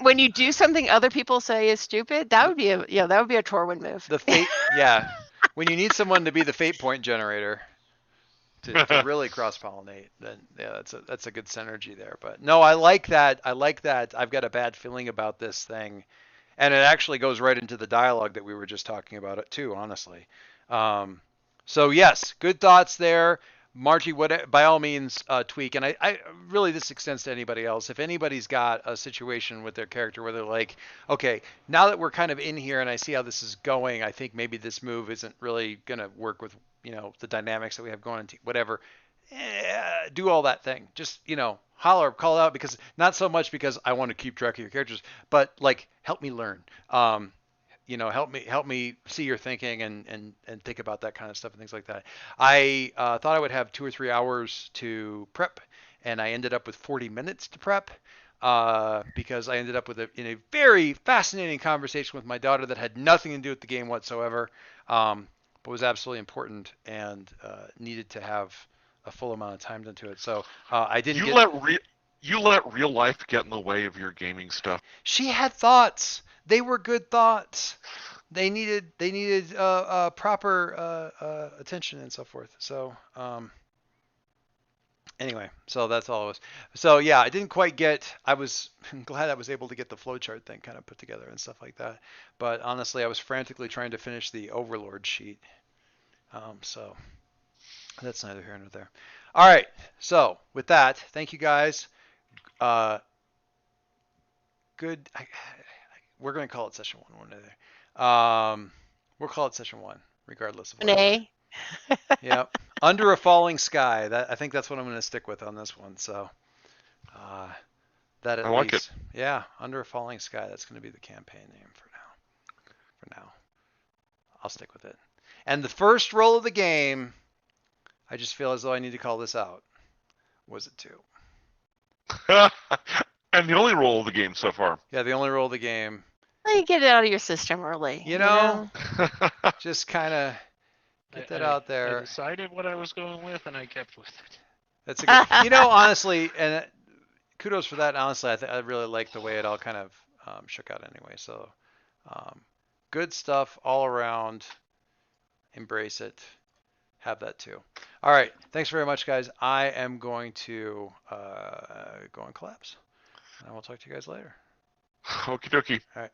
when you do something other people say is stupid, that would be a Torwin move. the fate. Yeah, when you need someone to be the fate point generator to really cross pollinate, then yeah, that's a good synergy there. But no, I like that. I've got a bad feeling about this thing, and it actually goes right into the dialogue that we were just talking about it too. Honestly. So yes, good thoughts there. Margie, by all means, tweak. And I really, this extends to anybody else. If anybody's got a situation with their character where they're like, okay, now that we're kind of in here and I see how this is going, I think maybe this move isn't really going to work with, the dynamics that we have going into whatever. Do all that thing. Just, holler, call out, because not so much because I want to keep track of your characters, but like, help me learn. Help me see your thinking and think about that kind of stuff and things like that. I thought I would have 2 or 3 hours to prep, and I ended up with 40 minutes to prep because I ended up in a very fascinating conversation with my daughter that had nothing to do with the game whatsoever, but was absolutely important and needed to have a full amount of time into it. So I didn't. You let real life get in the way of your gaming stuff. She had thoughts. They were good thoughts. They needed proper attention and so forth. So anyway, so that's all it was. So yeah, I didn't quite get. I was glad I was able to get the flowchart thing kind of put together and stuff like that. But honestly, I was frantically trying to finish the Overlord sheet. So that's neither here nor there. All right. So with that, thank you guys. Good. We're going to call it session one day. We'll call it session one, regardless of what. Yep. Under a falling sky. I think that's what I'm going to stick with on this one. So that at I like least. it. Yeah. Under a falling sky. That's going to be the campaign name for now. I'll stick with it. And the first roll of the game, I just feel as though I need to call this out. Was it 2? And the only role of the game so far. Yeah, the only role of the game. You get it out of your system early. You know, just kind of get that out I there. decided what I was going with, and I kept with it. That's a good. You know, honestly, and kudos for that. Honestly, I really like the way it all kind of shook out anyway. So, good stuff all around. Embrace it. Have that too. All right. Thanks very much, guys. I am going to go and collapse. And I will talk to you guys later. Okie dokie. All right.